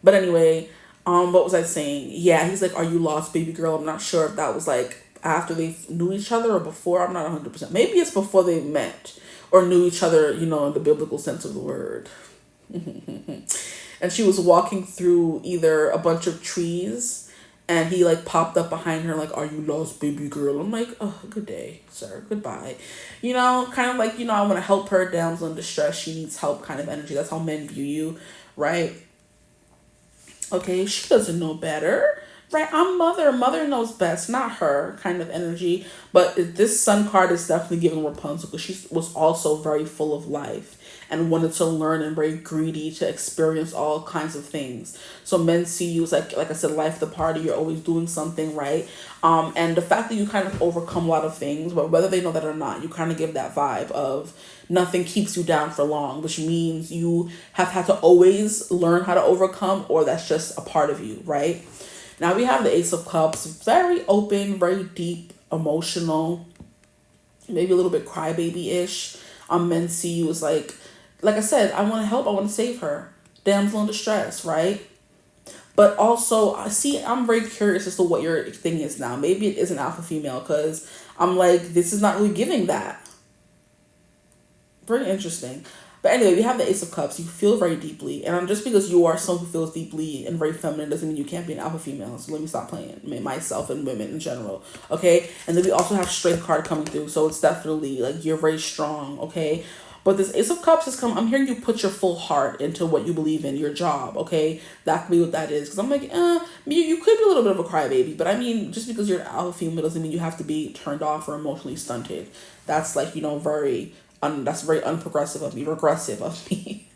But anyway, what was I saying? Yeah, he's like, are you lost, baby girl? I'm not sure if that was like after they knew each other or before. I'm not 100%. Maybe it's before they met or knew each other, you know, in the biblical sense of the word. And she was walking through either a bunch of trees, and he like popped up behind her like, are you lost, baby girl? I'm like, oh, good day, sir. Goodbye. You know, kind of like, you know, I want to help her, damsel in distress. She needs help kind of energy. That's how men view you, right? Okay, she doesn't know better, right? I'm mother. Mother knows best, not her kind of energy. But this sun card is definitely giving Rapunzel, because she was also very full of life and wanted to learn and very greedy to experience all kinds of things. So men see you as like I said, life the party. You're always doing something, right? And the fact that you kind of overcome a lot of things, but whether they know that or not, you kind of give that vibe of nothing keeps you down for long, which means you have had to always learn how to overcome, or that's just a part of you, right? Now we have the Ace of Cups, very open, very deep, emotional, maybe a little bit crybaby-ish. Men see you as like I said, I want to help, I want to save her. Damsel in distress, right? But also, I'm very curious as to what your thing is now. Maybe it is an alpha female, because I'm like, this is not really giving that. Very interesting. But anyway, we have the Ace of Cups. You feel very deeply. And just because you are someone who feels deeply and very feminine doesn't mean you can't be an alpha female. So let me stop playing. Myself and women in general. Okay? And then we also have Strength card coming through. So it's definitely like you're very strong. Okay? But this Ace of Cups is coming. I'm hearing you put your full heart into what you believe in, your job. Okay? That could be what that is. Because I'm like, you could be a little bit of a crybaby. But I mean, just because you're an alpha female doesn't mean you have to be turned off or emotionally stunted. That's like, you know, that's very unprogressive of me, regressive of me.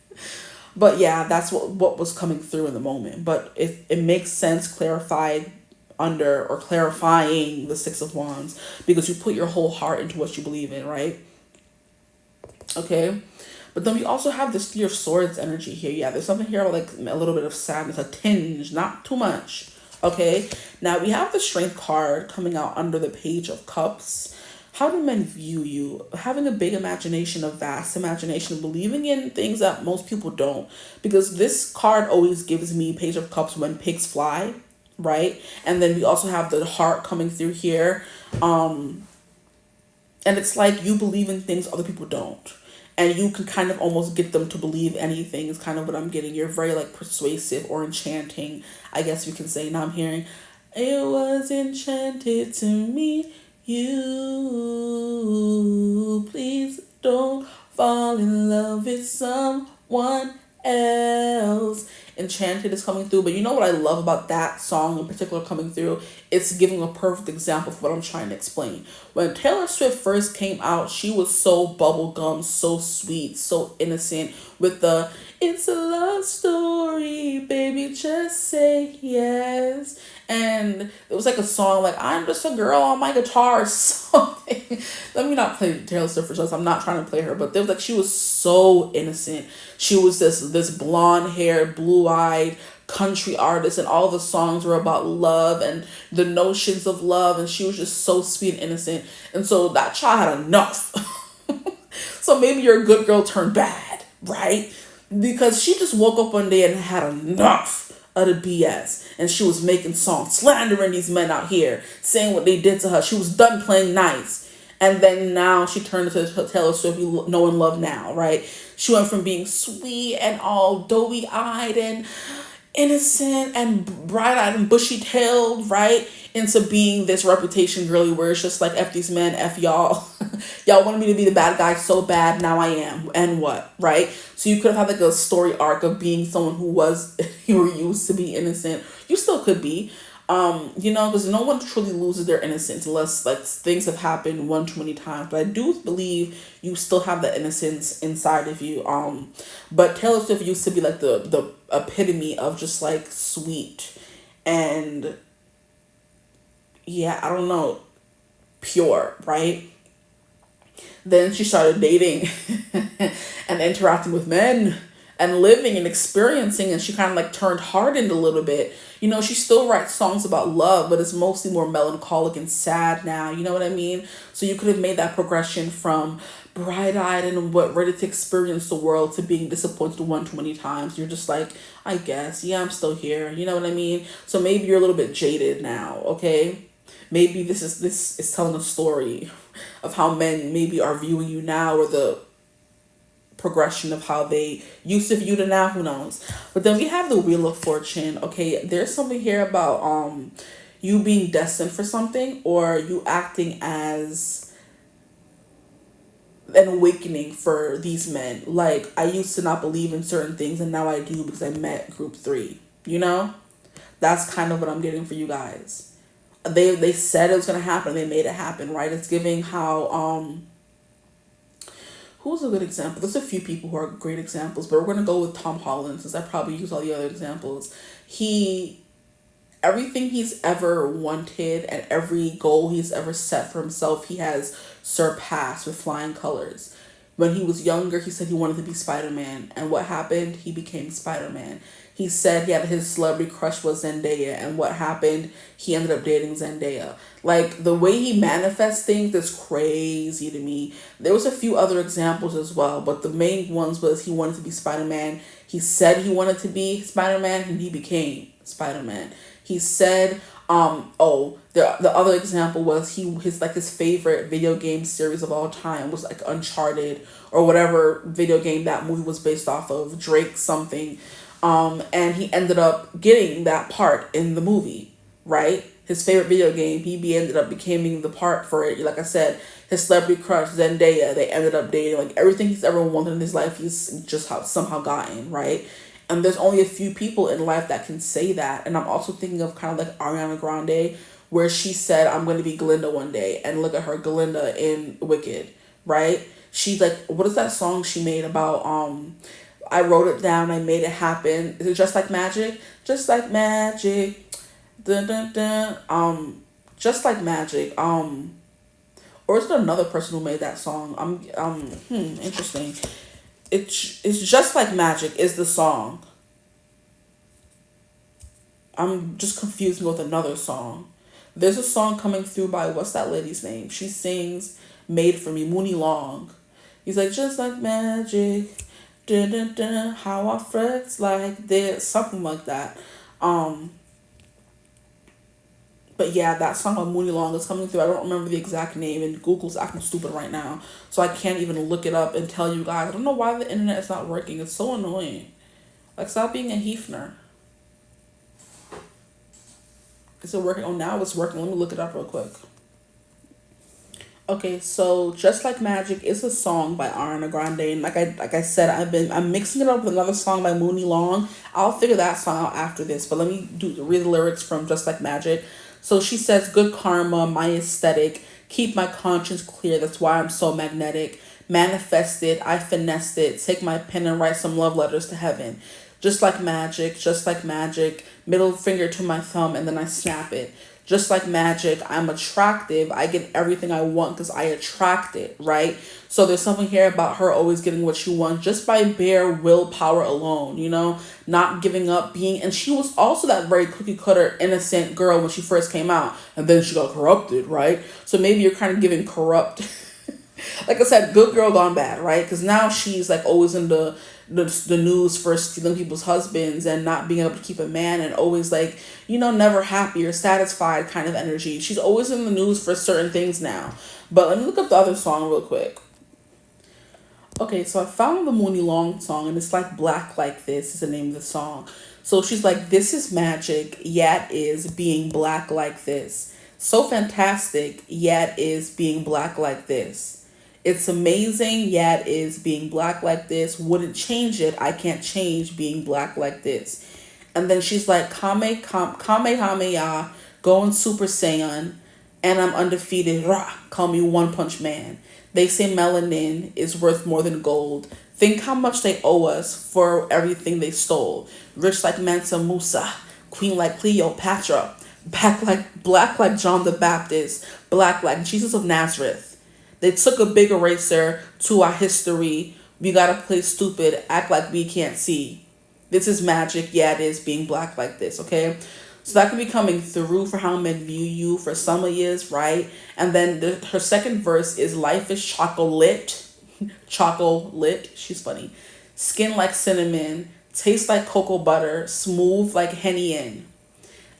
But yeah, that's what was coming through in the moment. But it makes sense clarifying the Six of Wands, because you put your whole heart into what you believe in, right? Okay. But then we also have this Three of Swords energy here. Yeah, there's something here like a little bit of sadness, a tinge, not too much. Okay. Now we have the Strength card coming out under the Page of Cups. How do men view you? Having a big imagination, a vast imagination, believing in things that most people don't. Because this card always gives me Page of Cups when pigs fly, right? And then we also have the heart coming through here. And it's like you believe in things other people don't. And you can kind of almost get them to believe anything is kind of what I'm getting. You're very like persuasive or enchanting, I guess you can say. Now I'm hearing, it was enchanted to me. You, please don't fall in love with someone else. Enchanted is coming through. But you know what I love about that song in particular coming through? It's giving a perfect example of what I'm trying to explain. When Taylor Swift first came out, she was so bubblegum, so sweet, so innocent with the, it's a love story, baby, just say yes. And it was like a song like, I'm just a girl on my guitar or something. Let me not play Taylor Swift for us. I'm not trying to play her, but she was so innocent. She was this blonde haired, blue eyed, country artist, and all the songs were about love and the notions of love, and she was just so sweet and innocent. And so that child had enough. So maybe your good girl turned bad, right? Because she just woke up one day and had enough of the BS, and she was making songs slandering these men out here, saying what they did to her. She was done playing nice, and then now she turned into Taylor Swift, you know and love now, right? She went from being sweet and all doughy-eyed and innocent and bright-eyed and bushy-tailed, right, into being this reputation girly where it's just like, F these men, F y'all. Y'all wanted me to be the bad guy so bad, now I am. And what, right? So you could have had like a story arc of being someone who was, you were used to be innocent. You still could be. Because no one truly loses their innocence unless like things have happened one too many times. But I do believe you still have the innocence inside of you. But Taylor Swift used to be like the epitome of just like sweet and I don't know, pure, right? Then she started dating and interacting with men and living and experiencing, and she kind of like turned hardened a little bit. She still writes songs about love, but it's mostly more melancholic and sad now. You know what I mean? So you could have made that progression from bright-eyed and ready to experience the world to being disappointed one too many times. You're just like, I guess, yeah, I'm still here. You know what I mean? So maybe you're a little bit jaded now, okay? Maybe this is telling a story of how men maybe are viewing you now, or the progression of how they used to view you now, who knows. But then we have the Wheel of Fortune. Okay, there's something here about you being destined for something, or you acting as an awakening for these men. Like, I used to not believe in certain things and now I do because I met group 3. That's kind of what I'm getting for you guys. They said it was going to happen. They made it happen, right? It's giving how, who's a good example? There's a few people who are great examples, but we're going to go with Tom Holland since I probably use all the other examples. Everything he's ever wanted and every goal he's ever set for himself, he has surpassed with flying colors. When he was younger, he said he wanted to be Spider-Man. And what happened? He became Spider-Man. He said his celebrity crush was Zendaya. And what happened? He ended up dating Zendaya. Like, the way he manifests things is crazy to me. There was a few other examples as well, but the main ones was he wanted to be Spider-Man. He said he wanted to be Spider-Man, and he became Spider-Man. He said, the other example was his favorite video game series of all time was like Uncharted, or whatever video game that movie was based off of, Drake something. And he ended up getting that part in the movie, right? His favorite video game, he ended up becoming the part for it. Like I said, his celebrity crush, Zendaya, they ended up dating. Like, everything he's ever wanted in his life, he's just somehow gotten, right? And there's only a few people in life that can say that. And I'm also thinking of kind of like Ariana Grande, where she said, I'm going to be Glinda one day. And look at her, Glinda in Wicked, right? She's like, what is that song she made about, I wrote it down, I made it happen. Is it Just Like Magic? Just Like Magic. Dun, dun, dun. Just Like Magic. Or is it another person who made that song? Interesting. It's Just Like Magic is the song. I'm just confusing with another song. There's a song coming through by, what's that lady's name? She sings Made For Me, Mooney Long. He's like, just like magic, dun, dun, dun, how I flex like this, something like that. But yeah, that song by Mooney Long is coming through. I don't remember the exact name, and Google's acting stupid right now, so I can't even look it up and tell you guys. I don't know why the internet is not working. It's so annoying. Like, stop being a Hefner. Is it working? Oh, now it's working. Let me look it up real quick. Okay, so Just Like Magic is a song by Ariana Grande, and like I said, I'm mixing it up with another song by Mooney Long. I'll figure that song out after this, but let me read the lyrics from Just Like Magic. So she says, good karma, my aesthetic, keep my conscience clear, that's why I'm so magnetic. Manifest it, I finessed it, take my pen and write some love letters to heaven. Just like magic, middle finger to my thumb, and then I snap it. Just like magic, I'm attractive. I get everything I want because I attract it, right? So there's something here about her always getting what she wants just by bare willpower alone, you know, not giving up, being, and she was also that very cookie cutter, innocent girl when she first came out, and then she got corrupted, right? So maybe you're kind of giving corrupt, like I said, good girl gone bad, right? Because now she's like always in the news for stealing people's husbands and not being able to keep a man, and always like, you know, never happy or satisfied kind of energy. She's always in the news for certain things now. But let me look up the other song real quick. Okay, so I found the Mooney Long song, and it's like Black Like This is the name of the song. So she's like, this is magic, yet is being black like this. So fantastic, yet is being black like this. It's amazing, yet is being black like this. Wouldn't change it. I can't change being black like this. And then she's like, Kamehameha, going Super Saiyan, and I'm undefeated. Rah, call me One Punch Man. They say melanin is worth more than gold. Think how much they owe us for everything they stole. Rich like Mansa Musa, queen like Cleopatra, black like John the Baptist, black like Jesus of Nazareth. They took a big eraser to our history. We gotta play stupid, act like we can't see. This is magic, yeah it is being black like this, okay? So that could be coming through for how men view you for some of years, right? And then her second verse is life is chocolate, chocolate, she's funny. Skin like cinnamon, taste like cocoa butter, smooth like Henny in.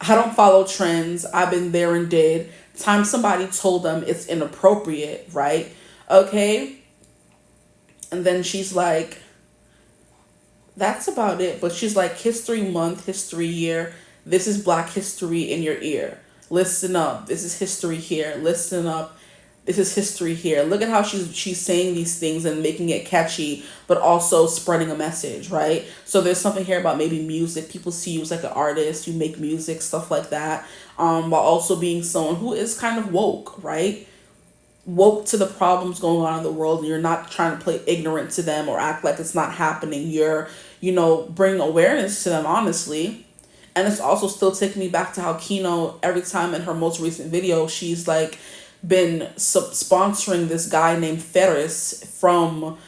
I don't follow trends, I've been there and did. Time somebody told them it's inappropriate, right? Okay. And then she's like, that's about it. But she's like, history month, history year. This is Black history in your ear. Listen up. This is history here. Listen up. This is history here. Look at how she's saying these things and making it catchy, but also spreading a message, right? So there's something here about maybe music. People see you as like an artist. You make music, stuff like that. While also being someone who is kind of woke, right? Woke to the problems going on in the world. And you're not trying to play ignorant to them or act like it's not happening. You're, you know, bring awareness to them, honestly. And it's also still taking me back to how Kino, every time in her most recent video, she's like, been sponsoring this guy named Ferris from,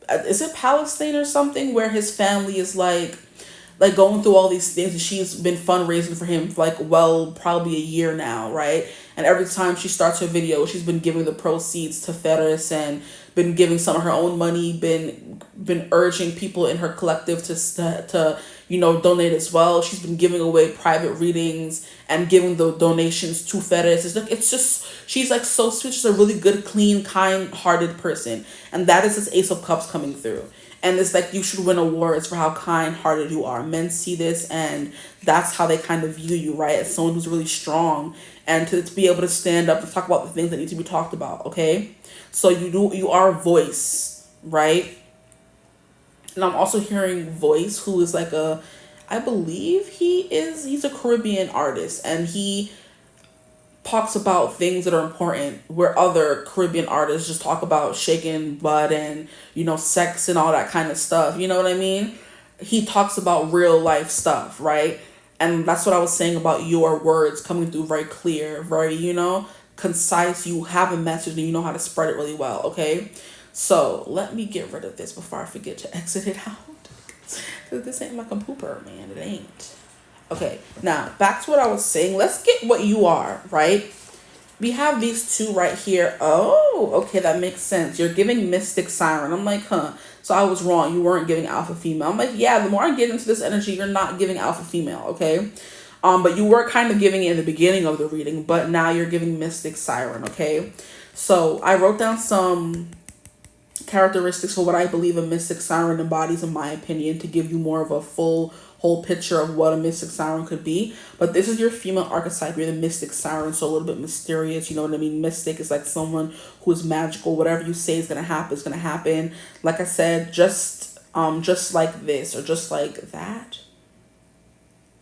is it Palestine or something, where his family is like going through all these things, and she's been fundraising for him for like, well, probably a year now, right? And every time she starts her video, she's been giving the proceeds to Ferris and been giving some of her own money, been urging people in her collective to you know, donate as well. She's been giving away private readings and giving the donations to Ferris. It's just, she's like so sweet. She's a really good, clean, kind-hearted person. And that is this Ace of Cups coming through. And it's like, you should win awards for how kind-hearted you are. Men see this, and that's how they kind of view you, right? As someone who's really strong, and to be able to stand up and talk about the things that need to be talked about, okay? So you are a voice, right? And I'm also hearing Voice, who is like I believe he's a Caribbean artist, and he talks about things that are important where other Caribbean artists just talk about shaking butt and, you know, sex and all that kind of stuff. You know what I mean? He talks about real life stuff, right? And that's what I was saying about your words coming through very clear, very, you know, concise. You have a message and you know how to spread it really well, okay? So let me get rid of this before I forget to exit it out. Because this ain't like a pooper, man. It ain't. Okay, now back to what I was saying. Let's get what you are, right? We have these two right here. Oh, okay, that makes sense. You're giving Mystic Siren. I'm like, huh. So I was wrong. You weren't giving Alpha Female. I'm like, yeah, the more I get into this energy, you're not giving Alpha Female, okay? But you were kind of giving it in the beginning of the reading, but now you're giving Mystic Siren, okay? So I wrote down some characteristics for what I believe a Mystic Siren embodies, in my opinion, to give you more of a whole picture of what a Mystic Siren could be. But this is your female archetype. You're the Mystic Siren, so a little bit mysterious, you know what I mean? Mystic is like someone who is magical. Whatever you say is gonna happen, is gonna happen. Like I said, just like this or just like that.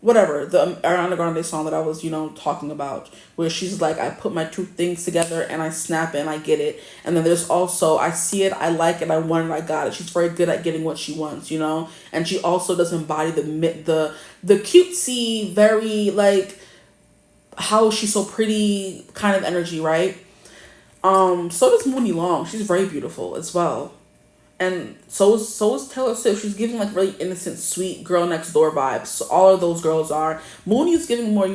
Whatever, the Ariana Grande song that I was, you know, talking about, where she's like, I put my two things together and I snap it and I get it. And then there's also, I see it, I like it, I want it, I got it. She's very good at getting what she wants, you know? And she also does embody the cutesy, very, like, how she's so pretty kind of energy, right? So does Mooney Long. She's very beautiful as well. And so is Taylor Swift. She's giving like really innocent, sweet girl next door vibes. So all of those girls are. Mooney's giving more,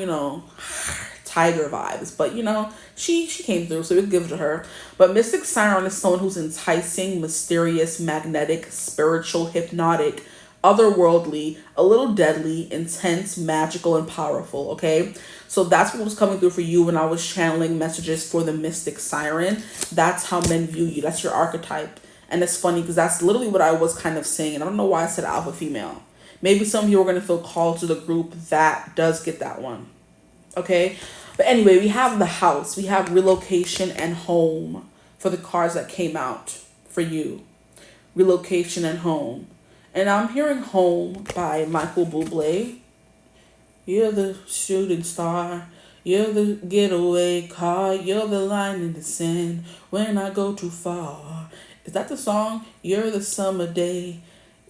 tiger vibes. But she came through, so we give it to her. But Mystic Siren is someone who's enticing, mysterious, magnetic, spiritual, hypnotic, otherworldly, a little deadly, intense, magical, and powerful. Okay, so that's what was coming through for you when I was channeling messages for the Mystic Siren. That's how men view you. That's your archetype. And it's funny because that's literally what I was kind of saying. And I don't know why I said alpha female. Maybe some of you are going to feel called to the group that does get that one. Okay. But anyway, we have the house. We have relocation and home for the cards that came out for you. Relocation and home. And I'm hearing Home by Michael Bublé. You're the shooting star. You're the getaway car. You're the line in the sand when I go too far. Is that the song? You're the summer day.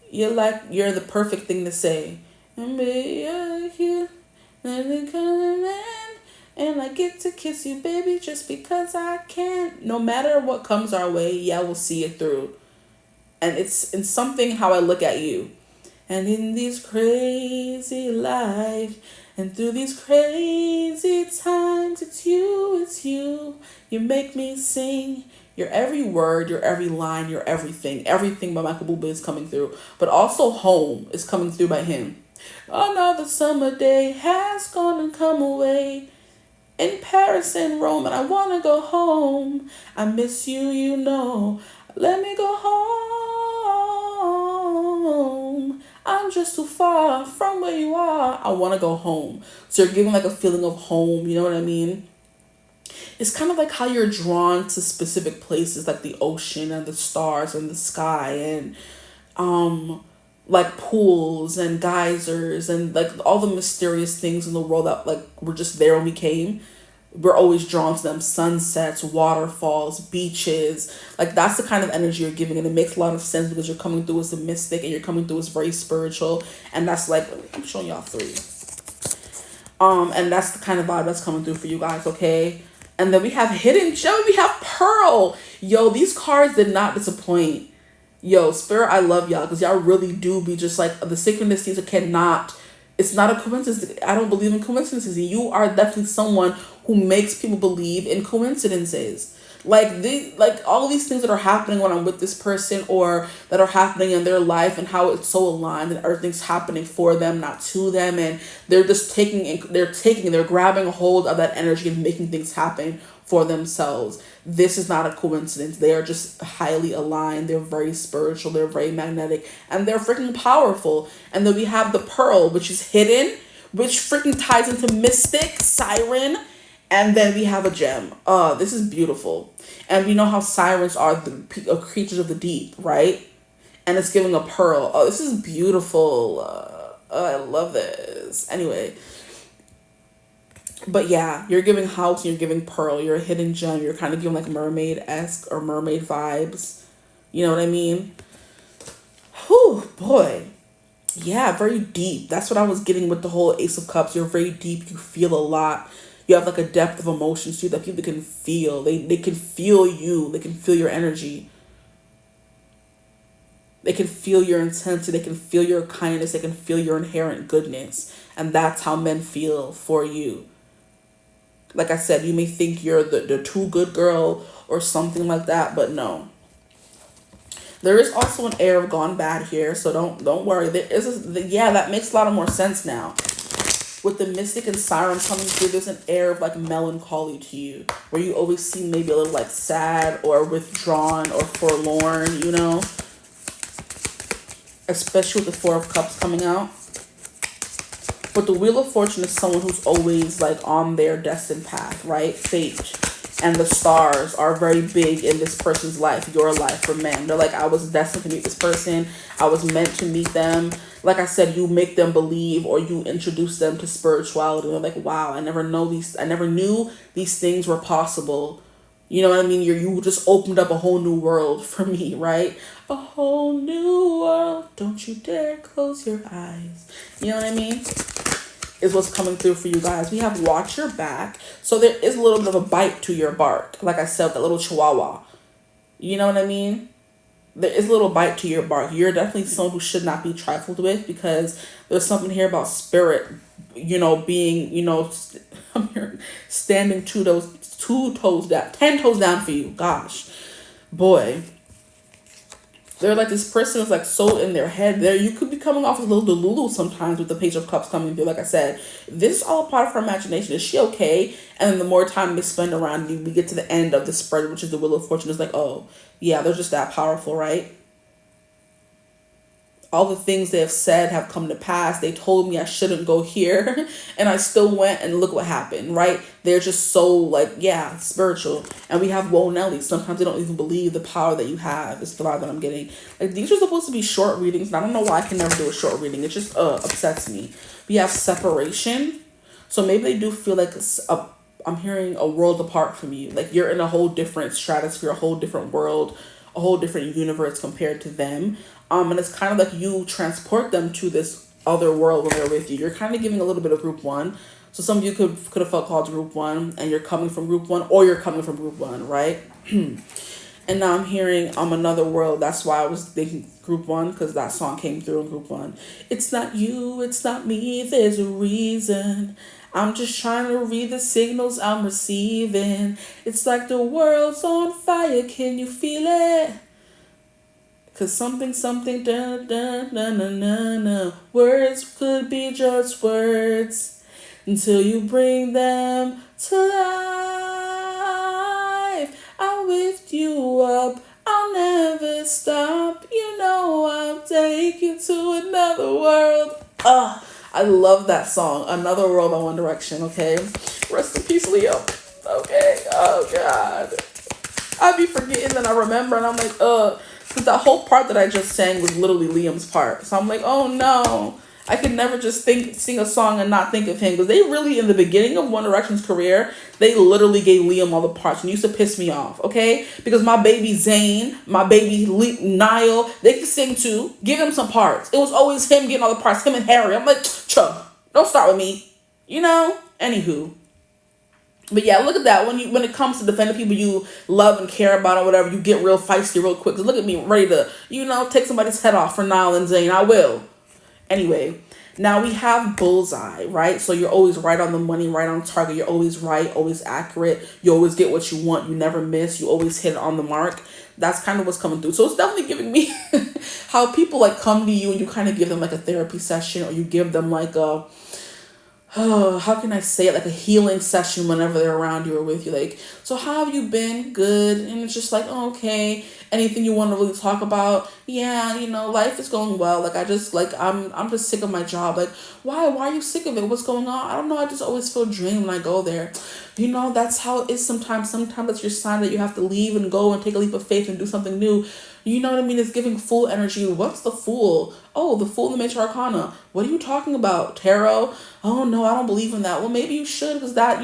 You're the perfect thing to say. And baby, you're here. And I get to kiss you, baby, just because I can. No matter what comes our way, yeah, we'll see it through. And it's in something how I look at you. And in these crazy life, and through these crazy times, it's you. You make me sing. Your every word, your every line, your everything. Everything by Michael Bublé is coming through. But also Home is coming through by him. Another summer day has gone and come away. In Paris and Rome, and I want to go home. I miss you, Let me go home. I'm just too far from where you are. I want to go home. So you're giving like a feeling of home. You know what I mean? It's kind of like how you're drawn to specific places like the ocean and the stars and the sky and like pools and geysers and like all the mysterious things in the world that like were just there when we came. We're always drawn to them. Sunsets, waterfalls, beaches. Like that's the kind of energy you're giving, and it makes a lot of sense because you're coming through as a mystic and you're coming through as very spiritual, and that's like, I'm showing y'all 3. And that's the kind of vibe that's coming through for you guys, okay? And then we have Hidden Gem, we have Pearl. Yo, these cards did not disappoint. Yo, Spirit, I love y'all because y'all really do be just like the synchronicities cannot. It's not a coincidence. I don't believe in coincidences. You are definitely someone who makes people believe in coincidences. Like all of these things that are happening when I'm with this person or that are happening in their life and how it's so aligned and everything's happening for them, not to them, and they're just they're grabbing a hold of that energy and making things happen for themselves. This is not a coincidence. They are just highly aligned. They're very spiritual. They're very magnetic, and they're freaking powerful. And then we have the Pearl, which is hidden, which freaking ties into Mystic, Siren. And then we have a gem. This is beautiful. And we know how sirens are the creatures of the deep, right? And it's giving a pearl. Oh, this is beautiful. I love this. Anyway. But yeah, you're giving house and you're giving pearl. You're a hidden gem. You're kind of giving like mermaid-esque or mermaid vibes. You know what I mean? Whew, boy. Yeah, very deep. That's what I was getting with the whole Ace of Cups. You're very deep. You feel a lot. You have like a depth of emotions too that people can feel. They can feel you. They can feel your energy. They can feel your intensity. They can feel your kindness. They can feel your inherent goodness. And that's how men feel for you. Like I said, you may think you're the too good girl or something like that, but no. There is also an air of gone bad here, so don't worry. That makes a lot of more sense now. With the Mystic and Siren coming through, there's an air of like melancholy to you, where you always seem maybe a little like sad or withdrawn or forlorn, especially with the 4 of Cups coming out. But the Wheel of Fortune is someone who's always like on their destined path, right? Fate and the stars are very big in this person's life, your life for men. They're like, I was destined to meet this person. I was meant to meet them. Like I said, you make them believe or you introduce them to spirituality. They're like, wow, I never knew these things were possible. You know what I mean? You just opened up a whole new world for me, right? A whole new world. Don't you dare close your eyes. You know what I mean? is what's coming through for you guys. We have watch your back. So there is a little bit of a bite to your bark. Like I said, that little chihuahua. You know what I mean? There is a little bite to your bark. You're definitely someone who should not be trifled with, because there's something here about spirit, being, I'm here standing two toes down, 10 toes down for you. Gosh, boy. They're like, this person is like so in their head there. You could be coming off as a little delulu sometimes with the Page of Cups coming through. Like I said, this is all part of her imagination. Is she okay? And then the more time they spend around you, we get to the end of the spread, which is the Wheel of Fortune. It's like, oh, yeah, they're just that powerful, right? All the things they have said have come to pass. They told me I shouldn't go here, and I still went, and look what happened, right? They're just so, like, yeah, spiritual. And we have Whoa Nelly. Sometimes they don't even believe the power that you have. It's the vibe that I'm getting. Like, these are supposed to be short readings, and I don't know why I can never do a short reading. It just upsets me. We have separation. So maybe they do feel like I'm hearing a world apart from you. Like, you're in a whole different stratosphere, a whole different world, a whole different universe compared to them. And it's kind of like you transport them to this other world when they're with you. You're kind of giving a little bit of group one. So some of you could have felt called to group one, and you're coming from group one, or you're coming from group one, right? And now I'm hearing another world. That's why I was thinking group one, because that song came through in group one. It's not you, it's not me, there's a reason. I'm just trying to read the signals I'm receiving. It's like the world's on fire, can you feel it? Cause something, da da na na na na. Words could be just words until you bring them to life. I'll lift you up, I'll never stop. I'll take you to another world. I love that song, Another World by One Direction, okay? Rest in peace, Leo. Okay, oh God. I be forgetting that I remember, and I'm like, because that whole part that I just sang was literally Liam's part. So I'm like, oh no, I could never just sing a song and not think of him. Because they really, in the beginning of One Direction's career, they literally gave Liam all the parts, and used to piss me off, okay? Because my baby Zayn, my baby Niall, they could sing too. Give them some parts. It was always him getting all the parts, him and Harry. I'm like, don't start with me. Anywho. But yeah, look at that. When it comes to defending people you love and care about or whatever, you get real feisty real quick. 'Cause look at me, ready to, take somebody's head off for Niall and Zayn. I will. Anyway, now we have bullseye, right? So you're always right on the money, right on target. You're always right, always accurate. You always get what you want. You never miss. You always hit on the mark. That's kind of what's coming through. So it's definitely giving me how people like come to you and you kind of give them like a therapy session, or you give them like a, how can I say it, like a healing session whenever they're around you or with you. Like, so how have you been? Good. And it's just like, oh, okay. Anything you want to really talk about? Yeah, life is going well. Like, I'm just sick of my job. Like, why are you sick of it? What's going on? I don't know. I just always feel drained when I go there. That's how it is sometimes. Sometimes that's your sign that you have to leave and go and take a leap of faith and do something new. You know what I mean? It's giving Fool energy. What's the Fool? Oh, the Fool in the Major Arcana. What are you talking about? Tarot? Oh, no, I don't believe in that. Well, maybe you should, because that,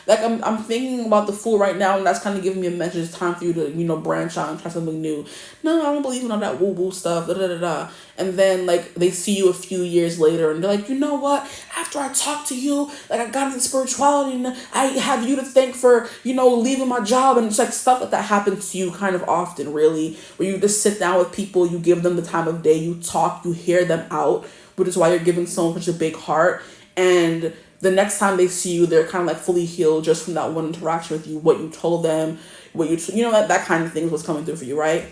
like I'm thinking about the Fool right now, and that's kind of giving me a message. It's time for you to, branch out and try something new. No, I don't believe in all that woo-woo stuff, da-da-da-da. And then, like, they see you a few years later, and they're like, you know what? After I talked to you, like, I got into spirituality, and I have you to thank for, leaving my job. And it's like stuff like that happens to you kind of often, really, where you just sit down with people, you give them the time of day, you talk, you hear them out, which is why you're giving someone such a big heart. And the next time they see you, they're kind of like fully healed just from that one interaction with you, what you told them, that kind of thing is what's coming through for you, right?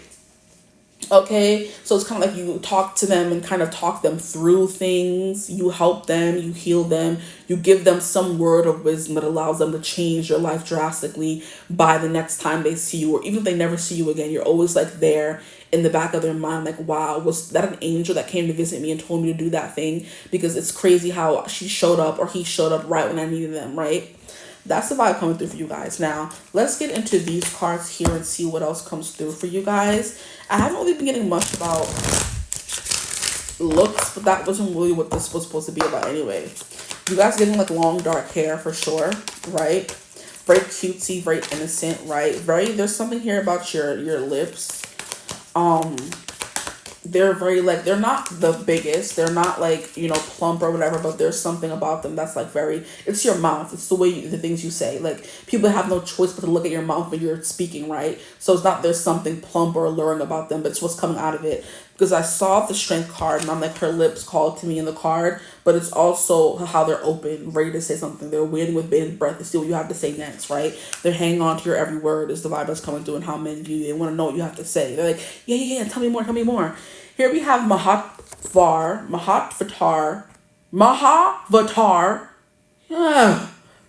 Okay, so it's kind of like you talk to them and kind of talk them through things. You help them, you heal them, you give them some word of wisdom that allows them to change your life drastically by the next time they see you, or even if they never see you again. You're always like there in the back of their mind, like, wow, was that an angel that came to visit me and told me to do that thing? Because it's crazy how she showed up or he showed up right when I needed them, right? That's the vibe coming through for you guys. Now, let's get into these cards here and see what else comes through for you guys. I haven't really been getting much about looks, but that wasn't really what this was supposed to be about anyway. You guys getting like long dark hair for sure, right? Very cutesy, very innocent, right? There's something here about your lips. they're very like, they're not the biggest, they're not like, you know, plump or whatever, but there's something about them that's like very, it's your mouth, it's the way you, the things you say. Like, people have no choice but to look at your mouth when you're speaking, right? So it's not there's something plump or alluring about them, but it's what's coming out of it. Because I saw the strength card and I'm like, her lips called to me in the card, but it's also how they're open, ready to say something. They're waiting with bated breath to see what you have to say next, right? They're hanging on to your every word is the vibe that's coming through, and how men view you. They want to know what you have to say. They're like, yeah, tell me more, tell me more. Here we have Mahavatar,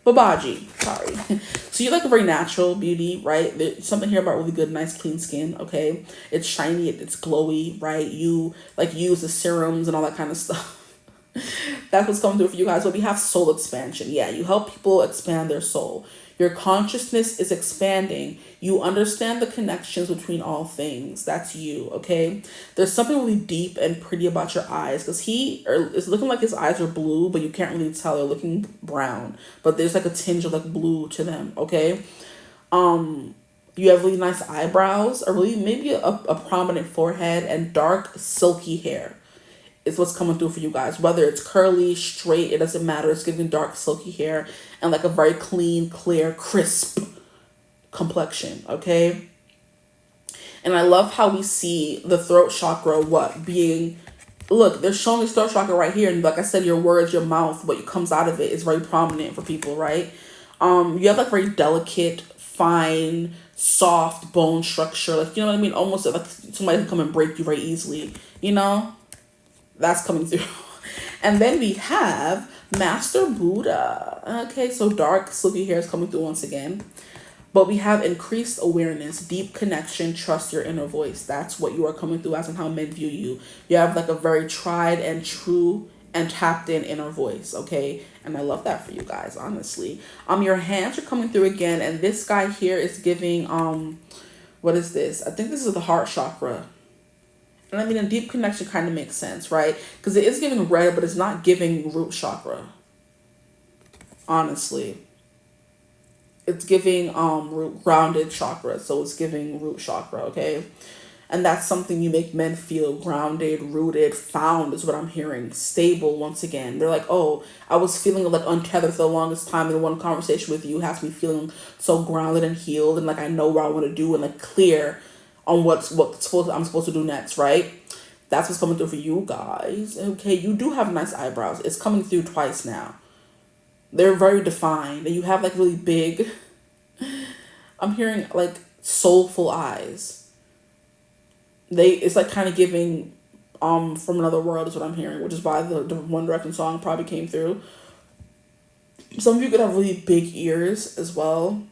Babaji, sorry. So you like a very natural beauty, right? There's something here about really good, nice, clean skin, okay? It's shiny, it's glowy, right? You like use the serums and all that kind of stuff. That's what's coming through for you guys. But we have soul expansion. Yeah, you help people expand their soul. Your consciousness is expanding. You understand the connections between all things. That's you, okay? There's something really deep and pretty about your eyes, because it's looking like his eyes are blue, but you can't really tell. They're looking brown, but there's like a tinge of like blue to them, okay? You have really nice eyebrows, or really maybe a prominent forehead, and dark silky hair is what's coming through for you guys. Whether it's curly, straight, it doesn't matter. It's giving dark silky hair and like a very clean, clear, crisp complexion, okay? And I love how we see the throat chakra look, they're showing the throat chakra right here, and like I said, your words, your mouth, what comes out of it is very prominent for people, right? You have like very delicate, fine, soft bone structure, like, you know what I mean? Almost like somebody can come and break you very easily, you know? That's coming through. And then we have Master Buddha. Okay, so dark, silky hair is coming through once again. But we have increased awareness, deep connection, trust your inner voice. That's what you are coming through as, and how men view you. You have like a very tried and true and tapped in inner voice, okay? And I love that for you guys, honestly. Your hands are coming through again, and this guy here is giving, what is this? I think this is the heart chakra. And I mean, a deep connection kind of makes sense, right? Because it is giving red, but it's not giving root chakra. Honestly. It's giving grounded chakra. So it's giving root chakra, okay? And that's something you make men feel grounded, rooted, found is what I'm hearing. Stable once again. They're like, oh, I was feeling like untethered for the longest time, and one conversation with you has me feeling so grounded and healed, and like I know what I want to do, and like clear on what I'm supposed to do next, right? That's what's coming through for you guys. Okay, you do have nice eyebrows. It's coming through twice now. They're very defined, and you have like really big, I'm hearing like soulful eyes. It's like kind of giving from another world is what I'm hearing, which is why the One Direction song probably came through. Some of you could have really big ears as well.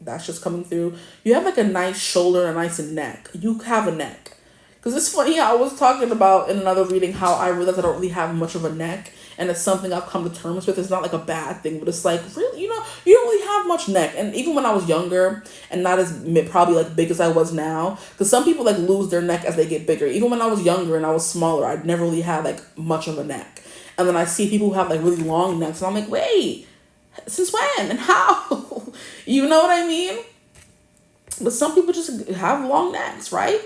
That's just coming through. You have like a nice shoulder and a nice neck. You have a neck. Because it's funny, I was talking about in another reading how I realized I don't really have much of a neck. And it's something I've come to terms with. It's not like a bad thing, but it's like, really, you know, you don't really have much neck. And even when I was younger and not as probably like big as I was now, because some people like lose their neck as they get bigger. Even when I was younger and I was smaller, I'd never really had like much of a neck. And then I see people who have like really long necks, and I'm like, wait, since when and how? You know what I mean? But some people just have long necks, right?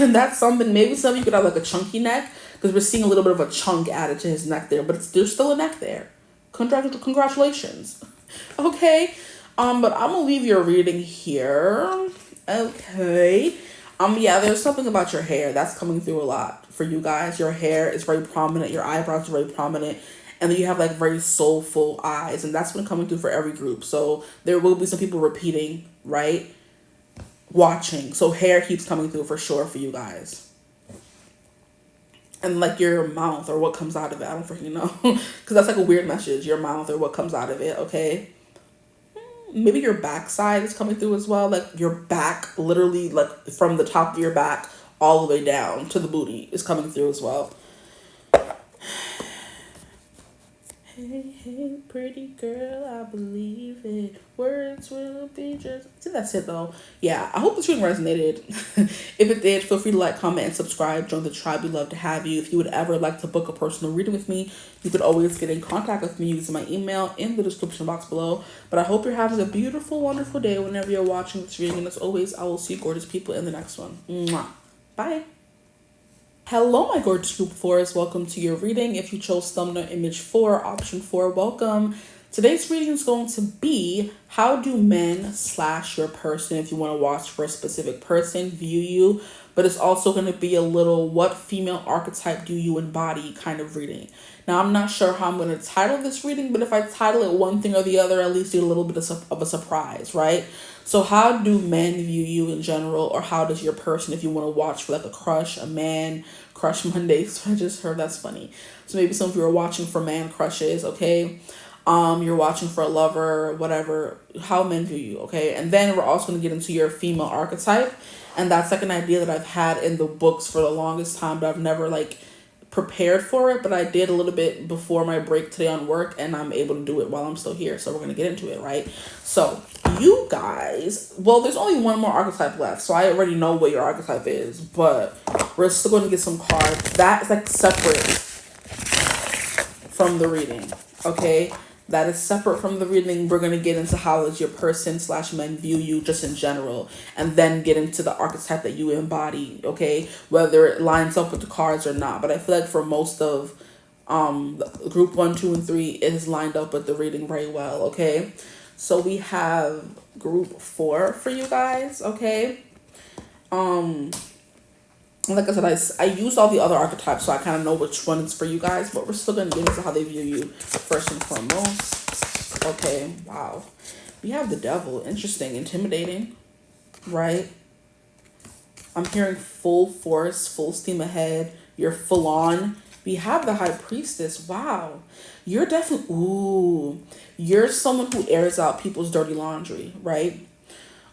And that's something, maybe some of you could have like a chunky neck, because we're seeing a little bit of a chunk added to his neck there, but there's still a neck there. Congratulations. Okay. But I'm gonna leave your reading here. Okay. Yeah, there's something about your hair that's coming through a lot for you guys. Your hair is very prominent, your eyebrows are very prominent, and then you have like very soulful eyes, and that's been coming through for every group. So there will be some people repeating, right? Watching. So hair keeps coming through for sure for you guys. And like your mouth or what comes out of it. I don't freaking know. Because that's like a weird message. Your mouth or what comes out of it. Okay. Maybe your backside is coming through as well. Like your back, literally like from the top of your back all the way down to the booty is coming through as well. Hey, hey, pretty girl, I believe it. Words will be just... See, that's it, though. Yeah, I hope this reading resonated. If it did, feel free to like, comment, and subscribe. Join the tribe. We'd love to have you. If you would ever like to book a personal reading with me, you could always get in contact with me using my email in the description box below. But I hope you're having a beautiful, wonderful day whenever you're watching this reading. And as always, I will see you gorgeous people in the next one. Mwah. Bye. Hello, my gorgeous group of fours. Welcome to your reading. If you chose thumbnail image 4, option 4, welcome. Today's reading is going to be how do men / your person, if you want to watch for a specific person, view you. But it's also going to be a little what female archetype do you embody kind of reading. Now, I'm not sure how I'm going to title this reading, but if I title it one thing or the other, at least do a little bit of a surprise, right? So how do men view you in general, or how does your person, if you want to watch for like a crush, a man, crush Mondays, I just heard that's funny. So maybe some of you are watching for man crushes, okay? You're watching for a lover, whatever, how men view you, okay? And then we're also going to get into your female archetype. And that's like an idea that I've had in the books for the longest time, but I've never like prepared for it. But I did a little bit before my break today on work, and I'm able to do it while I'm still here. So we're going to get into it, right? So you guys, well, there's only one more archetype left. So I already know what your archetype is, but we're still going to get some cards. That is like separate from the reading, okay? That is separate from the reading. We're going to get into how does your person / men view you just in general, and then get into the archetype that you embody, okay? Whether it lines up with the cards or not. But I feel like for most of group 1, 2, and 3, it is lined up with the reading very well, okay? So we have group 4 for you guys, okay? Like I said, I used all the other archetypes, so I kind of know which one is for you guys, but we're still going to get into how they view you first and foremost. Okay, wow. We have the devil. Interesting. Intimidating, right? I'm hearing full force, full steam ahead. You're full on. We have the high priestess. Wow. You're definitely, ooh. You're someone who airs out people's dirty laundry, right?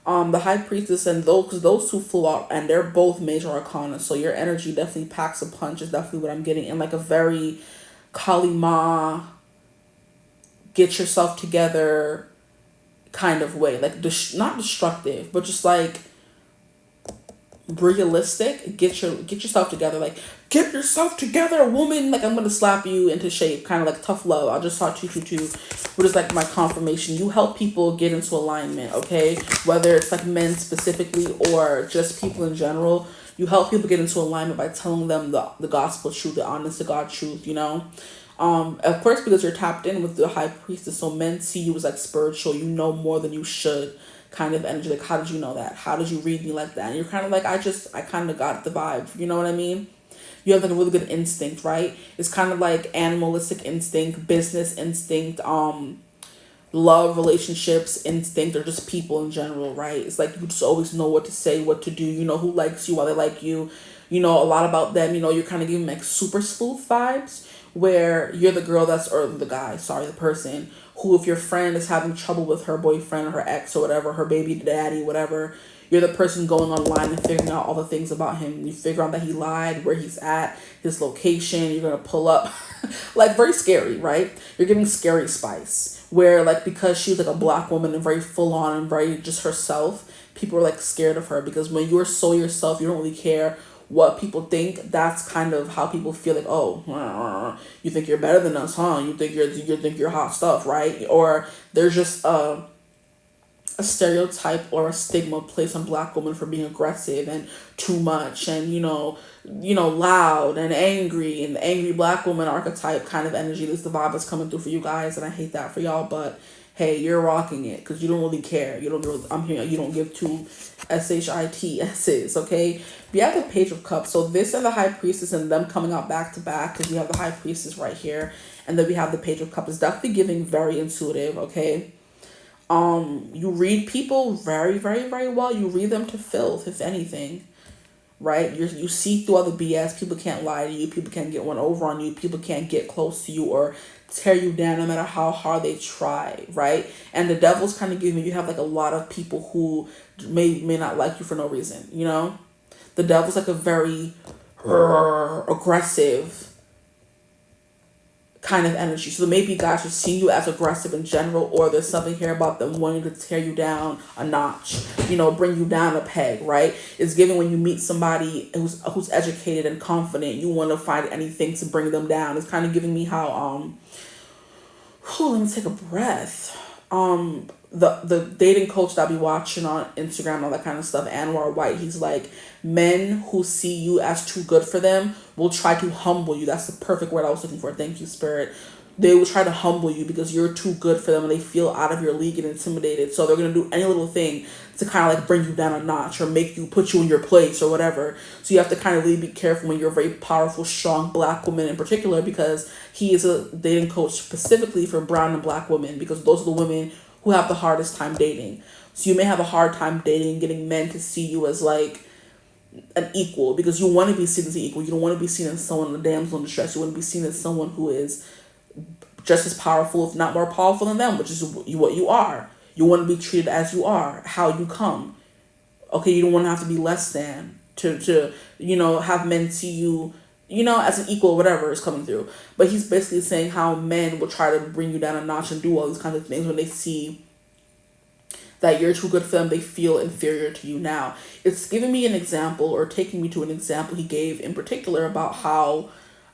The high priestess and those two flew out, and they're both major arcana, so your energy definitely packs a punch is definitely what I'm getting, in like a very Kali Ma, get yourself together kind of way, like not destructive, but just like realistic. Get yourself together, like get yourself together, woman. Like I'm gonna slap you into shape, kind of like tough love. I just saw 222, which is like my confirmation. You help people get into alignment, okay? Whether it's like men specifically or just people in general, you help people get into alignment by telling them the gospel truth, the honest to God truth, you know. Of course, because you're tapped in with the high priestess, so men see you as like spiritual. You know more than you should, kind of energy. Like, how did you know that? How did you read me like that? And you're kind of like, I kind of got the vibe. You know what I mean? You have like a really good instinct, right? It's kind of like animalistic instinct, business instinct, love, relationships instinct, or just people in general, right? It's like you just always know what to say, what to do. You know who likes you, why they like you. You know a lot about them. You know, you're kind of giving like super sleuth vibes, where you're the girl or the guy, sorry, the person who, if your friend is having trouble with her boyfriend or her ex or whatever, her baby daddy, whatever, you're the person going online and figuring out all the things about him. You figure out that he lied, where he's at, his location. You're going to pull up. Like, very scary, right? You're giving scary spice. Where, like, because she's like a black woman and very full on and very just herself, people are like scared of her. Because when you're so yourself, you don't really care what people think. That's kind of how people feel, like, oh, you think you're better than us, huh? You think you're hot stuff, right? Or there's just a stereotype or a stigma placed on black women for being aggressive and too much, and you know loud and angry, and the angry black woman archetype kind of energy. This is the vibe that's coming through for you guys, and I hate that for y'all, but hey, you're rocking it because you don't really care. You don't really, I'm here. You don't give two shits's, okay? We have the Page of Cups. So this and the High Priestess and them coming out back to back, because we have the High Priestess right here, and then we have the Page of Cups. It's definitely giving very intuitive, okay? You read people very, very, very well. You read them to filth, if anything, right? You see through all the BS. People can't lie to you. People can't get one over on you. People can't get close to you or tear you down no matter how hard they try, right? And the devil's kind of giving you have like a lot of people who may not like you for no reason, you know? The devil's like a very aggressive kind of energy. So maybe guys are seeing you as aggressive in general, or there's something here about them wanting to tear you down a notch, you know, bring you down a peg, right? It's given when you meet somebody who's educated and confident, you want to find anything to bring them down. It's kind of giving me how let me take a breath. the dating coach that I be watching on Instagram and all that kind of stuff, Anwar White, he's like, men who see you as too good for them will try to humble you. That's the perfect word I was looking for. Thank you, Spirit. They will try to humble you because you're too good for them and they feel out of your league and intimidated. So they're going to do any little thing to kind of like bring you down a notch or put you in your place or whatever. So you have to kind of really be careful when you're a very powerful, strong Black woman in particular, because he is a dating coach specifically for brown and Black women, because those are the women who have the hardest time dating. So you may have a hard time dating, getting men to see you as like an equal, because you want to be seen as an equal. You don't want to be seen as someone, a damsel in distress. You want to be seen as someone who is just as powerful, if not more powerful than them, which is what you are. You want to be treated as you are, how you come. Okay, you don't want to have to be less than to have men see you, as an equal, whatever is coming through. But he's basically saying how men will try to bring you down a notch and do all these kinds of things when they see that you're too good for them. They feel inferior to you. Now, it's giving me an example, or taking me to an example he gave in particular about how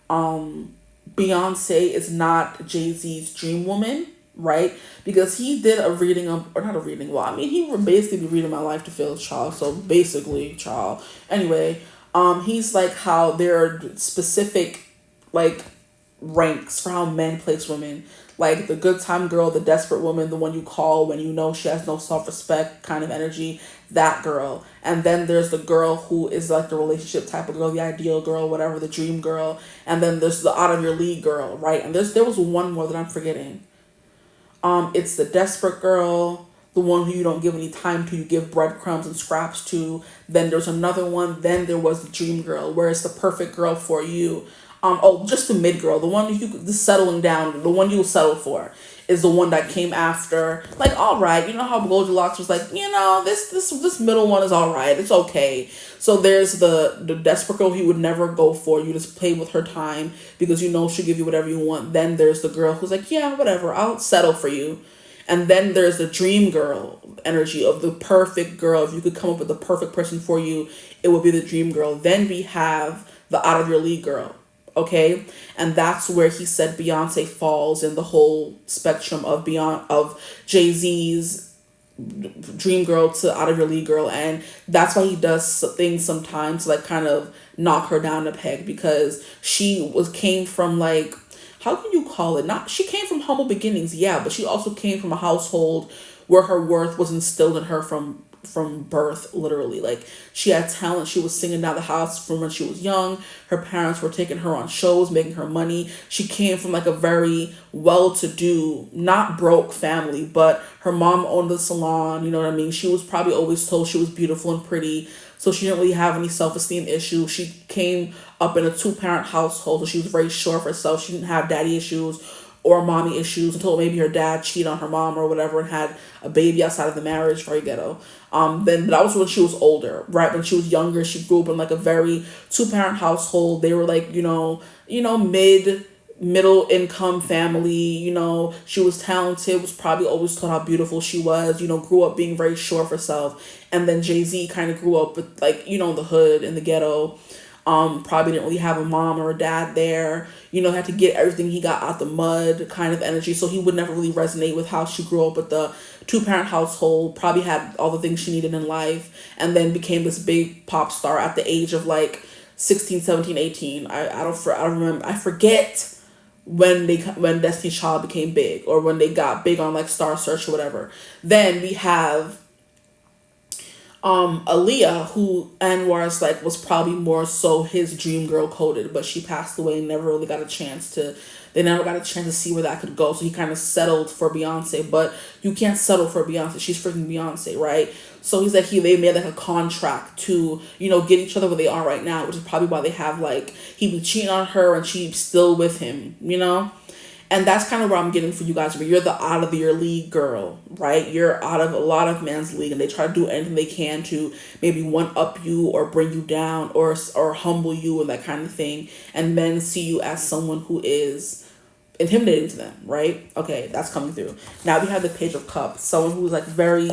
Beyonce is not Jay-Z's dream woman, right? Because he did a reading of, or not a reading, well, I mean, he would basically be reading my life to Phil's child, so basically, child. Anyway, he's like how there are specific, like, ranks for how men place women. Like the good time girl, the desperate woman, the one you call when you know she has no self-respect kind of energy, that girl. And then there's the girl who is like the relationship type of girl, the ideal girl, whatever, the dream girl. And then there's the out of your league girl, right? And there was one more that I'm forgetting. It's the desperate girl, the one who you don't give any time to, you give breadcrumbs and scraps to. Then there's another one. Then there was the dream girl, where it's the perfect girl for you. Just the mid girl, the one the settling down, the one you will settle for, is the one that came after. Like, all right, you know how Goldilocks was like, this middle one is all right, it's okay. So there's the desperate girl you would never go for. You just play with her time because she'll give you whatever you want. Then there's the girl who's like, yeah, whatever, I'll settle for you. And then there's the dream girl energy of the perfect girl. If you could come up with the perfect person for you, it would be the dream girl. Then we have the out of your league girl. Okay, and that's where he said Beyonce falls in the whole spectrum of Jay-Z's dream girl to out of your league girl, and that's why he does things sometimes to like kind of knock her down a peg, because she came from, like, how can you call it? She came from humble beginnings, yeah, but she also came from a household where her worth was instilled in her from birth, literally. Like, she had talent. She was singing down the house from when she was young. Her parents were taking her on shows, making her money. She came from like a very well-to-do, not broke family, but her mom owned the salon, you know what I mean? She was probably always told she was beautiful and pretty, so she didn't really have any self-esteem issues. She came up in a 2-parent household, so she was very sure of herself. She didn't have daddy issues or mommy issues until maybe her dad cheated on her mom or whatever and had a baby outside of the marriage, very ghetto. Then that was when she was older, right? When she was younger, she grew up in like a very 2-parent household. They were like, middle income family. She was talented, was probably always told how beautiful she was, grew up being very sure of herself. And then Jay-Z kind of grew up with, like, the hood and the ghetto. Probably didn't really have a mom or a dad there, had to get everything he got out the mud kind of energy. So he would never really resonate with how she grew up with the 2-parent household, probably had all the things she needed in life, and then became this big pop star at the age of like 16, 17, 18. I don't remember. I forget when Destiny's Child became big, or when they got big on like Star Search or whatever. Then we have Aaliyah, who Anwar's like was probably more so his dream girl coded, but she passed away and never really got a chance to see where that could go. So he kind of settled for Beyonce, but you can't settle for Beyonce. She's freaking Beyonce, right? So he's like, they made like a contract to, get each other where they are right now, which is probably why they have like, he be cheating on her and she's still with him, And that's kind of where I'm getting for you guys. But you're the out of your league girl, right? You're out of a lot of men's league, and they try to do anything they can to maybe one-up you or bring you down or humble you and that kind of thing. And men see you as someone who is intimidating to them, right? Okay, that's coming through. Now we have the Page of Cups. Someone who's like very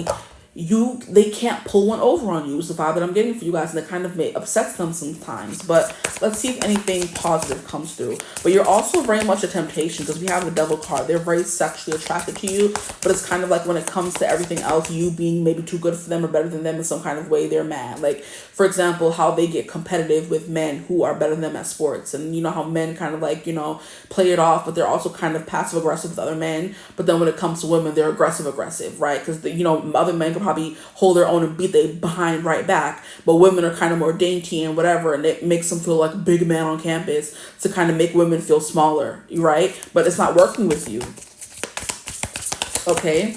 they can't pull one over on you is the vibe that I'm getting for you guys, and it kind of upsets them sometimes. But let's see if anything positive comes through. But you're also very much a temptation, because we have the devil card. They're very sexually attracted to you, but it's kind of like when it comes to everything else, you being maybe too good for them or better than them in some kind of way, they're mad. Like, for example, how they get competitive with men who are better than them at sports, and you know how men kind of like, you know, play it off, but they're also kind of passive aggressive with other men. But then when it comes to women, they're aggressive, right? Because you know, other men can probably hold their own and beat they behind right back, but women are kind of more dainty and whatever, and it makes them feel like a big man on campus to kind of make women feel smaller, right? But it's not working with you, okay?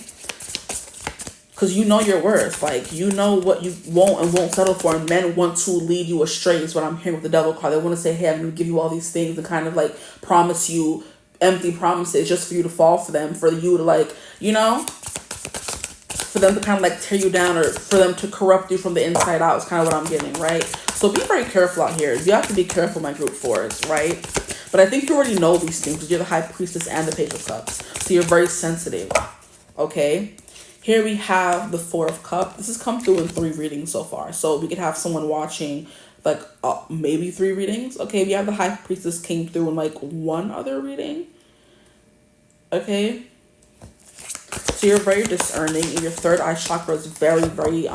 Because you know your worth. Like, you know what you won't and won't settle for, and men want to lead you astray is what I'm hearing with the devil card. They want to say, hey, I'm going to give you all these things and kind of like promise you empty promises just for you to fall for them, for you to like, you know, for them to kind of like tear you down, or for them to corrupt you from the inside out is kind of what I'm getting, right? So be very careful out here. You have to be careful, my group fours, right? But I think you already know these things because you're the High Priestess and the Page of Cups. So you're very sensitive, okay? Here we have the Four of Cups. This has come through in 3 readings so far. So we could have someone watching like maybe 3 readings. Okay, we have the High Priestess came through in like 1 other reading. Okay. So you're very discerning, and your third eye chakra is very, very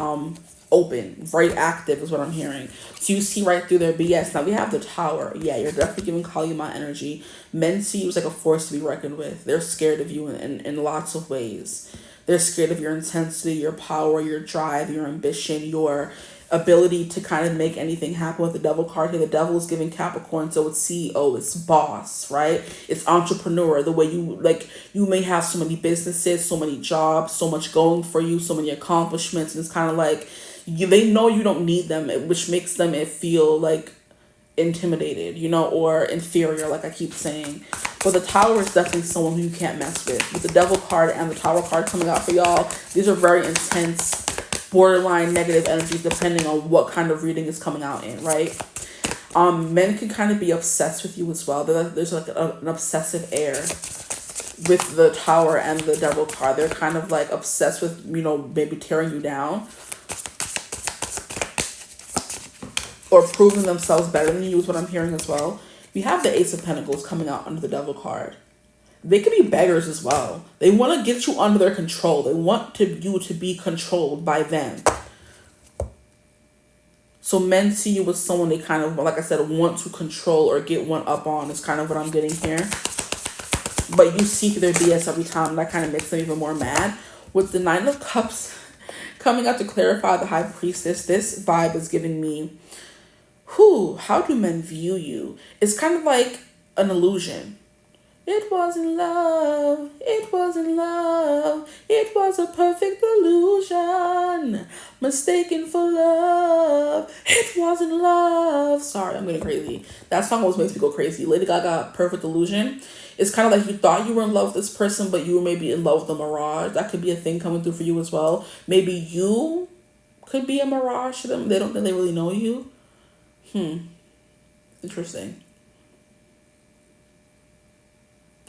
open, very active is what I'm hearing. So you see right through their BS. Now we have the Tower. Yeah, you're definitely giving Kali Ma energy. Men see you as like a force to be reckoned with. They're scared of you in lots of ways. They're scared of your intensity, your power, your drive, your ambition, your ability to kind of make anything happen. With the devil card here, the devil is giving Capricorn, so it's CEO, it's boss, right? It's entrepreneur. The way you like, you may have so many businesses, so many jobs, so much going for you, so many accomplishments, and it's kind of like they know you don't need them, which makes them feel like intimidated, you know, or inferior, like I keep saying. But the Tower is definitely someone who you can't mess with. With the devil card and the Tower card coming out for y'all, these are very intense, borderline negative energies depending on what kind of reading is coming out in, right? Men can kind of be obsessed with you as well. There's like an obsessive air with the Tower and the devil card. They're kind of like obsessed with, you know, maybe tearing you down or proving themselves better than you is what I'm hearing as well. We have the Ace of Pentacles coming out under the devil card. They could be beggars as well. They want to get you under their control. They want you to be controlled by them. So men see you as someone they kind of, like I said, want to control or get one up on is kind of what I'm getting here. But you seek their BS every time. That kind of makes them even more mad. With the Nine of Cups coming out to clarify the High Priestess, this vibe is giving me, how do men view you? It's kind of like an illusion. It wasn't love, it wasn't love, it was a perfect illusion, mistaken for love, it wasn't love. Sorry, I'm getting crazy. That song always makes me go crazy. Lady Gaga, Perfect Illusion. It's kind of like you thought you were in love with this person, but you were maybe in love with a mirage. That could be a thing coming through for you as well. Maybe you could be a mirage to them. They don't think they really know you. Interesting.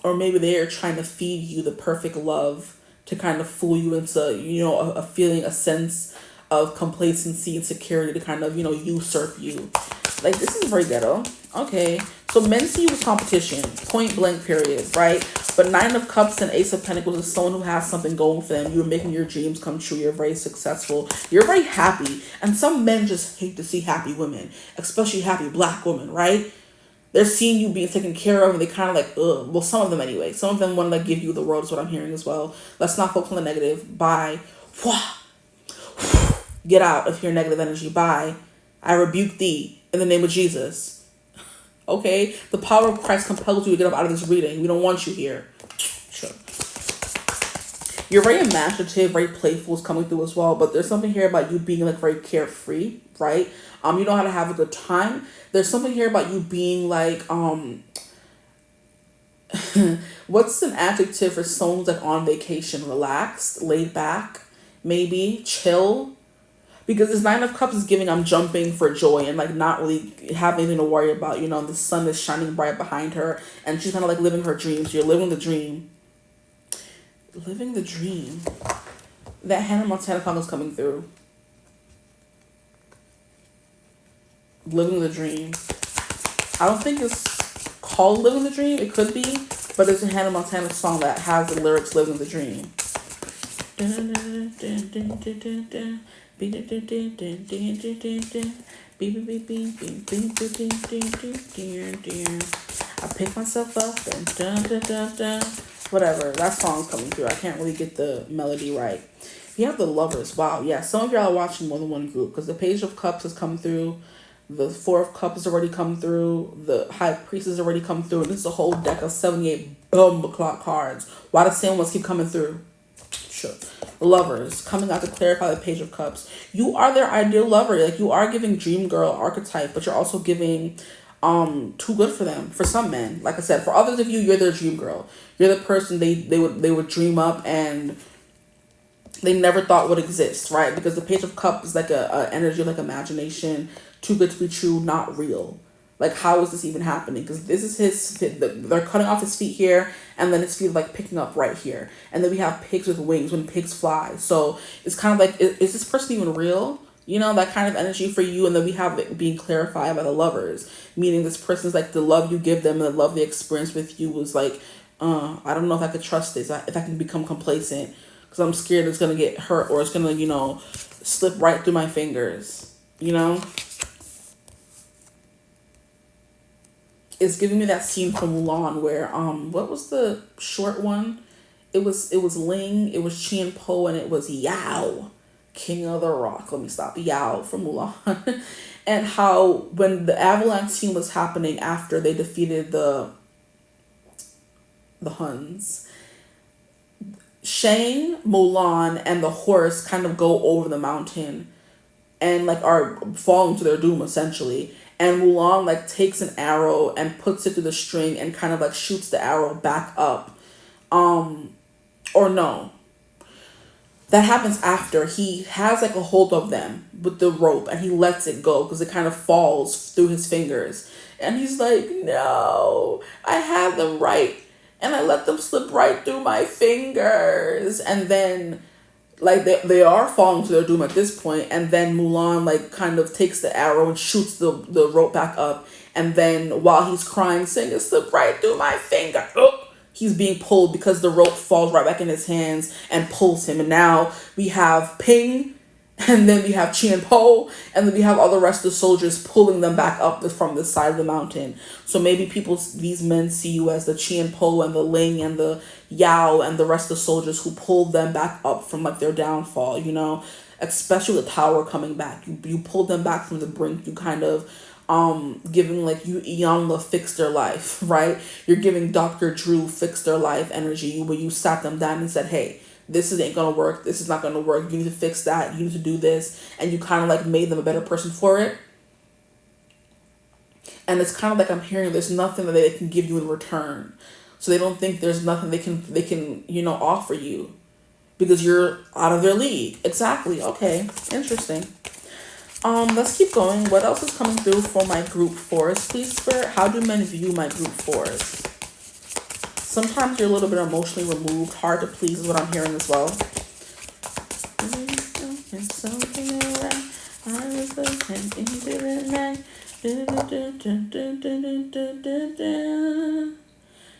Or maybe they're trying to feed you the perfect love to kind of fool you into, you know, a feeling, a sense of complacency and security to kind of, you know, usurp you. Like, this is very ghetto. Okay. So men see you as competition. Point blank period, right? But Nine of Cups and Ace of Pentacles is someone who has something going for them. You're making your dreams come true. You're very successful. You're very happy. And some men just hate to see happy women, especially happy Black women, right? They're seeing you being taken care of, and they kind of like, ugh. Well, some of them anyway. Some of them want to like give you the world is what I'm hearing as well. Let's not focus on the negative. Bye. Get out of your negative energy. Bye. I rebuke thee in the name of Jesus. Okay? The power of Christ compels you to get up out of this reading. We don't want you here. Sure. You're very imaginative, very playful is coming through as well, but there's something here about you being like very carefree, right? You know how to have a good time. There's something here about you being like, what's an adjective for someone who's like on vacation? Relaxed, laid back, maybe chill. Because this Nine of Cups is giving I'm jumping for joy and like not really having anything to worry about. You know, the sun is shining bright behind her and she's kind of like living her dreams. You're living the dream. Living the dream. That Hannah Montana song is coming through. Living the Dream. I don't think it's called Living the Dream. It could be, but it's a Hannah Montana song that has the lyrics Living the Dream. I pick myself up and whatever. That song's coming through. I can't really get the melody right. We have the Lovers. Wow, yeah. Some of y'all are watching more than one group because the Page of Cups has come through. The Four of Cups has already come through. The High Priestess has already come through. And this is a whole deck of 78 bomb clock cards. Why the same ones keep coming through? Sure. Lovers coming out to clarify the Page of Cups. You are their ideal lover. Like, you are giving dream girl archetype, but you're also giving too good for them for some men. Like I said, for others of you, you're their dream girl. You're the person they would dream up and they never thought would exist, right? Because the Page of Cups is like a energy of like imagination, too good to be true, not real. Like, how is this even happening? Because this is they're cutting off his feet here, and then his feet are like picking up right here. And then we have pigs with wings when pigs fly. So it's kind of like, is this person even real? You know, that kind of energy for you. And then we have it being clarified by the Lovers, meaning this person's like, the love you give them and the love they experience with you was like, I don't know if I could trust this, if I can become complacent, because I'm scared it's going to get hurt or it's going to, you know, slip right through my fingers, you know? It's giving me that scene from Mulan where, what was the short one? It was Ling, it was 𝐶 and it was Yao, King of the Rock. Let me stop. Yao from Mulan. And how when the avalanche scene was happening after they defeated the Huns, Shang, Mulan, and the horse kind of go over the mountain and like are falling to their doom essentially. And Mulan like takes an arrow and puts it through the string and kind of like shoots the arrow back up. Or no. That happens after he has like a hold of them with the rope and he lets it go because it kind of falls through his fingers. And he's like, no, I had them right. And I let them slip right through my fingers. And then like they are falling to their doom at this point. And then Mulan like kind of takes the arrow and shoots the rope back up. And then while he's crying, saying it slipped right through my finger, he's being pulled because the rope falls right back in his hands and pulls him. And now we have Ping, and then we have 𝐶, and then we have all the rest of the soldiers pulling them back up from the side of the mountain. So maybe these men see you as the 𝐶 and the Ling and the Yao and the rest of the soldiers who pulled them back up from like their downfall, you know, especially the tower coming back. You pulled them back from the brink. You kind of giving like you Iyanla fixed their life, right? You're giving Dr. Drew fixed their life energy where you sat them down and said, hey, this ain't gonna work. This is not gonna work. You need to fix that. You need to do this. And you kind of like made them a better person for it. And it's kind of like I'm hearing there's nothing that they can give you in return. So they don't think there's nothing they can, you know, offer you because you're out of their league. Exactly. Okay. Interesting. Let's keep going. What else is coming through for my group fours? Please, Spirit, how do men view my group fours? Sometimes you're a little bit emotionally removed. Hard to please is what I'm hearing as well.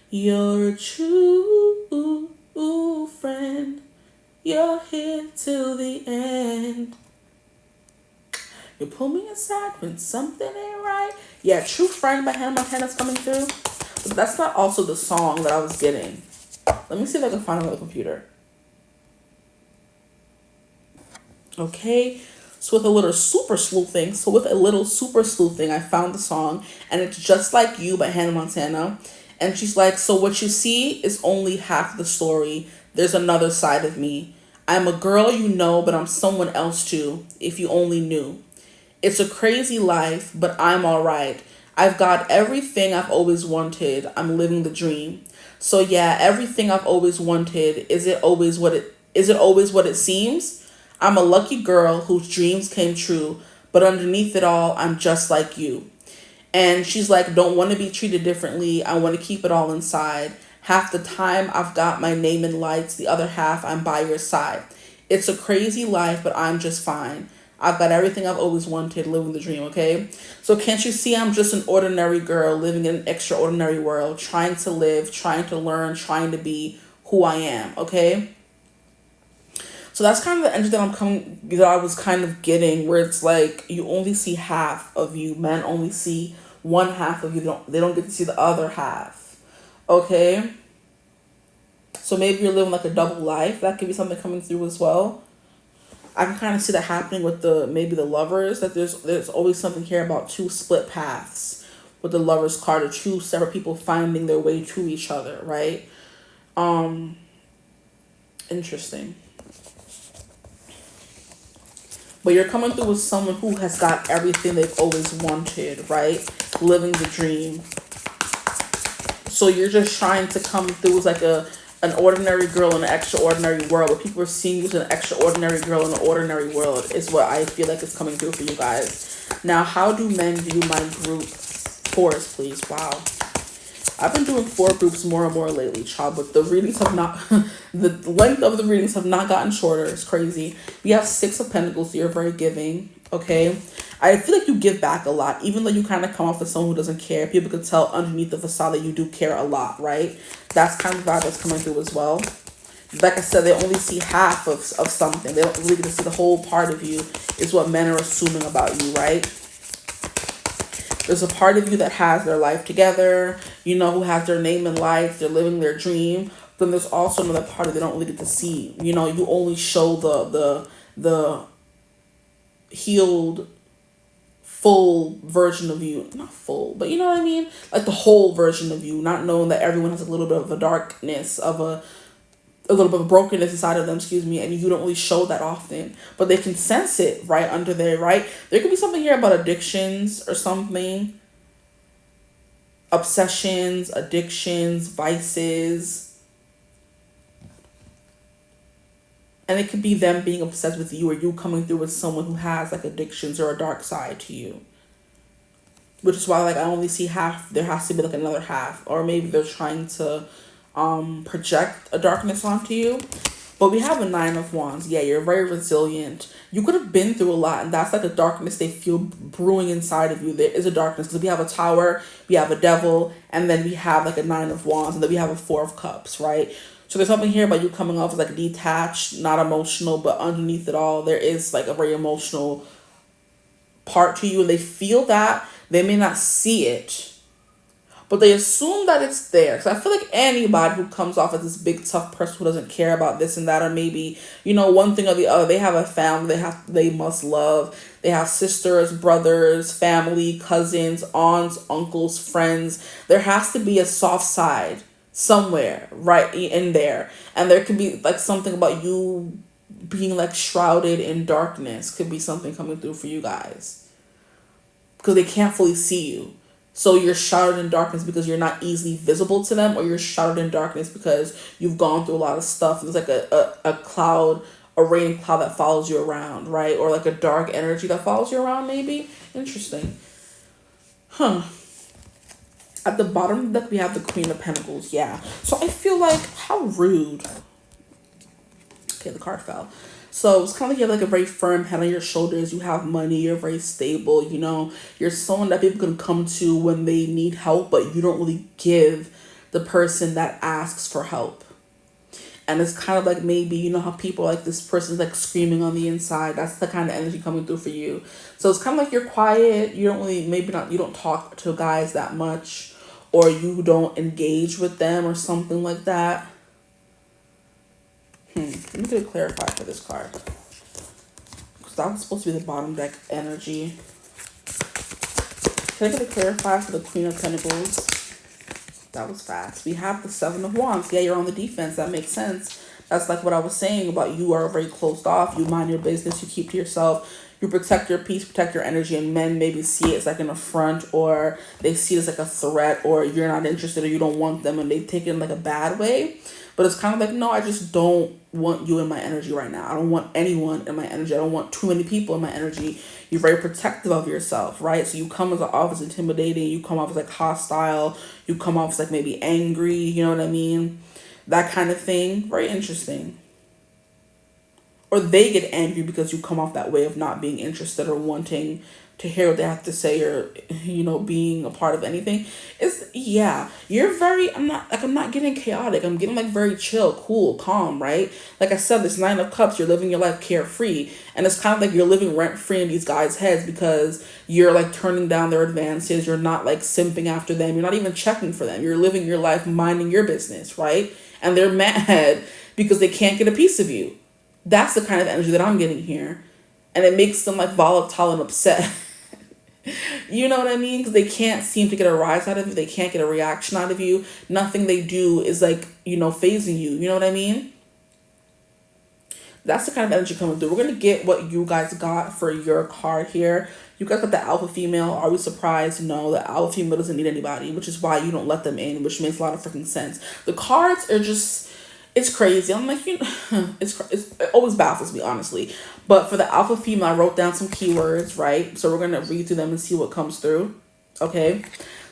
You're a true friend. You're here till the end. You pull me aside when something ain't right. Yeah, True Friend by Hannah Montana's coming through. But that's not also the song that I was getting. Let me see if I can find another computer. Okay, so with a little super sleuthing, I found the song, and it's Just Like You by Hannah Montana. And she's like, so what you see is only half the story. There's another side of me. I'm a girl you know, but I'm someone else too, if you only knew. It's a crazy life, but I'm all right. I've got everything I've always wanted. I'm living the dream. So yeah, everything I've always wanted. Is it always what it seems? I'm a lucky girl whose dreams came true, but underneath it all, I'm just like you. And she's like, don't want to be treated differently. I want to keep it all inside. Half the time I've got my name in lights. The other half I'm by your side. It's a crazy life, but I'm just fine. I've got everything I've always wanted, living the dream, okay? So can't you see I'm just an ordinary girl living in an extraordinary world, trying to live, trying to learn, trying to be who I am, okay? So that's kind of the energy that I was kind of getting, where it's like you only see half of you. Men only see one half of you. They don't get to see the other half, okay? So maybe you're living like a double life. That could be something coming through as well. I can kind of see that happening with maybe the lovers, that there's always something here about two split paths with the lovers card, or two separate people finding their way to each other, right? Interesting. But you're coming through with someone who has got everything they've always wanted, right? Living the dream. So you're just trying to come through as like an ordinary girl in an extraordinary world, where people are seeing you as an extraordinary girl in an ordinary world, is what I feel like is coming through for you guys. Now, how do men view my group? Taurus, please. Wow. I've been doing 4 groups more and more lately, child, but the readings have not, the length of the readings have not gotten shorter. It's crazy. We have 6 of Pentacles, so you're very giving, okay? I feel like you give back a lot, even though you kind of come off as someone who doesn't care. People can tell underneath the facade that you do care a lot, right? That's kind of the vibe that's coming through as well. Like I said, they only see half of something. They don't really get to see the whole part of you, is what men are assuming about you, right? There's a part of you that has their life together, you know, who has their name in life, they're living their dream. Then there's also another part of they don't really get to see. You know, you only show the healed, full version of you. Not full, but you know what I mean? Like the whole version of you, not knowing that everyone has a little bit of a darkness, of a little bit of brokenness inside of them, and you don't really show that often, but they can sense it right under there, right? There could be something here about addictions or something. Obsessions, addictions, vices. And it could be them being obsessed with you, or you coming through with someone who has like addictions or a dark side to you. Which is why like I only see half. There has to be like another half, or maybe they're trying to project a darkness onto you. But we have a 9 of Wands. Yeah, you're very resilient. You could have been through a lot, and that's like a darkness they feel brewing inside of you. There is a darkness, because we have a Tower, we have a Devil, and then we have like a 9 of Wands, and then we have a 4 of Cups, right? So there's something here about you coming off as like detached, not emotional, but underneath it all, there is like a very emotional part to you, and they feel that. They may not see it, but they assume that it's there. So I feel like anybody who comes off as this big tough person who doesn't care about this and that, or maybe, you know, one thing or the other, they have a family they must love. They have sisters, brothers, family, cousins, aunts, uncles, friends. There has to be a soft side somewhere right in there. And there could be like something about you being like shrouded in darkness, could be something coming through for you guys, because they can't fully see you. So you're shrouded in darkness because you're not easily visible to them, or you're shrouded in darkness because you've gone through a lot of stuff. There's like a cloud, a raining cloud that follows you around, right? Or like a dark energy that follows you around, maybe. Interesting. Huh. At the bottom of the deck, we have the Queen of Pentacles. Yeah. So I feel like, how rude. Okay, the card fell. So it's kind of like you have like a very firm head on your shoulders. You have money. You're very stable. You know, you're someone that people can come to when they need help, but you don't really give the person that asks for help. And it's kind of like, maybe, you know how people like, this person's like screaming on the inside. That's the kind of energy coming through for you. So it's kind of like you're quiet. You don't really, you don't talk to guys that much, or you don't engage with them or something like that. Let me get a clarify for this card, because that was supposed to be the bottom deck energy. Can I get a clarify for the Queen of Pentacles? That was fast. We have the 7 of Wands. Yeah, you're on the defense. That makes sense. That's like what I was saying about you are very closed off. You mind your business. You keep to yourself. You protect your peace, protect your energy, and men maybe see it as like an affront, or they see it as like a threat, or you're not interested, or you don't want them, and they take it in like a bad way. But it's kind of like, no, I just don't want you in my energy right now. I don't want anyone in my energy. I don't want too many people in my energy. You're very protective of yourself, right? So you come off as intimidating. You come off as like hostile. You come off as like maybe angry. You know what I mean? That kind of thing. Very interesting. or they get angry because you come off that way of not being interested or wanting to hear what they have to say, or being a part of anything. It's, yeah, you're very, I'm not getting chaotic. I'm getting like very chill, cool, calm, right? Like I said, this 9 of Cups, you're living your life carefree, and it's kind of like you're living rent free in these guys' heads because you're like turning down their advances. You're not like simping after them. You're not even checking for them. You're living your life, minding your business, right? And they're mad because they can't get a piece of you. That's the kind of energy that I'm getting here. And it makes them like volatile and upset. You know what I mean? Because they can't seem to get a rise out of you. They can't get a reaction out of you. Nothing they do is like, phasing you. You know what I mean? That's the kind of energy coming through. We're going to get what you guys got for your card here. You guys got the alpha female. Are we surprised? No, the alpha female doesn't need anybody, which is why you don't let them in, which makes a lot of freaking sense. The cards are just... it's crazy. I'm like, it always baffles me, honestly. But for the alpha female, I wrote down some keywords, right? So we're going to read through them and see what comes through. Okay.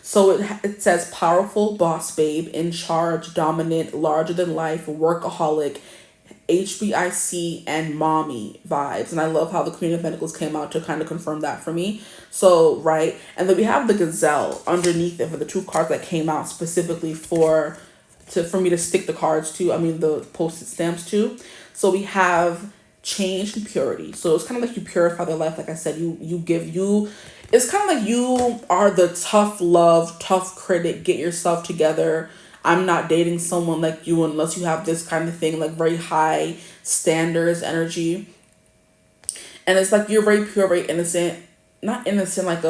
So it says powerful, boss babe, in charge, dominant, larger than life, workaholic, HBIC, and mommy vibes. And I love how the Queen of Pentacles came out to kind of confirm that for me. So, right. And then we have the gazelle underneath it for the 2 cards that came out specifically for me to stick the cards to, the post-it stamps to. So we have change and purity. So it's kind of like you purify their life. Like I said, it's kind of like you are the tough love, tough critic, get yourself together. I'm not dating someone like you unless you have this kind of thing, like very high standards energy. And it's like you're very pure, very innocent. Not innocent like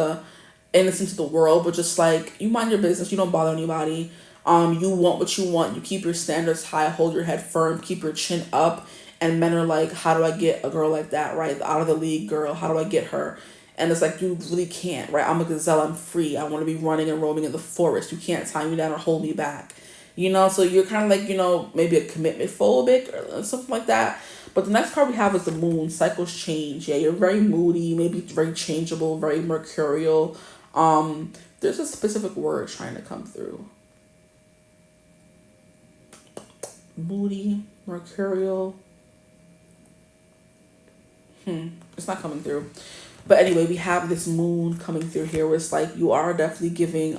innocent to the world, but just like you mind your business, you don't bother anybody. You want what you want. You keep your standards high, hold your head firm, keep your chin up. And men are like, how do I get a girl like that, right? Out of the league girl. How do I get her? And it's like, you really can't, right? I'm a gazelle. I'm free. I want to be running and roaming in the forest. You can't tie me down or hold me back. So you're kind of like, maybe a commitment phobic or something like that. But the next card we have is the moon. Cycles change. Yeah, you're very moody, maybe very changeable, very mercurial. There's a specific word trying to come through. Moody, mercurial. It's not coming through. But anyway, we have this moon coming through here where it's like you are definitely giving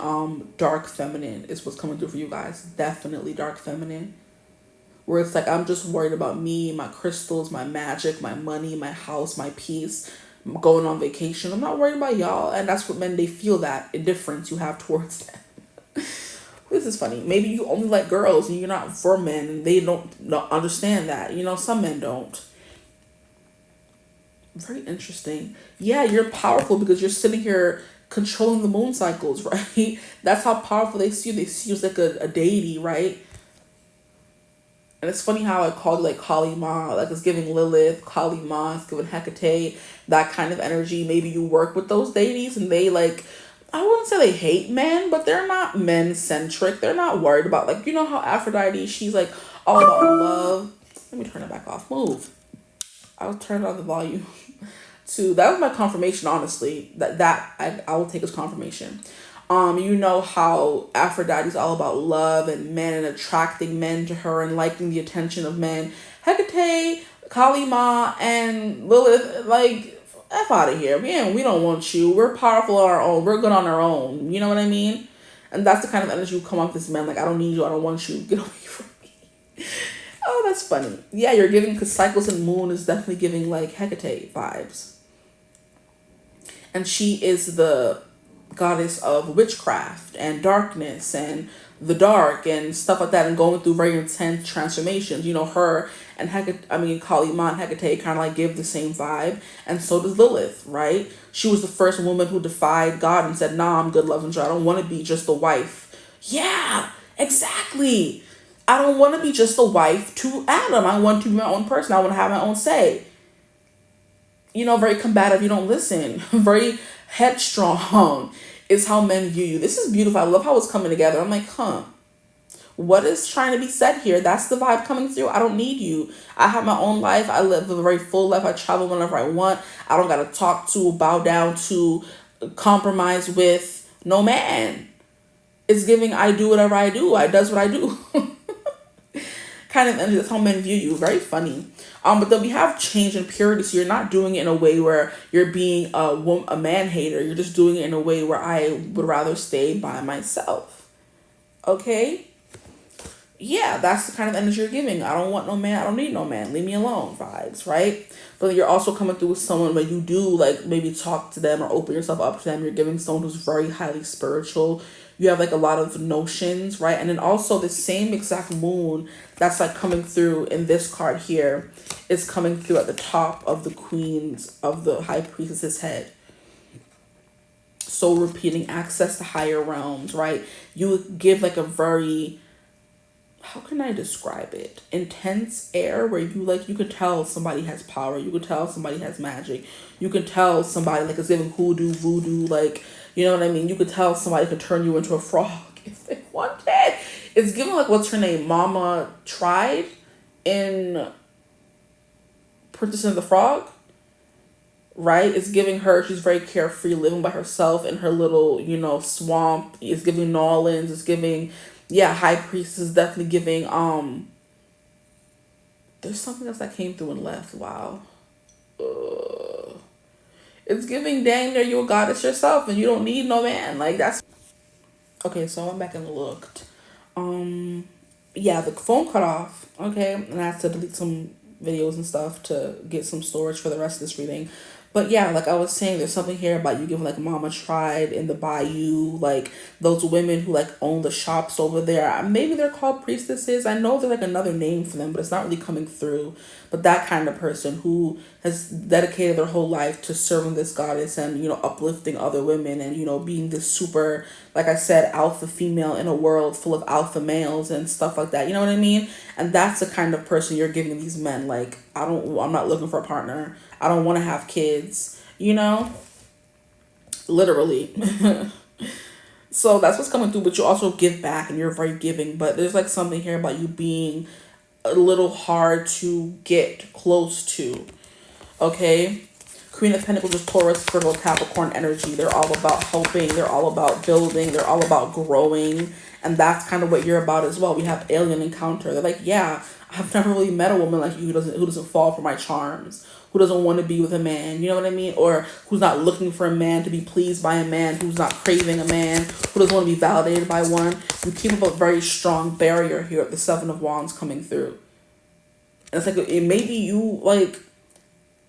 dark feminine is what's coming through for you guys. Definitely dark feminine. Where it's like, I'm just worried about me, my crystals, my magic, my money, my house, my peace. I'm going on vacation. I'm not worried about y'all. And that's what men, they feel that indifference you have towards them. This is funny. Maybe you only like girls and you're not for men and they don't understand that. Some men don't. Very interesting. Yeah, you're powerful because you're sitting here controlling the moon cycles, right? That's how powerful they see you. They see you as like a deity, right? And it's funny how I called you like Kali Ma, like it's giving Lilith, Kali Ma, it's giving Hecate, that kind of energy. Maybe you work with those deities and they like, I wouldn't say they hate men, but they're not men-centric. They're not worried about, like, how Aphrodite, she's like all about love. Let me turn it back off. Move. I'll turn on the volume. That was my confirmation, honestly. I will take as confirmation. How Aphrodite's all about love and men and attracting men to her and liking the attention of men. Hecate, Kali Ma, and Lilith, like, F out of here. Man, we don't want you. We're powerful on our own. We're good on our own. You know what I mean? And that's the kind of energy you come off this man. Like, I don't need you. I don't want you. Get away from me. Oh, that's funny. Yeah, you're giving, because cycles and moon is definitely giving like Hecate vibes. And she is the goddess of witchcraft and darkness and the dark and stuff like that, and going through very intense transformations. Her and Kali Ma and Hecate kind of like give the same vibe, and so does Lilith, right? She was the first woman who defied God and said, nah, I'm good, love, and joy. I don't want to be just a wife. Yeah, exactly. I don't want to be just a wife to Adam. I want to be my own person. I want to have my own say. Very combative. You don't listen. Very headstrong is how men view you. This is beautiful. I love how it's coming together. I'm like, what is trying to be said here? That's the vibe coming through. I don't need you. I have my own life. I live a very full life. I travel whenever I want. I don't got to talk to, bow down to, compromise with no man. It's giving, I do whatever I do. I does what I do. kind of energy. That's how men view you. Very funny. But then we have change and purity. So you're not doing it in a way where you're being a man hater. You're just doing it in a way where I would rather stay by myself. Okay? Yeah, that's the kind of energy you're giving. I don't want no man. I don't need no man. Leave me alone vibes, right? But you're also coming through with someone where you do like maybe talk to them or open yourself up to them. You're giving someone who's very highly spiritual. You have like a lot of notions, right? And then also the same exact moon that's like coming through in this card here is coming through at the top of the queen's, of the high priestess's head. So repeating access to higher realms, right? You give like a very, how can I describe it? Intense air where you like, you could tell somebody has power. You could tell somebody has magic. You could tell somebody like is giving hoodoo, voodoo, like, you know what I mean? You could tell somebody could turn you into a frog if they wanted. It's giving like, what's her name? Mama Tried in Princess and the Frog, right? It's giving her, she's very carefree, living by herself in her little, you know, swamp. It's giving Nolans. It's giving, yeah, High Priestess is definitely giving, there's something else that came through and left. Wow. It's giving, dang near you a goddess yourself and you don't need no man. Like that's, okay, so I went back and looked. Yeah, the phone cut off, okay, and I had to delete some videos and stuff to get some storage for the rest of this reading. But yeah, like I was saying, there's something here about you giving like Mama Tried in the Bayou, like those women who like own the shops over there. Maybe they're called priestesses. I know there's like another name for them, but it's not really coming through. But that kind of person who has dedicated their whole life to serving this goddess and, you know, uplifting other women and, you know, being this super, like I said, alpha female in a world full of alpha males and stuff like that. You know what I mean? And that's the kind of person you're giving these men. Like, I'm not looking for a partner. I don't want to have kids, you know, literally. So that's what's coming through, but you also give back and you're very giving. But there's like something here about you being a little hard to get close to. Okay. Queen of Pentacles is Taurus, Virgo, Capricorn energy. They're all about helping. They're all about building. They're all about growing. And that's kind of what you're about as well. We have alien encounter. They're like, yeah, I've never really met a woman like you who doesn't fall for my charms, who doesn't want to be with a man, you know what I mean? Or who's not looking for a man to be pleased by a man, who's not craving a man, who doesn't want to be validated by one. You keep up a very strong barrier here at the Seven of Wands coming through. And it's like,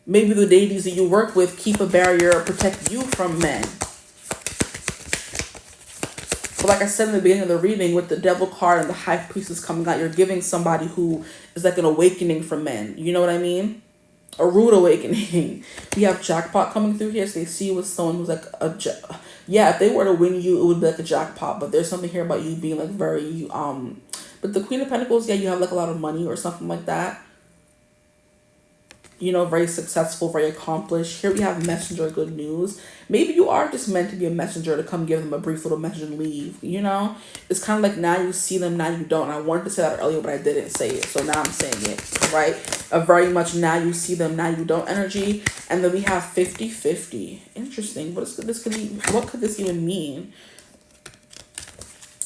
maybe the deities that you work with keep a barrier or protect you from men. But like I said in the beginning of the reading, with the Devil card and the High Priestess coming out, you're giving somebody who is like an awakening from men. You know what I mean? A rude awakening. We have Jackpot coming through here. So they see you with someone who's like yeah, if they were to win you, it would be like a jackpot. But there's something here about you being like very, but the Queen of Pentacles, yeah, you have like a lot of money or something like that. You know, very successful, very accomplished. Here we have messenger, good news. Maybe you are just meant to be a messenger to come give them a brief little message and leave, you know? It's kind of like now you see them, now you don't. And I wanted to say that earlier, but I didn't say it. So now I'm saying it, right? A very much now you see them, now you don't energy. And then we have 50-50. Interesting. What could this even mean?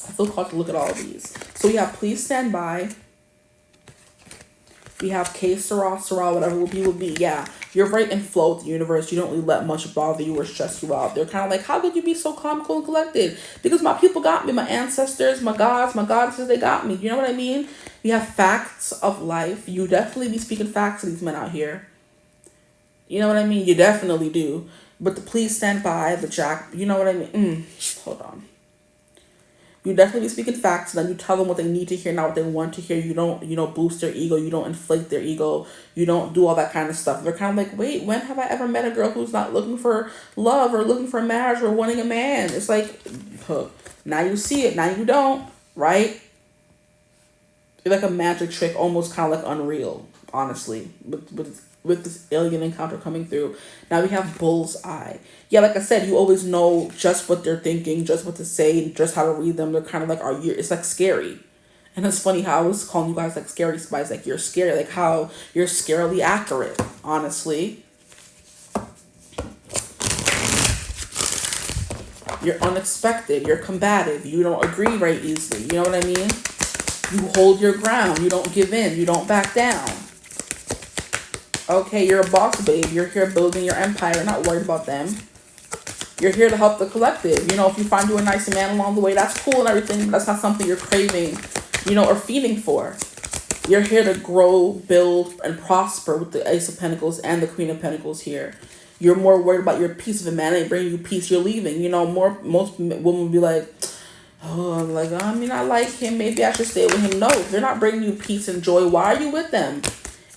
I feel called to look at all of these. So we have Please Stand By. We have 𝐓𝐶, whatever will be. Yeah, you're right in flow with the universe. You don't really let much bother you or stress you out. They're kind of like, how could you be so calm, cool, and collected? Because my people got me. My ancestors, my gods, my goddesses, they got me. You know what I mean? We have facts of life. You definitely be speaking facts to these men out here. You know what I mean? You definitely do. But the Please Stand By, the Jack, you know what I mean? Hold on. You definitely be speaking facts, and then you tell them what they need to hear, not what they want to hear. You don't, boost their ego. You don't inflate their ego. You don't do all that kind of stuff. They're kind of like, wait, when have I ever met a girl who's not looking for love or looking for marriage or wanting a man? It's like, now you see it, now you don't, right? It's like a magic trick, almost kind of like Unreal, honestly, with this alien encounter coming through. Now we have Bullseye. Yeah, like I said, you always know just what they're thinking, just what to say, just how to read them. They're kind of like, it's like scary. And it's funny how I was calling you guys like scary spies, like you're scary, like how you're scarily accurate, honestly. You're unexpected, you're combative, you don't agree very easily, you know what I mean? You hold your ground. You don't give in. You don't back down. Okay, you're a boss, babe. You're here building your empire. You're not worried about them. You're here to help the collective. You know, if you find you a nice man along the way, that's cool and everything, but that's not something you're craving, you know, or feeding for. You're here to grow, build, and prosper with the Ace of Pentacles and the Queen of Pentacles here. You're more worried about your peace. If a man ain't bringing you peace, you're leaving. You know, most women will be like, oh, like, I mean, I like him. Maybe I should stay with him. No, if they're not bringing you peace and joy, why are you with them?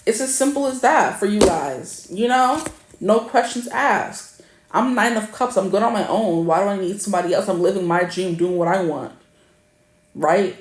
It's as simple as that for you guys. You know, no questions asked. I'm 9 of Cups. I'm good on my own. Why do I need somebody else? I'm living my dream, doing what I want. Right?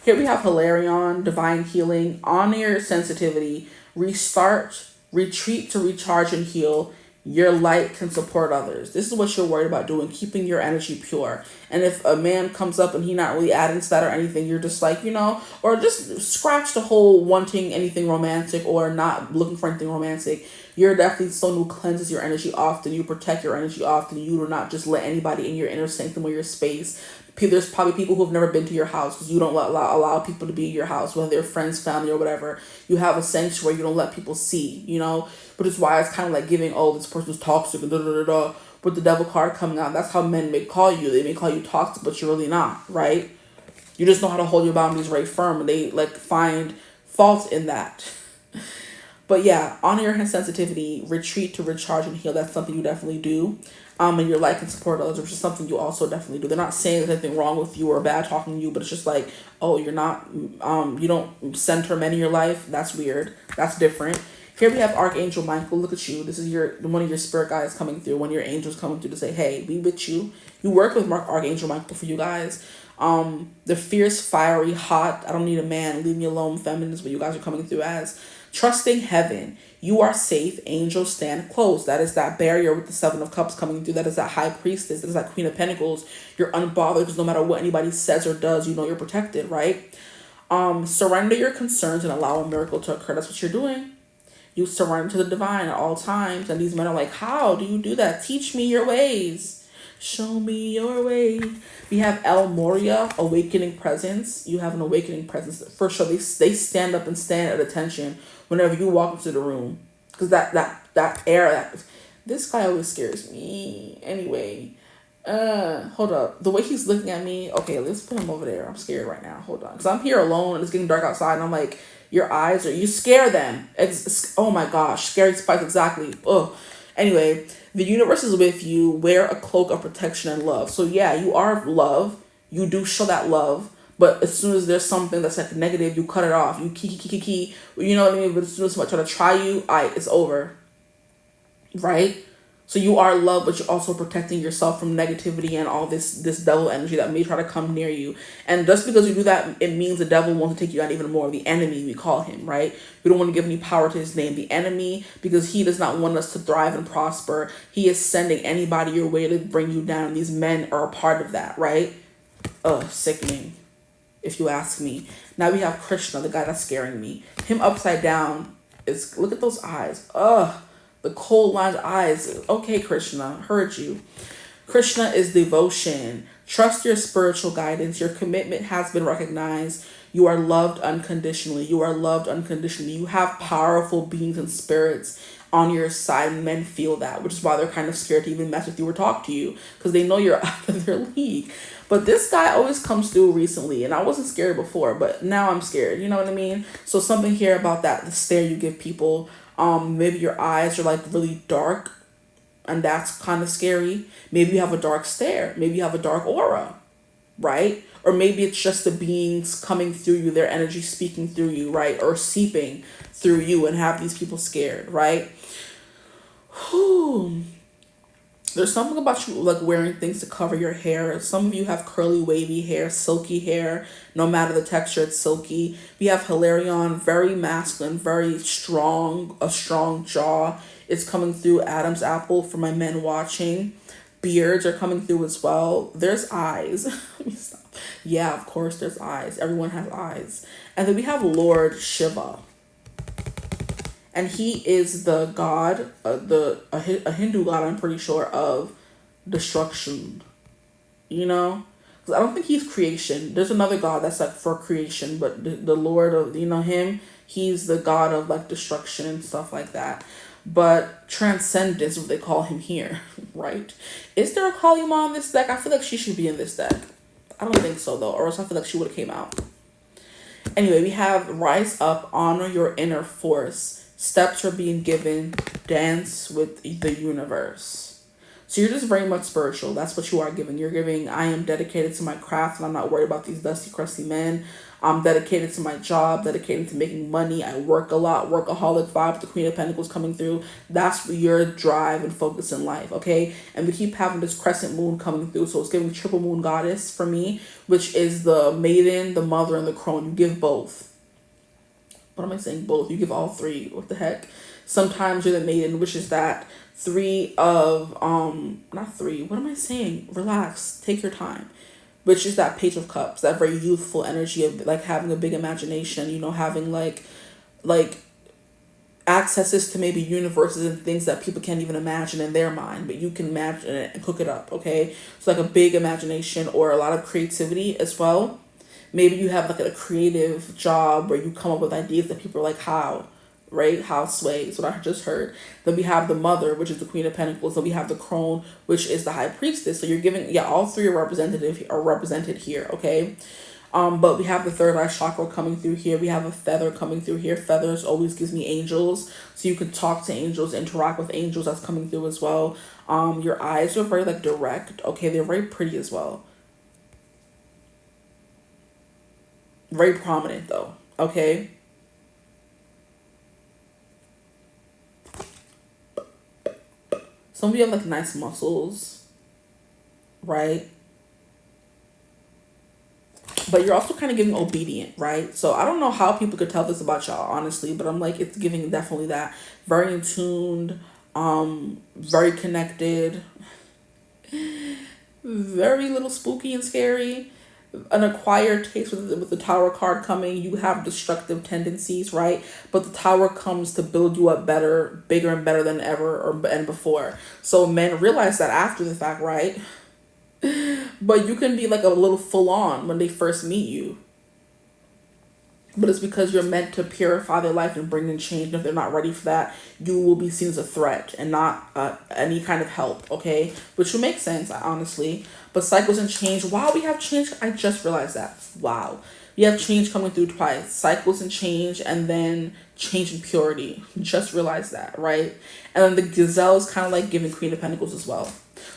Here we have Hilarion, Divine Healing, honor your sensitivity, restart, retreat to recharge and heal. Your light can support others. This is what you're worried about doing, keeping your energy pure. And if a man comes up and he's not really adding to that or anything, you're just like, you know, or just scratch the whole wanting anything romantic or not looking for anything romantic. You're definitely someone who cleanses your energy often. You protect your energy often. You do not just let anybody in your inner sanctum or your space. There's probably people who have never been to your house because you don't allow people to be in your house, whether they're friends, family, or whatever. You have a sanctuary you don't let people see, you know? But it's why it's kind of like giving, oh, this person's toxic, and da-da-da-da. With the Devil card coming out, that's how men may call you. They may call you toxic, but you're really not, right? You just know how to hold your boundaries right firm, and they, like, find fault in that. But yeah, honor your sensitivity, retreat to recharge and heal. That's something you definitely do. And your light can support others, which is something you also definitely do. They're not saying there's anything wrong with you or bad talking to you, but it's just like, oh, you're not, you don't center men in your life. That's weird. That's different. Here we have Archangel Michael. Look at you. This is one of your spirit guides coming through. One of your angels coming through to say, hey, be with you. You work with Archangel Michael for you guys. The fierce, fiery, hot, I don't need a man, leave me alone, feminine is what you guys are coming through as. Trusting heaven. You are safe. Angels stand close. That is that barrier with the 7 of Cups coming through. That is that High Priestess. That is that Queen of Pentacles. You're unbothered because no matter what anybody says or does, you know you're protected, right? Surrender your concerns and allow a miracle to occur. That's what you're doing. You surrender to the divine at all times. And these men are like, how do you do that? Teach me your ways. Show me your way. We have El Moria, awakening presence. You have an awakening presence. For sure, they stand up and stand at attention whenever you walk into the room. Because that air, this guy always scares me. Anyway, hold up. The way he's looking at me. Okay, let's put him over there. I'm scared right now. Hold on. Because I'm here alone and it's getting dark outside. And I'm like, your eyes, you scare them. Oh my gosh. Scary spice, exactly. Ugh. Anyway, the universe is with you. Wear a cloak of protection and love. So yeah, you are love. You do show that love. But as soon as there's something that's like negative, you cut it off. You key. You know what I mean? But as soon as somebody try to try you, it's over. Right? So you are love, but you're also protecting yourself from negativity and all this devil energy that may try to come near you. And just because you do that, it means the devil wants to take you out even more. The enemy, we call him, right? We don't want to give any power to his name. The enemy, because he does not want us to thrive and prosper. He is sending anybody your way to bring you down. These men are a part of that, right? Sickening, if you ask me. Now we have Krishna, the guy that's scaring me. Him upside down is, look at those eyes. The cold lined eyes. Okay, Krishna, heard you. Krishna is devotion. Trust your spiritual guidance. Your commitment has been recognized. You are loved unconditionally. You are loved unconditionally. You have powerful beings and spirits on your side. Men feel that, which is why they're kind of scared to even mess with you or talk to you because they know you're out of their league. But this guy always comes through recently, and I wasn't scared before, but now I'm scared. You know what I mean? So something here about that, the stare you give people. Maybe your eyes are like really dark and that's kind of scary. Maybe you have a dark stare. Maybe you have a dark aura, right? Or maybe it's just the beings coming through you, their energy speaking through you, right? Or seeping through you and have these people scared, right? Whew. There's something about you like wearing things to cover your hair. Some of you have curly, wavy hair, silky hair. No matter the texture, it's silky. We have Hilarion, very masculine, very strong, a strong jaw. It's coming through. Adam's apple for my men watching. Beards are coming through as well. There's eyes. Let me stop. Yeah, of course there's eyes. Everyone has eyes. And then we have Lord Shiva. And he is the god, a Hindu god, I'm pretty sure, of destruction. You know? 'Cause I don't think he's creation. There's another god that's like for creation, but the Lord of, him, he's the god of like destruction and stuff like that. But transcendence is what they call him here, right? Is there a Kali-Ma on this deck? I feel like she should be in this deck. I don't think so though, or else I feel like she would have came out. Anyway, we have rise up, honor your inner force. Steps are being given, dance with the universe. So you're just very much spiritual. That's what you are giving. You're giving, I am dedicated to my craft and I'm not worried about these dusty, crusty men. I'm dedicated to my job, dedicated to making money. I work a lot, workaholic vibe, the Queen of Pentacles coming through. That's your drive and focus in life, okay? And we keep having this crescent moon coming through. So it's giving triple moon goddess for me, which is the maiden, the mother, and the crone. You give both. What am I saying? Both. You give all three. What the heck? Sometimes you're the maiden, which is that three of, not three. What am I saying? Relax. Take your time. Which is that Page of Cups, that very youthful energy of like having a big imagination, having like accesses to maybe universes and things that people can't even imagine in their mind, but you can imagine it and cook it up, okay? So like a big imagination or a lot of creativity as well. Maybe you have like a creative job where you come up with ideas that people are like, how? Right? How sway is what I just heard. Then we have the mother, which is the Queen of Pentacles. Then we have the crone, which is the High Priestess. So you're giving, all three are represented here, okay? But we have the third eye chakra coming through here. We have a feather coming through here. Feathers always gives me angels. So you can talk to angels, interact with angels. That's coming through as well. Your eyes are very like direct. Okay, they're very pretty as well. Very prominent though. Okay. Some of you have like nice muscles, right? But you're also kind of giving obedient, right? So I don't know how people could tell this about y'all, honestly, but I'm like, it's giving definitely that. Very in tuned, very connected, very little spooky and scary. An acquired taste with the Tower card coming. You have destructive tendencies, right? But the Tower comes to build you up better, bigger and better than ever and before. So men realize that after the fact, right? But you can be like a little full on when they first meet you. But it's because you're meant to purify their life and bring in change. And if they're not ready for that, you will be seen as a threat and not any kind of help, okay? Which will make sense, honestly. But cycles and change. Wow, we have change. I just realized that. Wow. We have change coming through twice. Cycles and change, and then change and purity. Just realized that, right? And then the gazelle is kind of like giving Queen of Pentacles as well.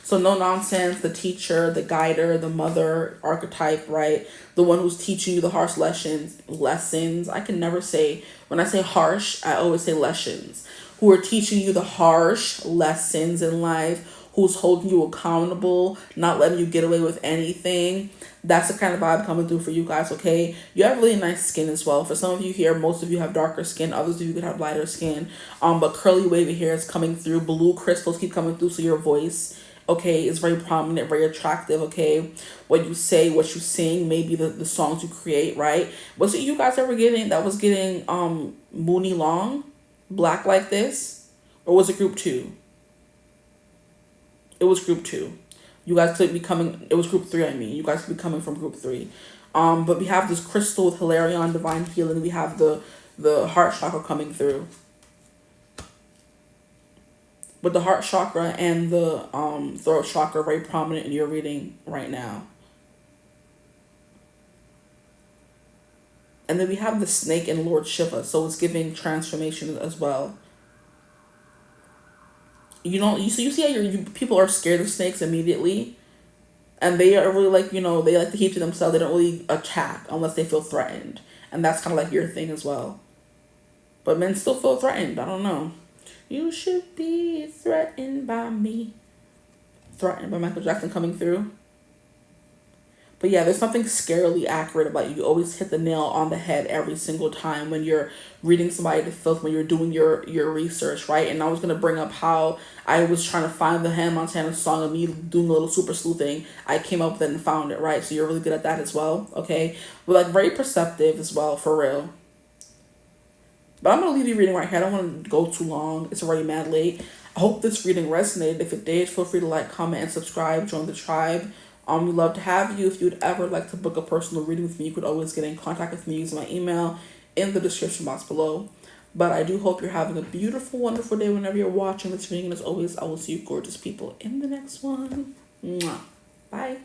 So no nonsense, the teacher, the guider, the mother archetype, right? The one who's teaching you the harsh lessons. I can never say, when I say harsh, I always say lessons. Who are teaching you the harsh lessons in life, who's holding you accountable, not letting you get away with anything. That's the kind of vibe coming through for you guys, okay? You have really nice skin as well. For some of you here, most of you have darker skin. Others of you could have lighter skin. But curly wavy hair is coming through. Blue crystals keep coming through, so your voice, okay, is very prominent, very attractive, okay? What you say, what you sing, maybe the songs you create, right? Was it you guys ever getting, that was getting Mooney Long, black like this? Or was it group 2? It was group 2. You guys could be coming, it was group 3, I mean. You guys could be coming from group 3. But we have this crystal with Hilarion, divine healing. We have the heart chakra coming through. But the heart chakra and the throat chakra are very prominent in your reading right now. And then we have the snake and Lord Shiva. So it's giving transformation as well. You see how people are scared of snakes immediately, and they are really like, they like to keep to themselves. They don't really attack unless they feel threatened, and that's kind of like your thing as well. But men still feel threatened. I don't know. You should be threatened by me. Threatened by Michael Jackson coming through. But yeah, there's something scarily accurate about you. You always hit the nail on the head every single time when you're reading somebody to filth, when you're doing your research, right? And I was going to bring up how I was trying to find the Hannah Montana song and me doing a little super sleuthing. I came up with it and found it, right? So you're really good at that as well, okay? But like very perceptive as well, for real. But I'm going to leave you reading right here. I don't want to go too long. It's already mad late. I hope this reading resonated. If it did, feel free to like, comment, and subscribe. Join the tribe. We'd love to have you. If you would ever like to book a personal reading with me, you could always get in contact with me using my email in the description box below. But I do hope you're having a beautiful, wonderful day whenever you're watching this reading. And as always, I will see you gorgeous people in the next one. Mwah. Bye.